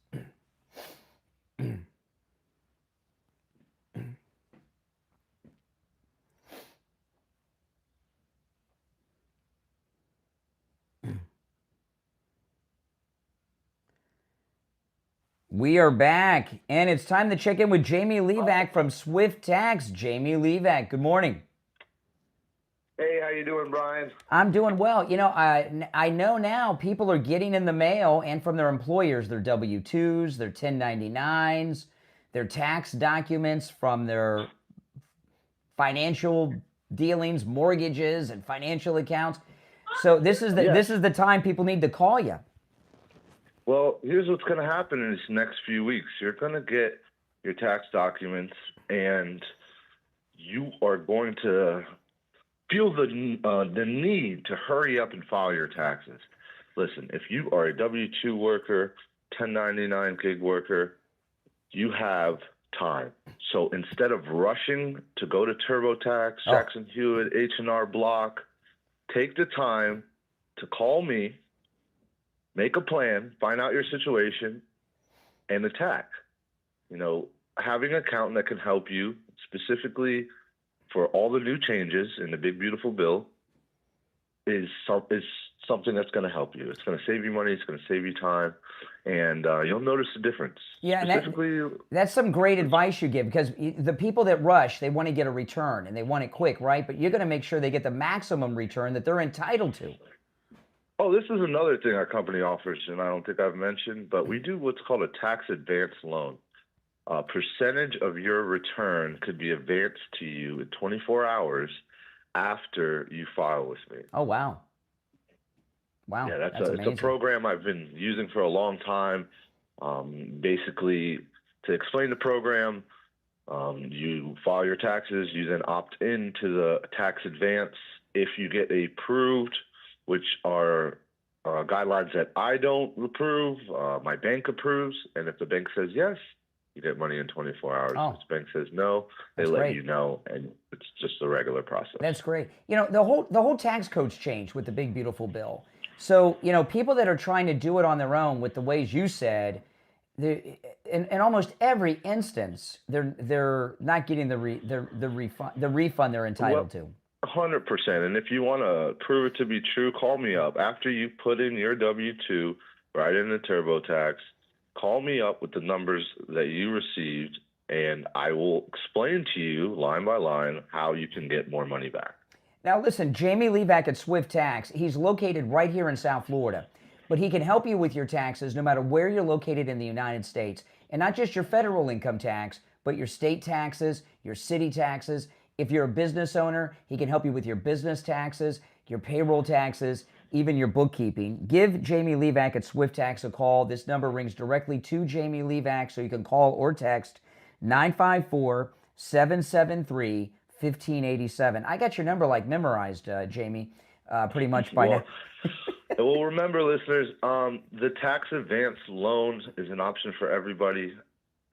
We are back, and it's time to check in with Jamie Levac from Swift Tax. Jamie Levac, good morning. Hey, how you doing, Brian? I'm doing well. You know, I know now people are getting in the mail and from their employers their W-2s, their 1099s, their tax documents from their financial dealings, mortgages, and financial accounts. So this is the time people need to call you. Well, here's what's going to happen in these next few weeks. You're going to get your tax documents, and you are going to feel the need to hurry up and file your taxes. Listen, if you are a W-2 worker, 1099 gig worker, you have time. So instead of rushing to go to TurboTax, Jackson Hewitt, H&R Block, take the time to call me, make a plan, find out your situation, and attack. You know, having an accountant that can help you specifically for all the new changes in the big, beautiful bill is something that's going to help you. It's going to save you money. It's going to save you time. And you'll notice the difference. Yeah, and that's some great advice you give, because the people that rush, they want to get a return and they want it quick, right? But you're going to make sure they get the maximum return that they're entitled to. Oh, this is another thing our company offers, and I don't think I've mentioned, but we do what's called a tax advance loan. A percentage of your return could be advanced to you in 24 hours after you file with me. Oh, wow. Wow. Yeah, it's a program I've been using for a long time. Basically, to explain the program, you file your taxes, you then opt in to the tax advance. If you get approved, which are guidelines that I don't approve, my bank approves, and if the bank says yes, you get money in 24 hours. If the bank says no, they let you know, and it's just a regular process. That's great. You know, the whole tax code's changed with the big, beautiful bill. So, you know, people that are trying to do it on their own with the ways you said, in almost every instance, they're not getting the refund they're entitled to. 100%. And if you want to prove it to be true, call me up. After you put in your W-2, right in the TurboTax, call me up with the numbers that you received, and I will explain to you line by line how you can get more money back. Now listen, Jamie LeeZep at Swift Tax, he's located right here in South Florida, but he can help you with your taxes no matter where you're located in the United States, and not just your federal income tax, but your state taxes, your city taxes. If you're a business owner, he can help you with your business taxes, your payroll taxes, even your bookkeeping. Give Jamie LeeZep at Swift Tax a call. This number rings directly to Jamie LeeZep, so you can call or text 954-773-1587. I got your number like memorized, Jamie, pretty much by now. Well, remember, listeners, the tax advance loan is an option for everybody,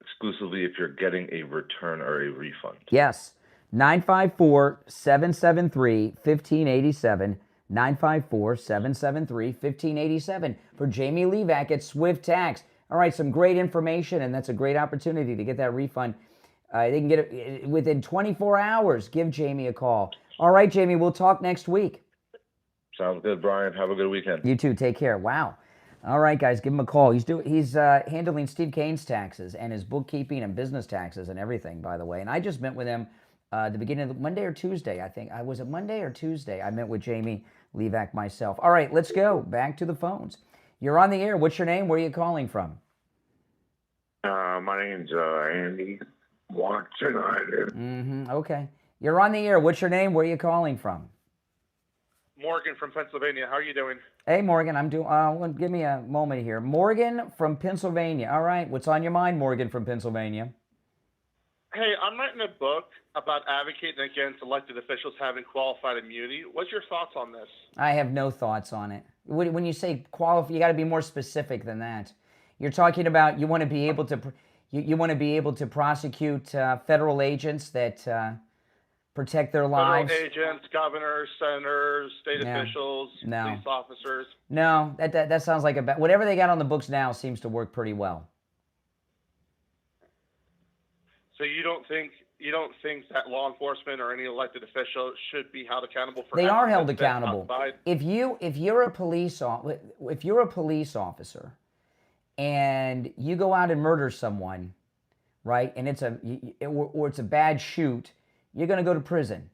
exclusively if you're getting a return or a refund. Yes, 954-773-1587. 954-773-1587 for Jamie LeeZep at Swift Tax. All right, some great information, and that's a great opportunity to get that refund. They can get it within 24 hours. Give Jamie a call. All right, Jamie, we'll talk next week. Sounds good, Brian. Have a good weekend. You too. Take care. Wow. All right, guys, give him a call. He's handling Steve Kane's taxes and his bookkeeping and business taxes and everything, by the way. And I just met with him the beginning of Monday or Tuesday, I think. Was it Monday or Tuesday? I met with Jamie LeeZep myself. All right, let's go back to the phones. You're on the air. What's your name? Where are you calling from? My name's Andy Watson. Okay. You're on the air. What's your name? Where are you calling from? Morgan from Pennsylvania. How are you doing? Hey, Morgan. I'm doing. Give me a moment here. Morgan from Pennsylvania. All right. What's on your mind, Morgan from Pennsylvania? Hey, I'm writing a book about advocating against elected officials having qualified immunity. What's your thoughts on this? I have no thoughts on it. When you say qualify, you got to be more specific than that. You're talking about you want to be able to you want to be able to prosecute federal agents that protect their lives. Federal agents, governors, senators, state officials, police officers. No, that sounds like whatever they got on the books now seems to work pretty well. So you don't think that law enforcement or any elected official should be held accountable for? They are held accountable. If you're a police officer and you go out and murder someone, right? And it's a bad shoot, you're going to go to prison.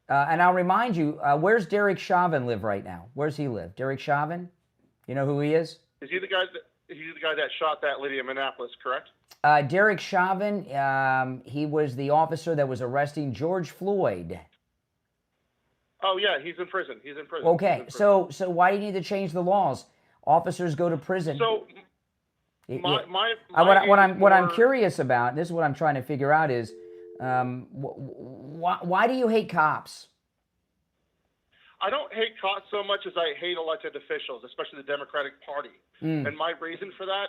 And I'll remind you, where's Derek Chauvin live right now? Where's he live? Derek Chauvin? You know who he is? Is he the guy that shot that lady in Minneapolis, correct? Derek Chauvin, he was the officer that was arresting George Floyd. Oh yeah, he's in prison. He's in prison. Okay, so why do you need to change the laws? Officers go to prison. So what I'm curious about, this is what I'm trying to figure out is, why do you hate cops? I don't hate cops so much as I hate elected officials, especially the Democratic Party. And my reason for that,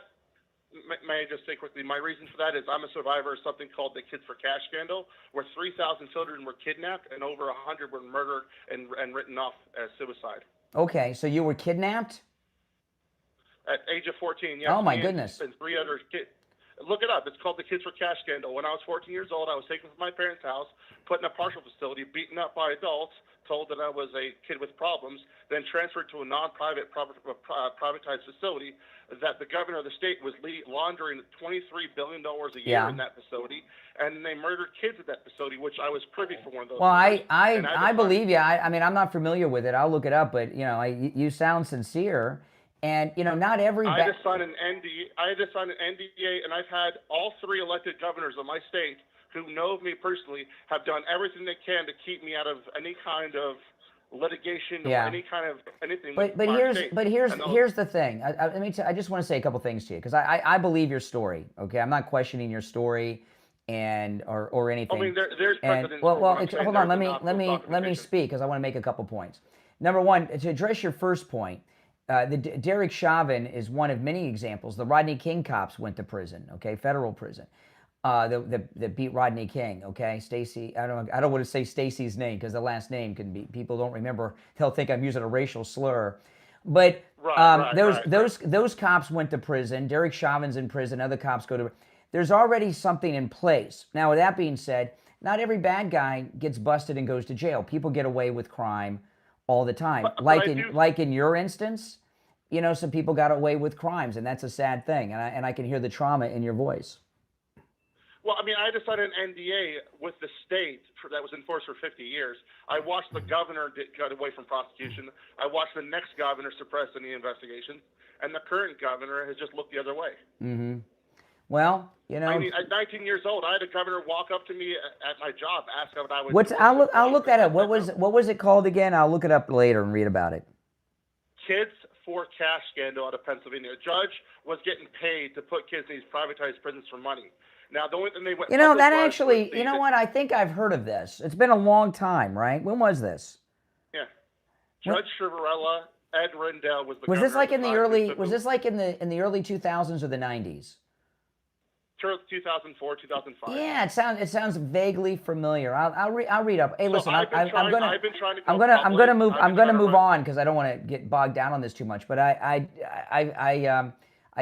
may I just say quickly, my reason for that is I'm a survivor of something called the Kids for Cash scandal, where 3,000 children were kidnapped and over 100 were murdered and written off as suicide. Okay, so you were kidnapped? At age of 14, yeah. Oh my goodness. And 3 other kids. Look it up. It's called the Kids for Cash scandal. When I was 14 years old, I was taken from my parents' house, put in a partial facility, beaten up by adults, told that I was a kid with problems, then transferred to a non-private privatized facility that the governor of the state was laundering $23 billion a year in that facility, and they murdered kids at that facility, which I was privy for one of those. Well, I believe you. I mean, I'm not familiar with it. I'll look it up, but you sound sincere, and not every. I had to sign an NDA, and I've had all 3 elected governors of my state who know of me personally have done everything they can to keep me out of any kind of litigation or any kind of anything. But here's the thing. I just want to say a couple things to you because I believe your story. Okay, I'm not questioning your story or anything. I mean, there's precedent. Hold on. Let me speak because I want to make a couple points. Number one, to address your first point. Derek Chauvin is one of many examples. The Rodney King cops went to prison, okay, federal prison. That beat Rodney King, okay? Stacy, I don't want to say Stacy's name because the last name can be, people don't remember. They'll think I'm using a racial slur. But those cops went to prison. Derek Chauvin's in prison. Other cops go to. There's already something in place. Now, with that being said, not every bad guy gets busted and goes to jail. People get away with crime all the time. Like in your instance, some people got away with crimes, and that's a sad thing. And I can hear the trauma in your voice. Well, I mean, I just signed an NDA with the state that was enforced for 50 years. I watched the governor get away from prosecution. I watched the next governor suppress any investigation. And the current governor has just looked the other way. Mm-hmm. Well, I mean, at 19 years old, I had a governor walk up to me at my job, ask what I would do. I'll look that up. What was it called again? I'll look it up later and read about it. Kids for Cash scandal out of Pennsylvania. A judge was getting paid to put kids in these privatized prisons for money. Now, the only thing they went. That actually. What? I think I've heard of this. It's been a long time, right? When was this? Yeah, Judge Chivarella, Ed Rendell was the. Was this like in the early? Was this like in the early 2000s or the 90s? 2004, 2005. Yeah, it sounds vaguely familiar. I'll read up. Hey, listen, I'm gonna move on because I don't want to get bogged down on this too much. But I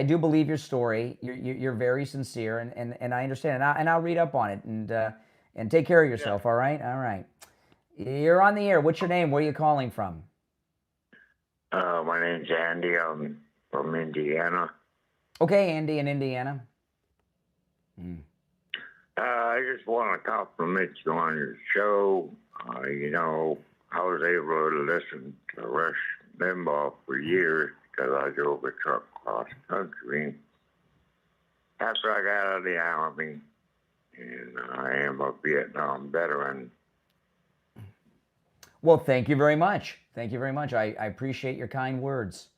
do believe your story. You're very sincere, and I understand. And I'll read up on it and take care of yourself. Yeah. All right. You're on the air. What's your name? Where are you calling from? My name's Andy. I'm from Indiana. Okay, Andy in Indiana. I just want to compliment you on your show. I was able to listen to Rush Limbaugh for years because I drove a truck across country. After I got out of the Army, and I am a Vietnam veteran. Well, thank you very much. I appreciate your kind words.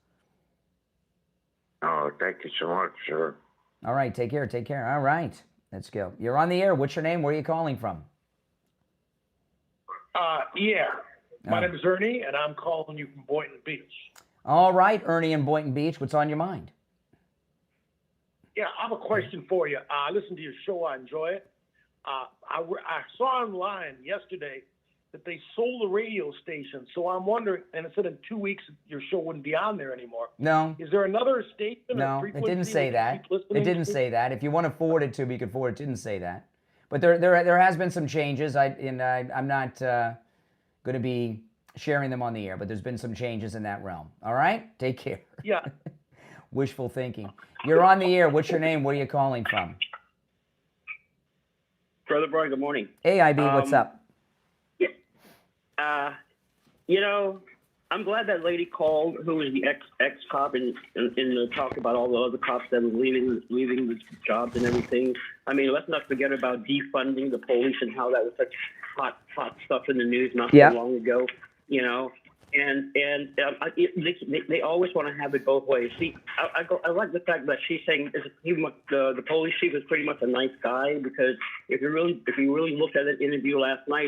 Oh, thank you so much, sir. All right, take care. All right, let's go. You're on the air. What's your name? Where are you calling from? My name is Ernie, and I'm calling you from Boynton Beach. All right, Ernie in Boynton Beach. What's on your mind? Yeah, I have a question for you. I listen to your show. I enjoy it. I saw online yesterday that they sold the radio station. So I'm wondering, and it said in 2 weeks your show wouldn't be on there anymore. No. Is there another station? No, it didn't say that. It didn't say that. If you want to forward it to me, you can forward it. It didn't say that. But there has been some changes. I'm not going to be sharing them on the air, but there's been some changes in that realm. All right? Take care. Yeah. Wishful thinking. You're on the air. What's your name? Where are you calling from? Brother Brian, good morning. Hey, IB, what's up? I'm glad that lady called who was the ex-cop and talked about all the other cops that were leaving the jobs and everything. I mean, let's not forget about defunding the police and how that was such hot stuff in the news not so long ago. you know. They always want to have it both ways. See, I like the fact that she's saying the police chief is pretty much a nice guy, because if you really looked at that interview last night,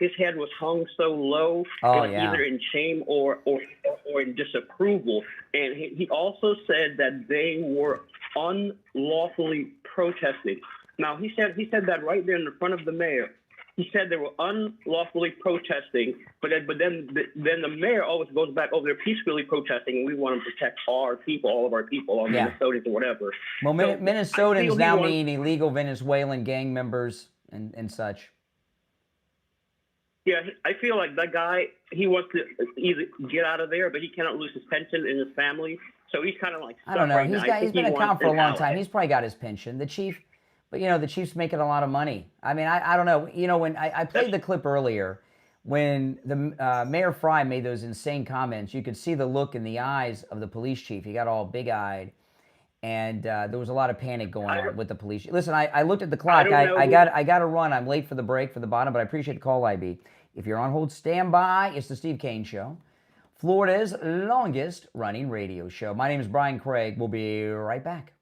his head was hung so low, either in shame or in disapproval. And he also said that they were unlawfully protesting. Now he said that right there in the front of the mayor. He said they were unlawfully protesting, but then the mayor always goes back, they're peacefully protesting, and we want to protect our people, all of our people, all Minnesotans or whatever. Well, Minnesotans now mean illegal Venezuelan gang members and such. Yeah, I feel like that guy, he wants to either get out of there, but he cannot lose his pension and his family, so he's kind of like stuck. I don't know. Right now. He's been a cop for a long time. He's probably got his pension. The chief... But, the chief's making a lot of money. I mean, I don't know. When I played the clip earlier, when the Mayor Fry made those insane comments, you could see the look in the eyes of the police chief. He got all big-eyed, and there was a lot of panic going on with the police. Listen, I looked at the clock. I got to run. I'm late for the break for the bottom, but I appreciate the call, IB. If you're on hold, stand by. It's the Steve Kane Show, Florida's longest-running radio show. My name is Brian Craig. We'll be right back.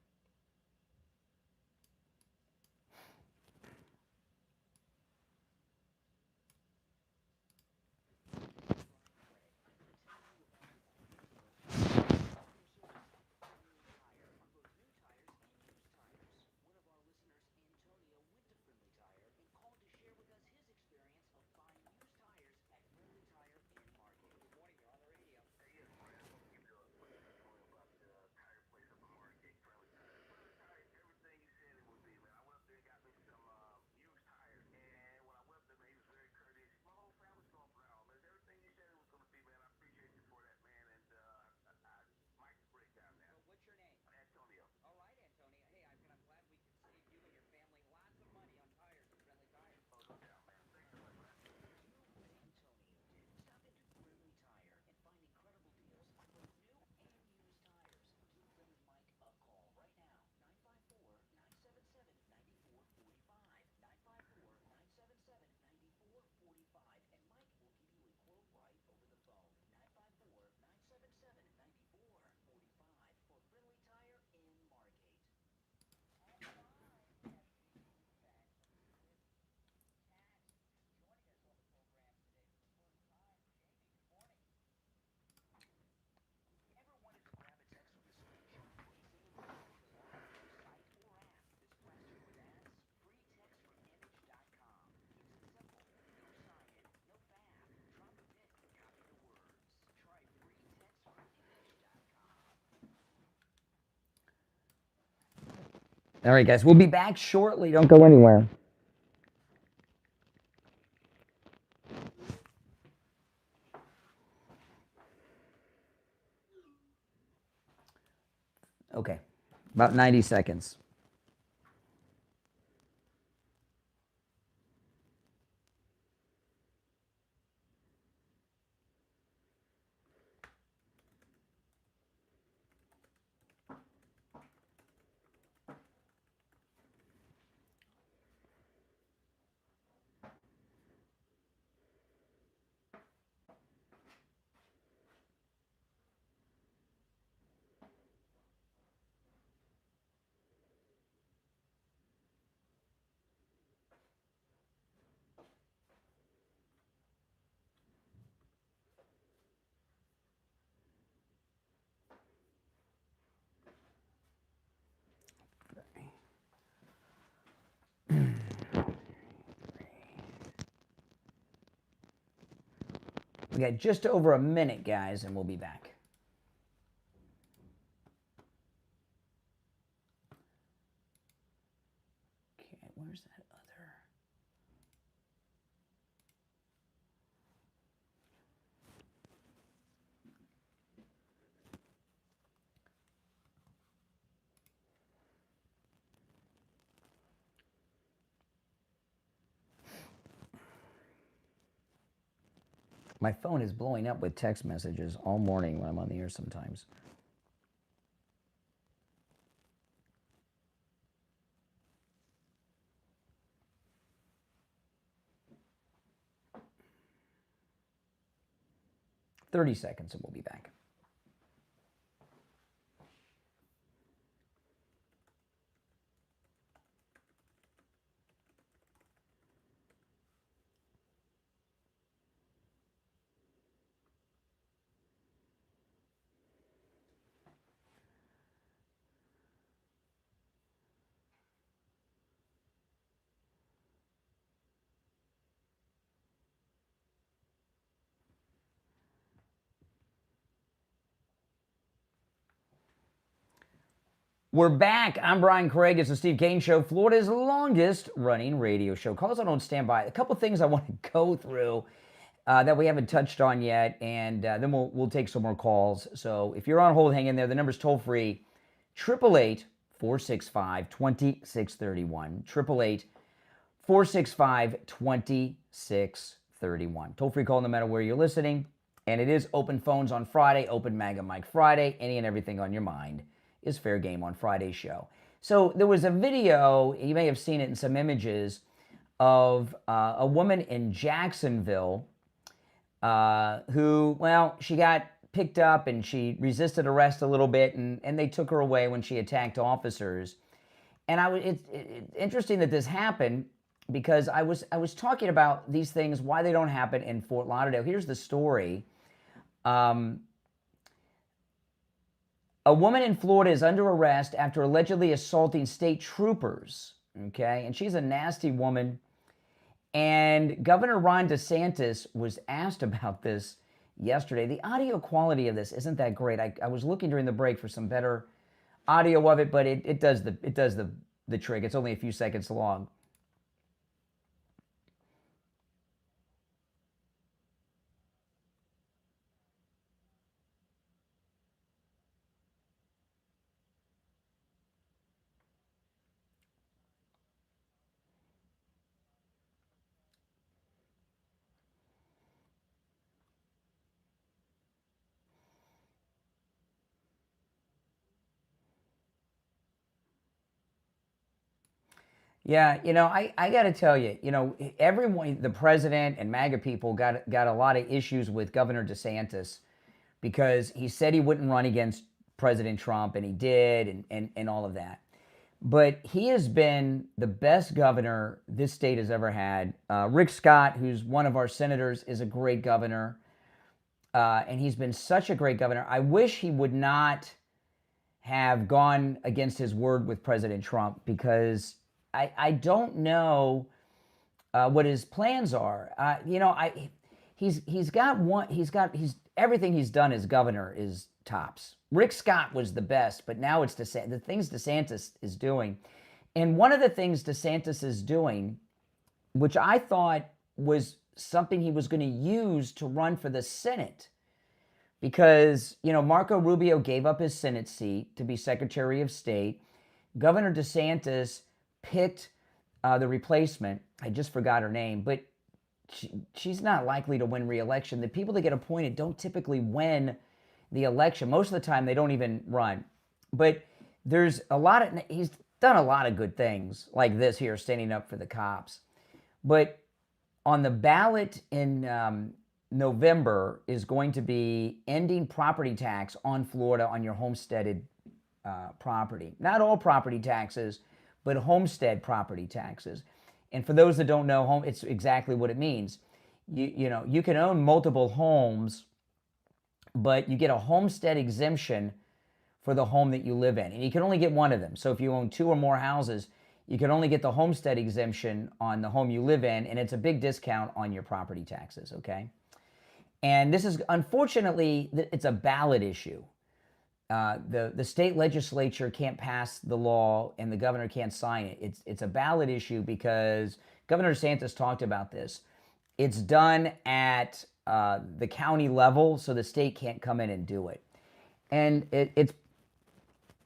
All right, guys, we'll be back shortly. Don't go anywhere. Okay, about 90 seconds. We got just over a minute, guys, and we'll be back. Okay, where's that other? My phone is blowing up with text messages all morning when I'm on the air sometimes. 30 seconds and we'll be back. We're back. I'm Brian Craig. It's the Steve Kane Show, Florida's longest running radio show. Calls on stand by. A couple things I want to go through that we haven't touched on yet, and then we'll take some more calls. So if you're on hold, hang in there. The number's toll free, 888-465-2631. 888-465-2631. Toll free call no matter where you're listening. And it is open phones on Friday, open MAGA Mike Friday. Any and everything on your mind is fair game on Friday's show. So there was a video, you may have seen it in some images, of a woman in Jacksonville who, well, she got picked up and she resisted arrest a little bit, and they took her away when she attacked officers. And it's interesting that this happened because I was talking about these things, why they don't happen in Fort Lauderdale. Here's the story. A woman in Florida is under arrest after allegedly assaulting state troopers, okay? And she's a nasty woman. And Governor Ron DeSantis was asked about this yesterday. The audio quality of this isn't that great. I was looking during the break for some better audio of it, but it does the trick. It's only a few seconds long. Yeah, I got to tell you, everyone, the president and MAGA people got a lot of issues with Governor DeSantis because he said he wouldn't run against President Trump, and he did, and all of that. But he has been the best governor this state has ever had. Rick Scott, who's one of our senators, is a great governor, and he's been such a great governor. I wish he would not have gone against his word with President Trump, because I don't know what his plans are. He's everything he's done as governor is tops. Rick Scott was the best, but now it's the things DeSantis is doing. And one of the things DeSantis is doing, which I thought was something he was going to use to run for the Senate, because, Marco Rubio gave up his Senate seat to be Secretary of State. Governor DeSantis picked the replacement. I just forgot her name, but she's not likely to win re-election. The people that get appointed don't typically win the election. Most of the time, they don't even run. But he's done a lot of good things like this here, standing up for the cops. But on the ballot in November is going to be ending property tax on Florida on your homesteaded property. Not all property taxes, but homestead property taxes. And for those that don't know, it's exactly what it means. You can own multiple homes, but you get a homestead exemption for the home that you live in. And you can only get one of them. So if you own 2 or more houses, you can only get the homestead exemption on the home you live in, and it's a big discount on your property taxes, okay? And this is, unfortunately, it's a ballot issue. The state legislature can't pass the law and the governor can't sign it. It's a ballot issue because Governor DeSantis talked about this. It's done at the county level, so the state can't come in and do it. And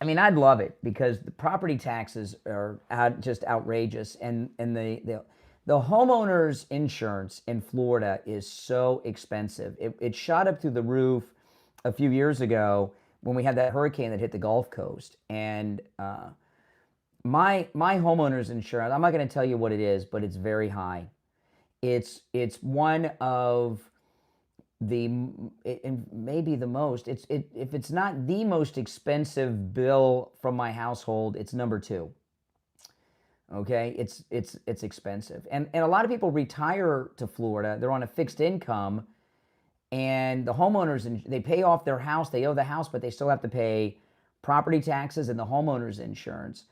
I'd love it because the property taxes are just outrageous, and the homeowners insurance in Florida is so expensive. It shot up through the roof a few years ago when we had that hurricane that hit the Gulf Coast. And my homeowner's insurance, I'm not going to tell you what it is, but it's very high. It's one of maybe the most, if it's not the most expensive bill from my household, it's number 2. Okay, it's expensive, and a lot of people retire to Florida. They're on a fixed income, and the homeowners, and they pay off their house. They owe the house, but they still have to pay property taxes and the homeowners insurance.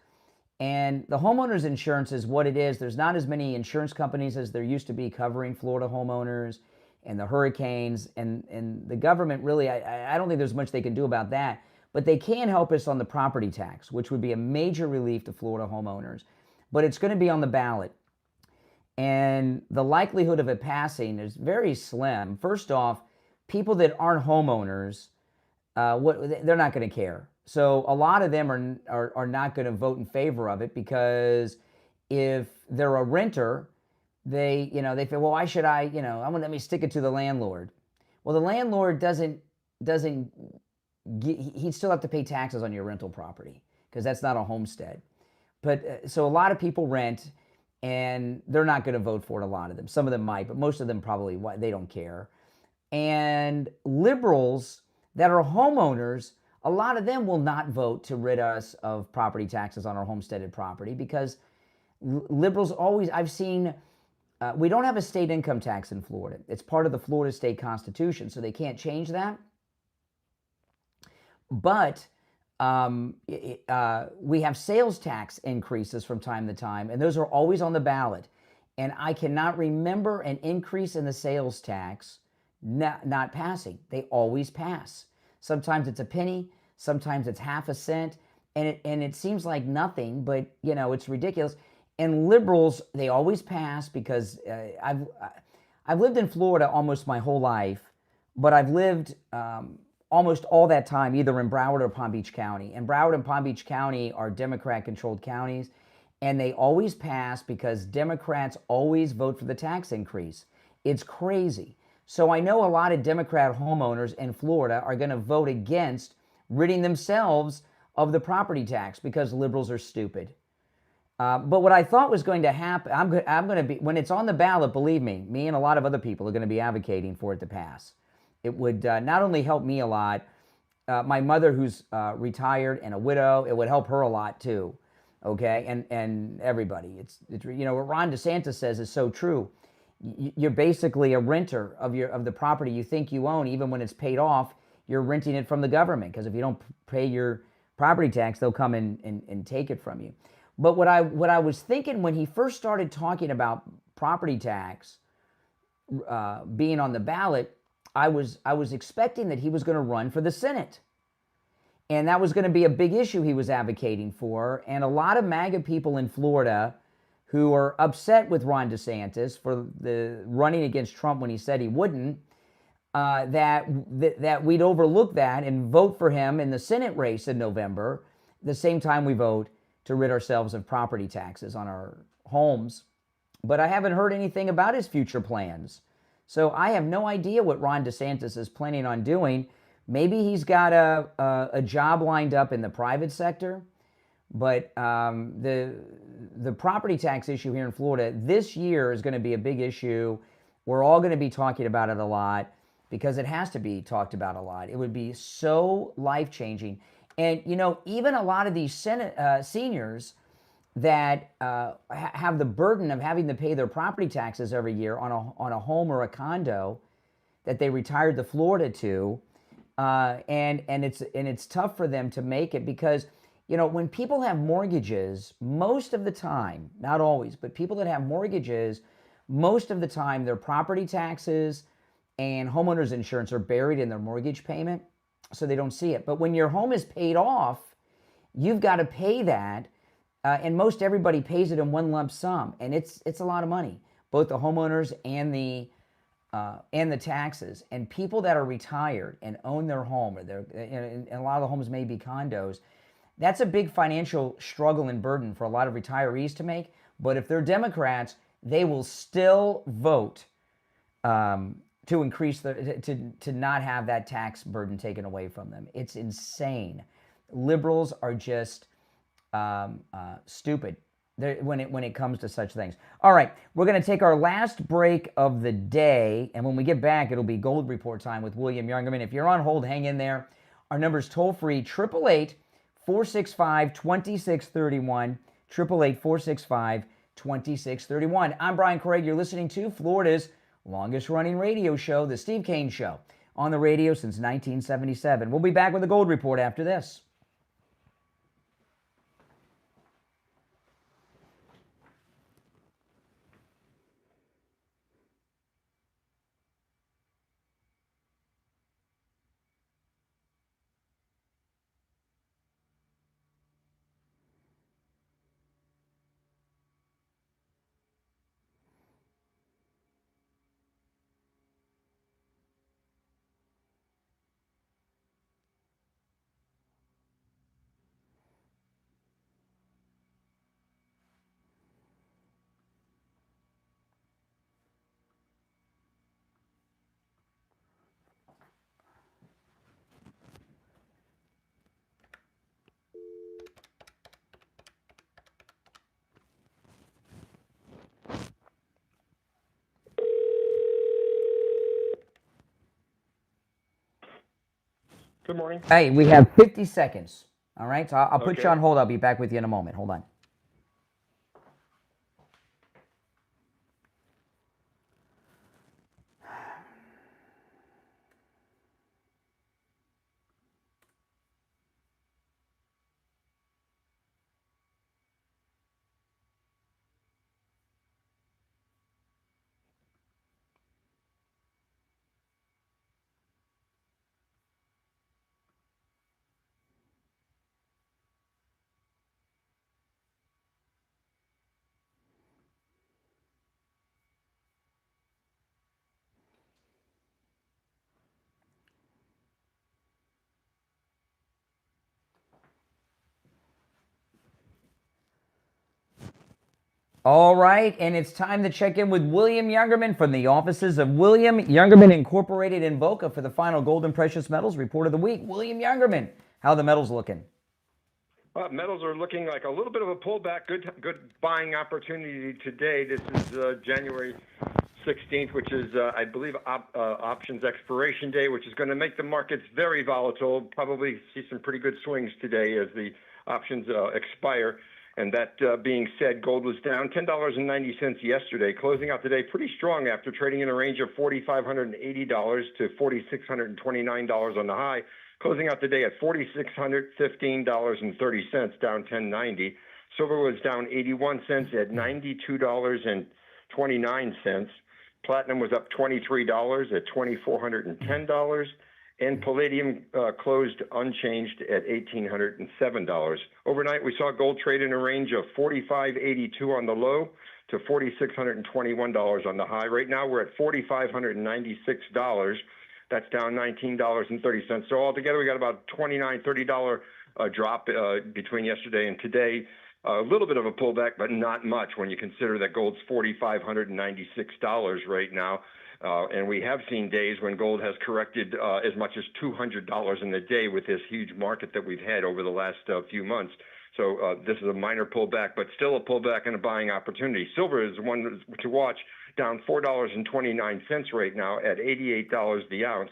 And the homeowners insurance is what it is. There's not as many insurance companies as there used to be covering Florida homeowners and the hurricanes, and the government really, I don't think there's much they can do about that, but they can help us on the property tax, which would be a major relief to Florida homeowners. But it's going to be on the ballot. And the likelihood of it passing is very slim. First off, people that aren't homeowners, they're not going to care. So a lot of them are not going to vote in favor of it, because if they're a renter, they feel, well, why should I, let me stick it to the landlord. Well, the landlord he'd still have to pay taxes on your rental property, because that's not a homestead. But so a lot of people rent, and they're not going to vote for it, a lot of them. Some of them might, but most of them probably, they don't care. And liberals that are homeowners, a lot of them will not vote to rid us of property taxes on our homesteaded property, because liberals always, I've seen, we don't have a state income tax in Florida. It's part of the Florida state constitution, so they can't change that. But we have sales tax increases from time to time, and those are always on the ballot. And I cannot remember an increase in the sales tax not passing. They always pass. Sometimes it's a penny, sometimes it's half a cent, and it seems like nothing, but it's ridiculous. And liberals, they always pass, because I've lived in Florida almost my whole life, but I've lived almost all that time either in Broward or Palm Beach County. And Broward and Palm Beach County are Democrat-controlled counties, and they always pass because Democrats always vote for the tax increase. It's crazy. So I know a lot of Democrat homeowners in Florida are going to vote against ridding themselves of the property tax because liberals are stupid. But what I thought was going to happen, I'm going to be, when it's on the ballot, believe me and a lot of other people are going to be advocating for it to pass. It would not only help me a lot, my mother who's retired and a widow, it would help her a lot too, okay? And everybody. It's what Ron DeSantis says is so true. You're basically a renter of the property you think you own. Even when it's paid off, you're renting it from the government, because if you don't pay your property tax, they'll come and take it from you. But what I was thinking when he first started talking about property tax being on the ballot, I was expecting that he was going to run for the Senate. And that was going to be a big issue he was advocating for. And a lot of MAGA people in Florida who are upset with Ron DeSantis for the running against Trump when he said he wouldn't, that we'd overlook that and vote for him in the Senate race in November, the same time we vote to rid ourselves of property taxes on our homes. But I haven't heard anything about his future plans. So I have no idea what Ron DeSantis is planning on doing. Maybe he's got a job lined up in the private sector. But the property tax issue here in Florida this year is going to be a big issue. We're all going to be talking about it a lot, because it has to be talked about a lot. It would be so life-changing. And, even a lot of these seniors that have the burden of having to pay their property taxes every year on a home or a condo that they retired to Florida to, and it's tough for them to make it, because when people have mortgages, most of the time, not always, but people that have mortgages, most of the time their property taxes and homeowners insurance are buried in their mortgage payment, so they don't see it. But when your home is paid off, you've got to pay that, and most everybody pays it in one lump sum, and it's a lot of money, both the homeowners and the taxes. And people that are retired and own their home, or and a lot of the homes may be condos, that's a big financial struggle and burden for a lot of retirees to make. But if they're Democrats, they will still vote to increase to not have that tax burden taken away from them. It's insane. Liberals are just stupid. when it comes to such things. All right, we're going to take our last break of the day, and when we get back, it'll be Gold Report time with William Youngerman. If you're on hold, hang in there. Our number's toll-free, 888-465-2631, 888-465-2631. I'm Brian Craig. You're listening to Florida's longest-running radio show, The Steve Kane Show, on the radio since 1977. We'll be back with the Gold Report after this. Good morning. Hey, we have 50 seconds. All right, so I'll put Okay. you on hold. I'll be back with you in a moment. Hold on. All right, and it's time to check in with William Youngerman from the offices of William Youngerman Incorporated in Boca for the final Gold and Precious Metals Report of the Week. William Youngerman, how are the metals looking? Metals are looking like a little bit of a pullback. Good buying opportunity today. This is January 16th, which is, I believe, options expiration day, which is going to make the markets very volatile. Probably see some pretty good swings today as the options expire. And that being said, gold was down $10.90 yesterday, closing out today pretty strong after trading in a range of $4,580 to $4,629 on the high, closing out the day at $4,615.30, down $10.90. Silver was down 81 cents at $92.29. Platinum was up $23 at $2,410. And palladium closed unchanged at $1,807. Overnight, we saw gold trade in a range of $4,582 on the low to $4,621 on the high. Right now, we're at $4,596. That's down $19.30. So altogether, we got about $29, $30 drop between yesterday and today. A little bit of a pullback, but not much when you consider that gold's $4,596 right now. And we have seen days when gold has corrected as much as $200 in a day with this huge market that we've had over the last few months. So this is a minor pullback, but still a pullback and a buying opportunity. Silver is one to watch, down $4.29 right now at $88 the ounce.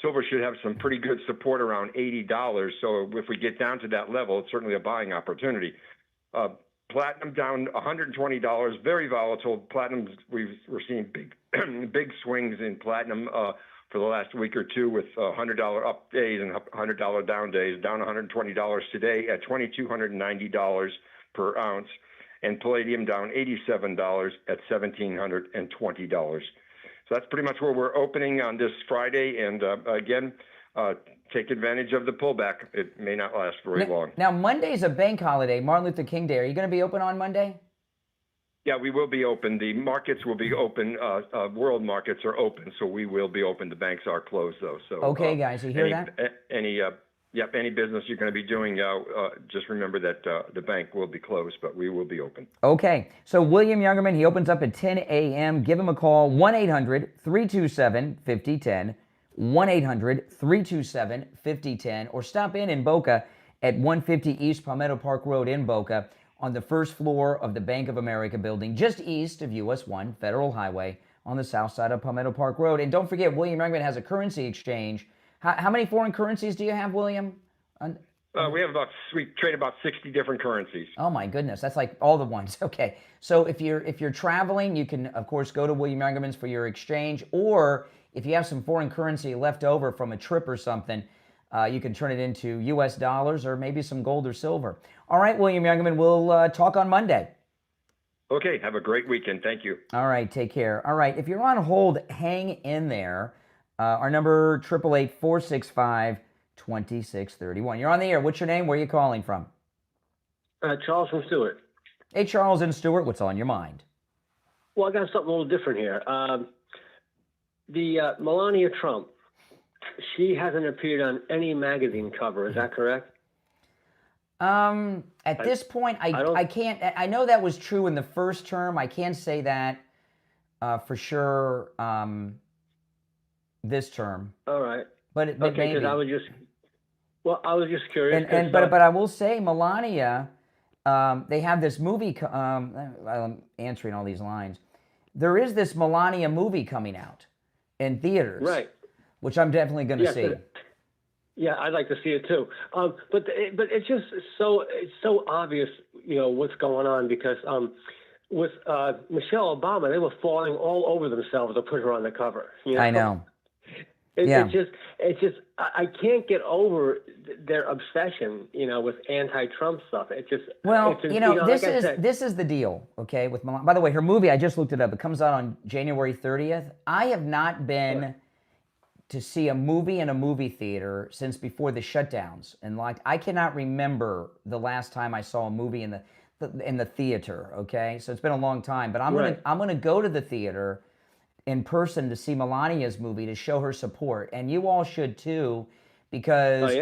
Silver should have some pretty good support around $80. So if we get down to that level, it's certainly a buying opportunity. Platinum down $120, very volatile. Platinum, we're seeing big swings in platinum for the last week or two with $100 up days and $100 down days, down $120 today at $2,290 per ounce. And palladium down $87 at $1,720. So that's pretty much where we're opening on this Friday. And again, take advantage of the pullback. It may not last very long. Now, Monday's a bank holiday, Martin Luther King Day. Are you going to be open on Monday? Yeah, we will be open. The markets will be open. World markets are open, so we will be open. The banks are closed, though. So okay, guys, you hear that? Any business you're going to be doing, just remember that the bank will be closed, but we will be open. Okay, so William Youngerman, he opens up at 10 a.m. Give him a call, 1-800-327-5010. 1-800-327-5010, or stop in Boca at 150 East Palmetto Park Road in Boca on the first floor of the Bank of America building, just east of US 1 Federal Highway on the south side of Palmetto Park Road. And don't forget, William Youngman has a currency exchange. How many foreign currencies do you have, William? We trade about 60 different currencies. Oh my goodness, that's like all the ones. Okay, so if you're traveling, you can of course go to William Youngman's for your exchange, or if you have some foreign currency left over from a trip or something, you can turn it into U.S. dollars or maybe some gold or silver. All right, William Youngman, we'll talk on Monday. Okay, have a great weekend. Thank you. All right, take care. All right, if you're on hold, hang in there. Our number, 888-465-2631. You're on the air. What's your name? Where are you calling from? Charles from Stewart. Hey, Charles and Stewart, what's on your mind? Well, I got something a little different here. The Melania Trump, she hasn't appeared on any magazine cover. Is that correct? At this point, I can't. I know that was true in the first term. I can't say that for sure this term. All right. But okay, maybe. I was just curious. But I will say, Melania, they have this movie. I'm answering all these lines. There is this Melania movie coming out in theaters, right? Which I'm definitely going to see. Yeah, I'd like to see it too. But it's just so obvious, what's going on, because with Michelle Obama, they were falling all over themselves to put her on the cover. I know. It's just I can't get over their obsession, with anti-Trump stuff. It just this is the deal, okay? With Melania. By the way, her movie, I just looked it up. It comes out on January 30th. I have not been to see a movie in a movie theater since before the shutdowns, and I cannot remember the last time I saw a movie in the theater. Okay, so it's been a long time. But I'm gonna go to the theater in person to see Melania's movie to show her support, and you all should too, because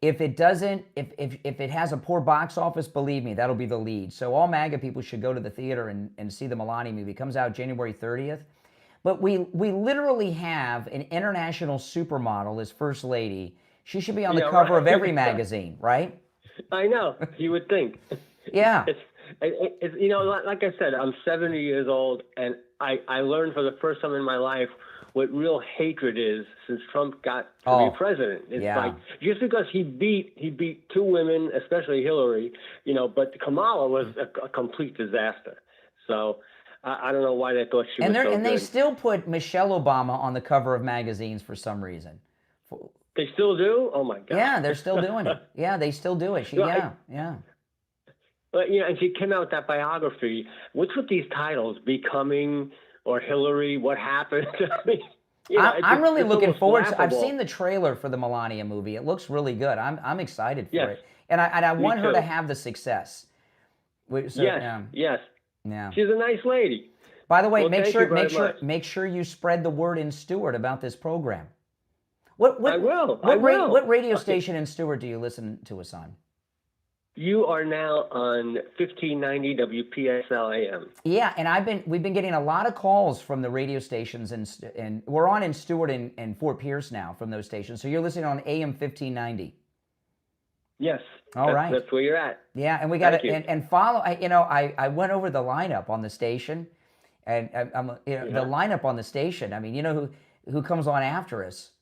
if it doesn't, if it has a poor box office, believe me, that'll be the lead. So all MAGA people should go to the theater and see the Melania movie. It comes out January 30th. But we literally have an international supermodel as First Lady. She should be on the cover of every magazine, right? I know. You would think. Yeah. It's like I said, I'm 70 years old, and I learned for the first time in my life what real hatred is since Trump got to be president. It's like, just because he beat two women, especially Hillary, but Kamala was a complete disaster. So I don't know why they thought she was so good. They still put Michelle Obama on the cover of magazines for some reason. They still do? Oh my God! Yeah, they're still doing it. Yeah, they still do it. But and she came out with that biography. What's with these titles? Becoming or Hillary? What happened? I'm really looking forward to. I've seen the trailer for the Melania movie. It looks really good. I'm excited for it, and I want her to have the success. So, yes. Yeah. She's a nice lady. By the way, make sure you spread the word in Stewart about this program. I will. What radio station in Stewart do you listen to us on? You are now on 1590 WPSL AM. Yeah, and we've been getting a lot of calls from the radio stations, and we're on in Stewart and Fort Pierce now from those stations. So you're listening on AM 1590. Yes. All right. That's where you're at. Yeah, and we got to and follow. I went over the lineup on the station, and the lineup on the station. I mean, who comes on after us?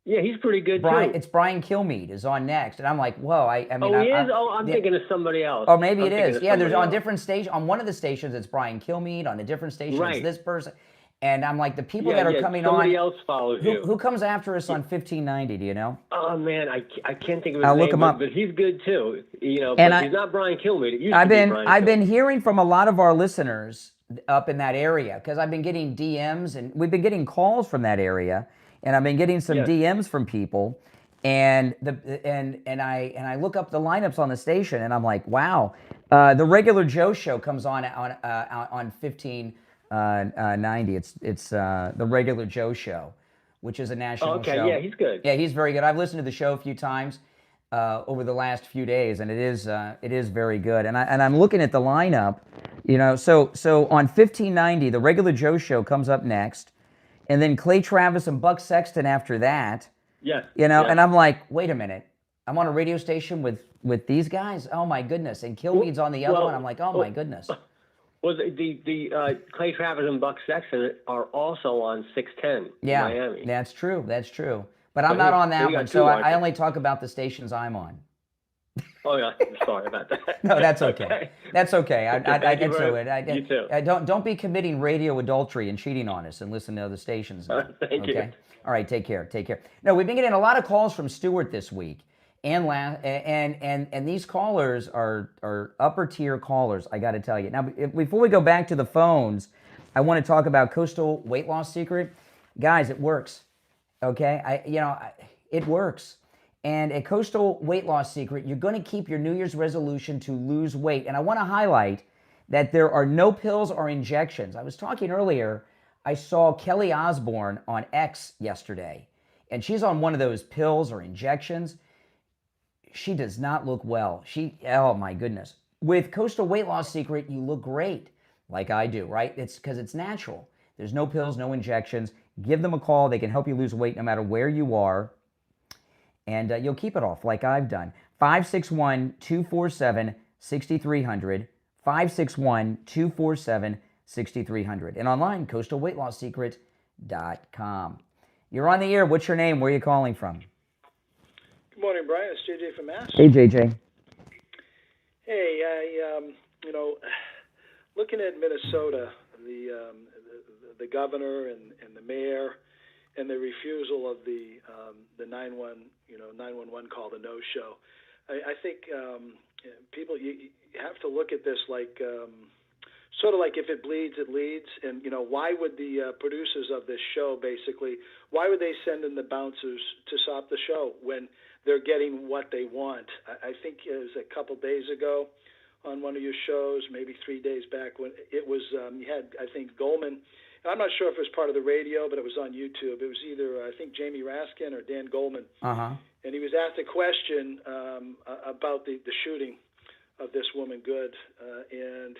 Yeah, he's pretty good too. It's Brian Kilmeade is on next, and I'm like, whoa. I'm thinking of somebody else. Or maybe it is. Yeah, there's on different stations. On one of the stations, it's Brian Kilmeade. On a different station, it's this person. And I'm like, the people that are coming somebody on. Else follows you. Who comes after us on 1590? Do you know? Oh man, I can't think of his I'll name. Look him up. But he's good too. But he's not Brian Kilmeade. It used to be Brian Kilmeade. I've been hearing from a lot of our listeners up in that area because I've been getting DMs and we've been getting calls from that area, and I've been getting some DMs from people, and I look up the lineups on the station, and I'm like, wow, the Regular Joe show comes on 1590. It's the Regular Joe show, which is a national show. Yeah, he's good. Yeah, he's very good. I've listened to the show a few times over the last few days, and it is very good. And I'm looking at the lineup, So on 1590, the Regular Joe show comes up next, and then Clay Travis and Buck Sexton after that. Yes. And I'm like, wait a minute. I'm on a radio station with these guys. Oh my goodness! And Kilmeade's on the other one. I'm like, oh my goodness. Well, the Clay Travis and Buck Sexton are also on 610 in Miami. That's true. That's true. But I'm not on that one, so I only talk about the stations I'm on. Oh yeah, sorry about that. No, that's okay. That's okay. You too. Don't be committing radio adultery and cheating on us and listen to other stations. Thank you. All right, take care. Take care. No, we've been getting a lot of calls from Stuart this week, and these callers are upper tier callers. I got to tell you. Now, before we go back to the phones, I want to talk about Coastal Weight Loss Secret, guys. It works. Okay, it works. And at Coastal Weight Loss Secret, you're going to keep your New Year's resolution to lose weight. And I want to highlight that there are no pills or injections. I was talking earlier, I saw Kelly Osbourne on X yesterday, and she's on one of those pills or injections. She does not look well. Oh my goodness. With Coastal Weight Loss Secret, you look great, like I do, right? It's because it's natural. There's no pills, no injections. Give them a call. They can help you lose weight no matter where you are. And you'll keep it off like I've done. 561-247-6300. 561-247-6300. And online, coastalweightlossSecret.com. You're on the air. What's your name? Where are you calling from? Good morning, Brian. It's JJ from Mass. Hey, JJ. Hey, looking at Minnesota, the governor and the mayor, and the refusal of the 911 call, the no-show. I think people, you have to look at this like sort of like if it bleeds, it leads. And why would the producers of this show basically? Why would they send in the bouncers to stop the show when they're getting what they want? I think it was a couple days ago on one of your shows, maybe 3 days back, when it was you had, I think, Goldman. I'm not sure if it was part of the radio, but it was on YouTube. It was either, I think, Jamie Raskin or Dan Goldman. Uh-huh. And he was asked a question about the shooting of this woman, Good. And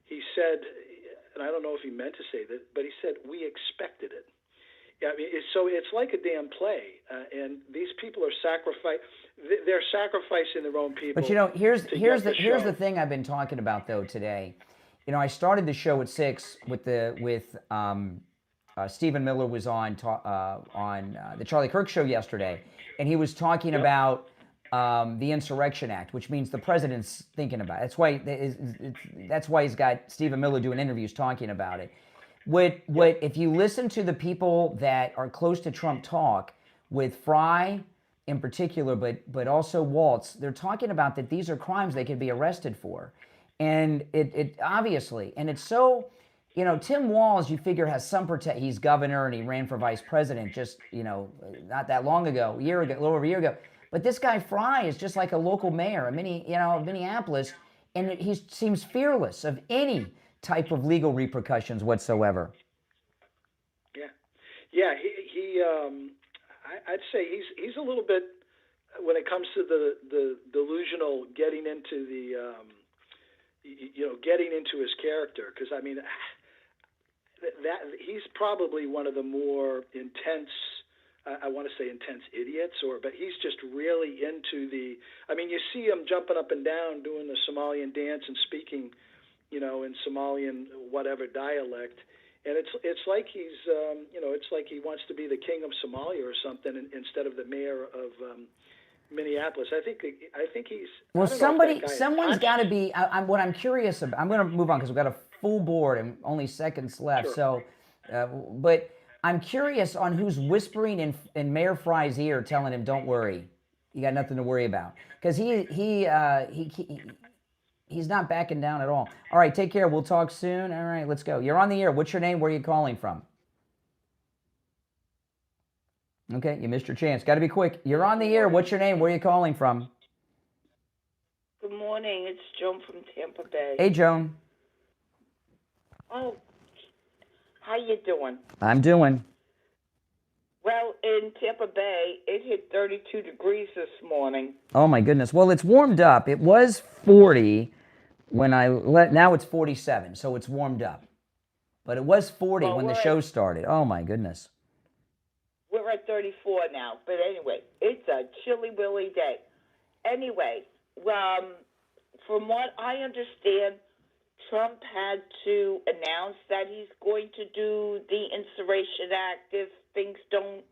he said, and I don't know if he meant to say that, but he said, we expected it. I mean, so it's like a damn play. And these people are they're sacrificing their own people. But here's the thing I've been talking about though today. I started the show at 6 with Stephen Miller was on the Charlie Kirk show yesterday, and he was talking about the Insurrection Act, which means the president's thinking about it. That's why he's got Stephen Miller doing interviews talking about it. If you listen to the people that are close to Trump talk, with Fry in particular, but also Waltz, they're talking about that these are crimes they could be arrested for. And it obviously, and it's so, Tim Walz, you figure, has some protection. He's governor and he ran for vice president just, not that long ago, a little over a year ago. But this guy Fry is just like a local mayor of Minneapolis, and he seems fearless of any type of legal repercussions whatsoever. Yeah. I'd say he's a little bit, when it comes to the delusional, getting into the. Getting into his character, because I mean, that he's probably one of the more intense. I want to say intense idiots, but he's just really into the. I mean, you see him jumping up and down, doing the Somalian dance and speaking, in Somalian whatever dialect, and it's like he's, it's like he wants to be the king of Somalia or something, instead of the mayor of. Minneapolis. I think he's. Well, someone's got to be. What I'm curious about. I'm going to move on because we've got a full board and only seconds left. Sure. So, but I'm curious on who's whispering in Mayor Fry's ear, telling him, "Don't worry, you got nothing to worry about," because he's not backing down at all. All right, take care. We'll talk soon. All right, let's go. You're on the air. What's your name? Where are you calling from? Okay, you missed your chance. Got to be quick. You're on the air. What's your name? Where are you calling from? Good morning. It's Joan from Tampa Bay. Hey, Joan. Oh, how you doing? I'm doing. Well, in Tampa Bay, it hit 32 degrees this morning. Oh, my goodness. Well, it's warmed up. It was 40 when now it's 47, so it's warmed up. But it was 40 when the show started. Oh, my goodness. We're at 34 now. But anyway, it's a chilly, willy day. anyway, from what I understand, Trump had to announce that he's going to do the Insurrection Act if things don't.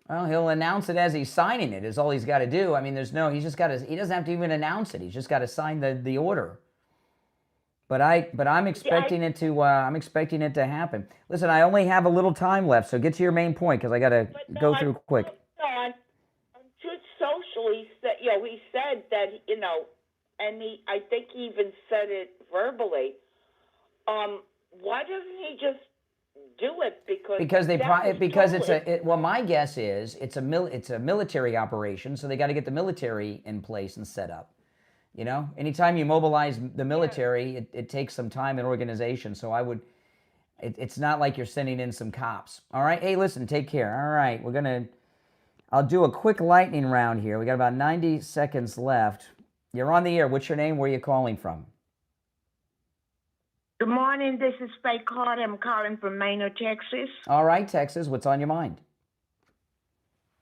Well, he'll announce it as he's signing it, is all he's got to do. I mean, he doesn't have to even announce it. He's just got to sign the order. But I'm expecting it to happen. Listen, I only have a little time left, so get to your main point because I got to go through quick. On Truth Social, he said that, and I think he even said it verbally. Why doesn't he just do it? Well, my guess is it's a military operation, so they got to get the military in place and set up. Anytime you mobilize the military, it takes some time and organization. So it's not like you're sending in some cops. All right. Hey, listen, take care. All right. I'll do a quick lightning round here. We got about 90 seconds left. You're on the air. What's your name? Where are you calling from? Good morning. This is Faye Carter. I'm calling from Maynard, Texas. All right, Texas. What's on your mind?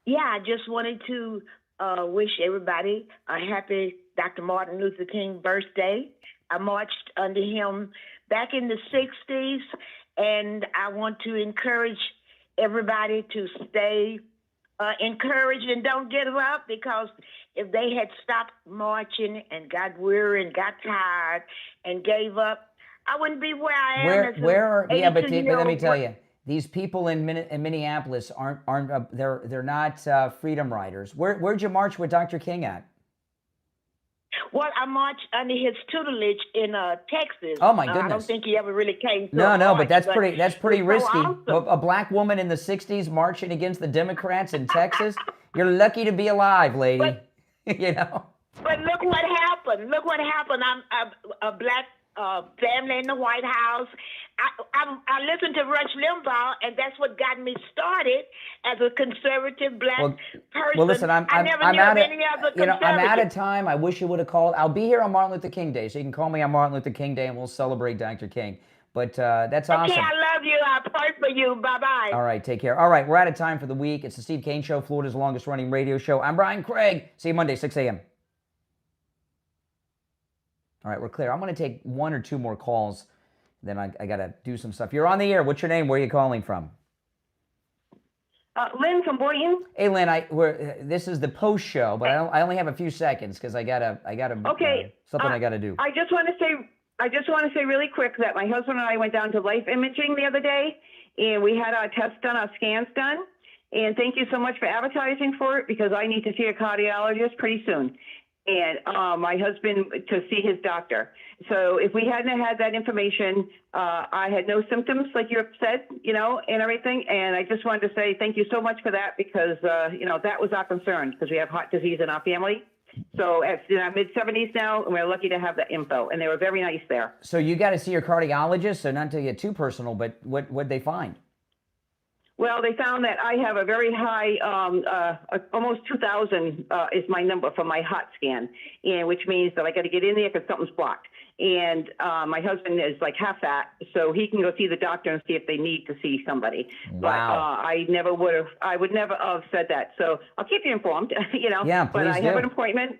Yeah, I just wanted to wish everybody a happy Dr. Martin Luther King birthday. I marched under him back in the 60s, and I want to encourage everybody to stay encouraged and don't give up, because if they had stopped marching and got weary and got tired and gave up, I wouldn't be where I am. But let me tell you, these people in Minneapolis aren't they're not freedom riders. Where'd you march with Dr. King at? Well, I marched under his tutelage in Texas. Oh my goodness! I don't think he ever really came to No, but that's pretty risky. Awesome. A black woman in the '60s marching against the Democrats in Texas. You're lucky to be alive, lady. But look what happened. I'm a black family in the White House. I listened to Rush Limbaugh, and that's what got me started as a conservative black person. Well, listen, I'm out of time. I wish you would have called. I'll be here on Martin Luther King Day, so you can call me on Martin Luther King Day, and we'll celebrate Dr. King. But that's awesome. Okay, I love you. I pray for you. Bye-bye. All right, take care. All right, we're out of time for the week. It's the Steve Kane Show, Florida's longest-running radio show. I'm Brian Craig. See you Monday, 6 a.m. All right, we're clear. I'm going to take one or two more calls. Then I got to do some stuff. You're on the air. What's your name? Where are you calling from? Lynn from Boynton. Hey, Lynn. This is the post show, but I only have a few seconds because I gotta. Okay. Something I gotta do. I just want to say really quick that my husband and I went down to Life Imaging the other day, and we had our tests done, our scans done. And thank you so much for advertising for it, because I need to see a cardiologist pretty soon. And my husband to see his doctor. So if we hadn't had that information, I had no symptoms like you have said, and everything. And I just wanted to say thank you so much for that, because, that was our concern, because we have heart disease in our family. So it's in our mid-70s now, and we're lucky to have that info. And they were very nice there. So you got to see your cardiologist. So not to get too personal, but what'd they find? Well, they found that I have a very high, almost 2,000 is my number for my heart scan, and which means that I got to get in there because something's blocked. And my husband is like half that, so he can go see the doctor and see if they need to see somebody. Wow. But I would never have said that. So I'll keep you informed, Yeah, please But I do. have an appointment.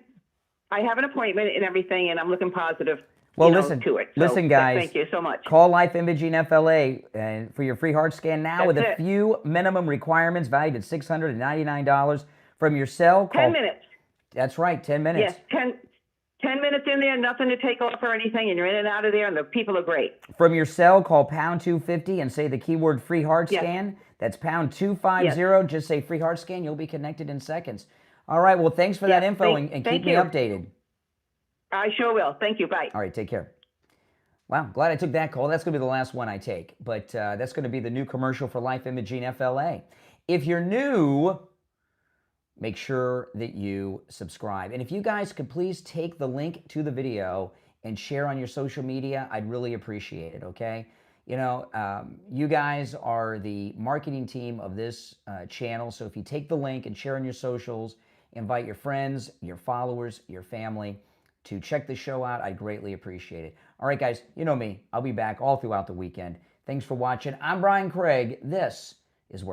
And everything, and I'm looking positive. Well, to it. Listen, guys. Thank you so much. Call Life Imaging FLA for your free heart scan now. That's with a it. few minimum requirements valued at $699 from your cell. 10 minutes. That's right, 10 minutes. Yes, 10 minutes in there, nothing to take off or anything, and you're in and out of there, and the people are great. From your cell, call pound 250 and say the keyword free heart scan. That's pound 250. Just say free heart scan. You'll be connected in seconds. All right. Well, thanks for that info, and keep me updated. I sure will. Thank you. Bye. All right. Take care. Wow. Glad I took that call. That's going to be the last one I take. But that's going to be the new commercial for Life Imaging FLA. If you're new, make sure that you subscribe. And if you guys could please take the link to the video and share on your social media, I'd really appreciate it, okay? You guys are the marketing team of this channel. So if you take the link and share on your socials, invite your friends, your followers, your family to check the show out, I'd greatly appreciate it. All right, guys, you know me. I'll be back all throughout the weekend. Thanks for watching. I'm Brian Craig. This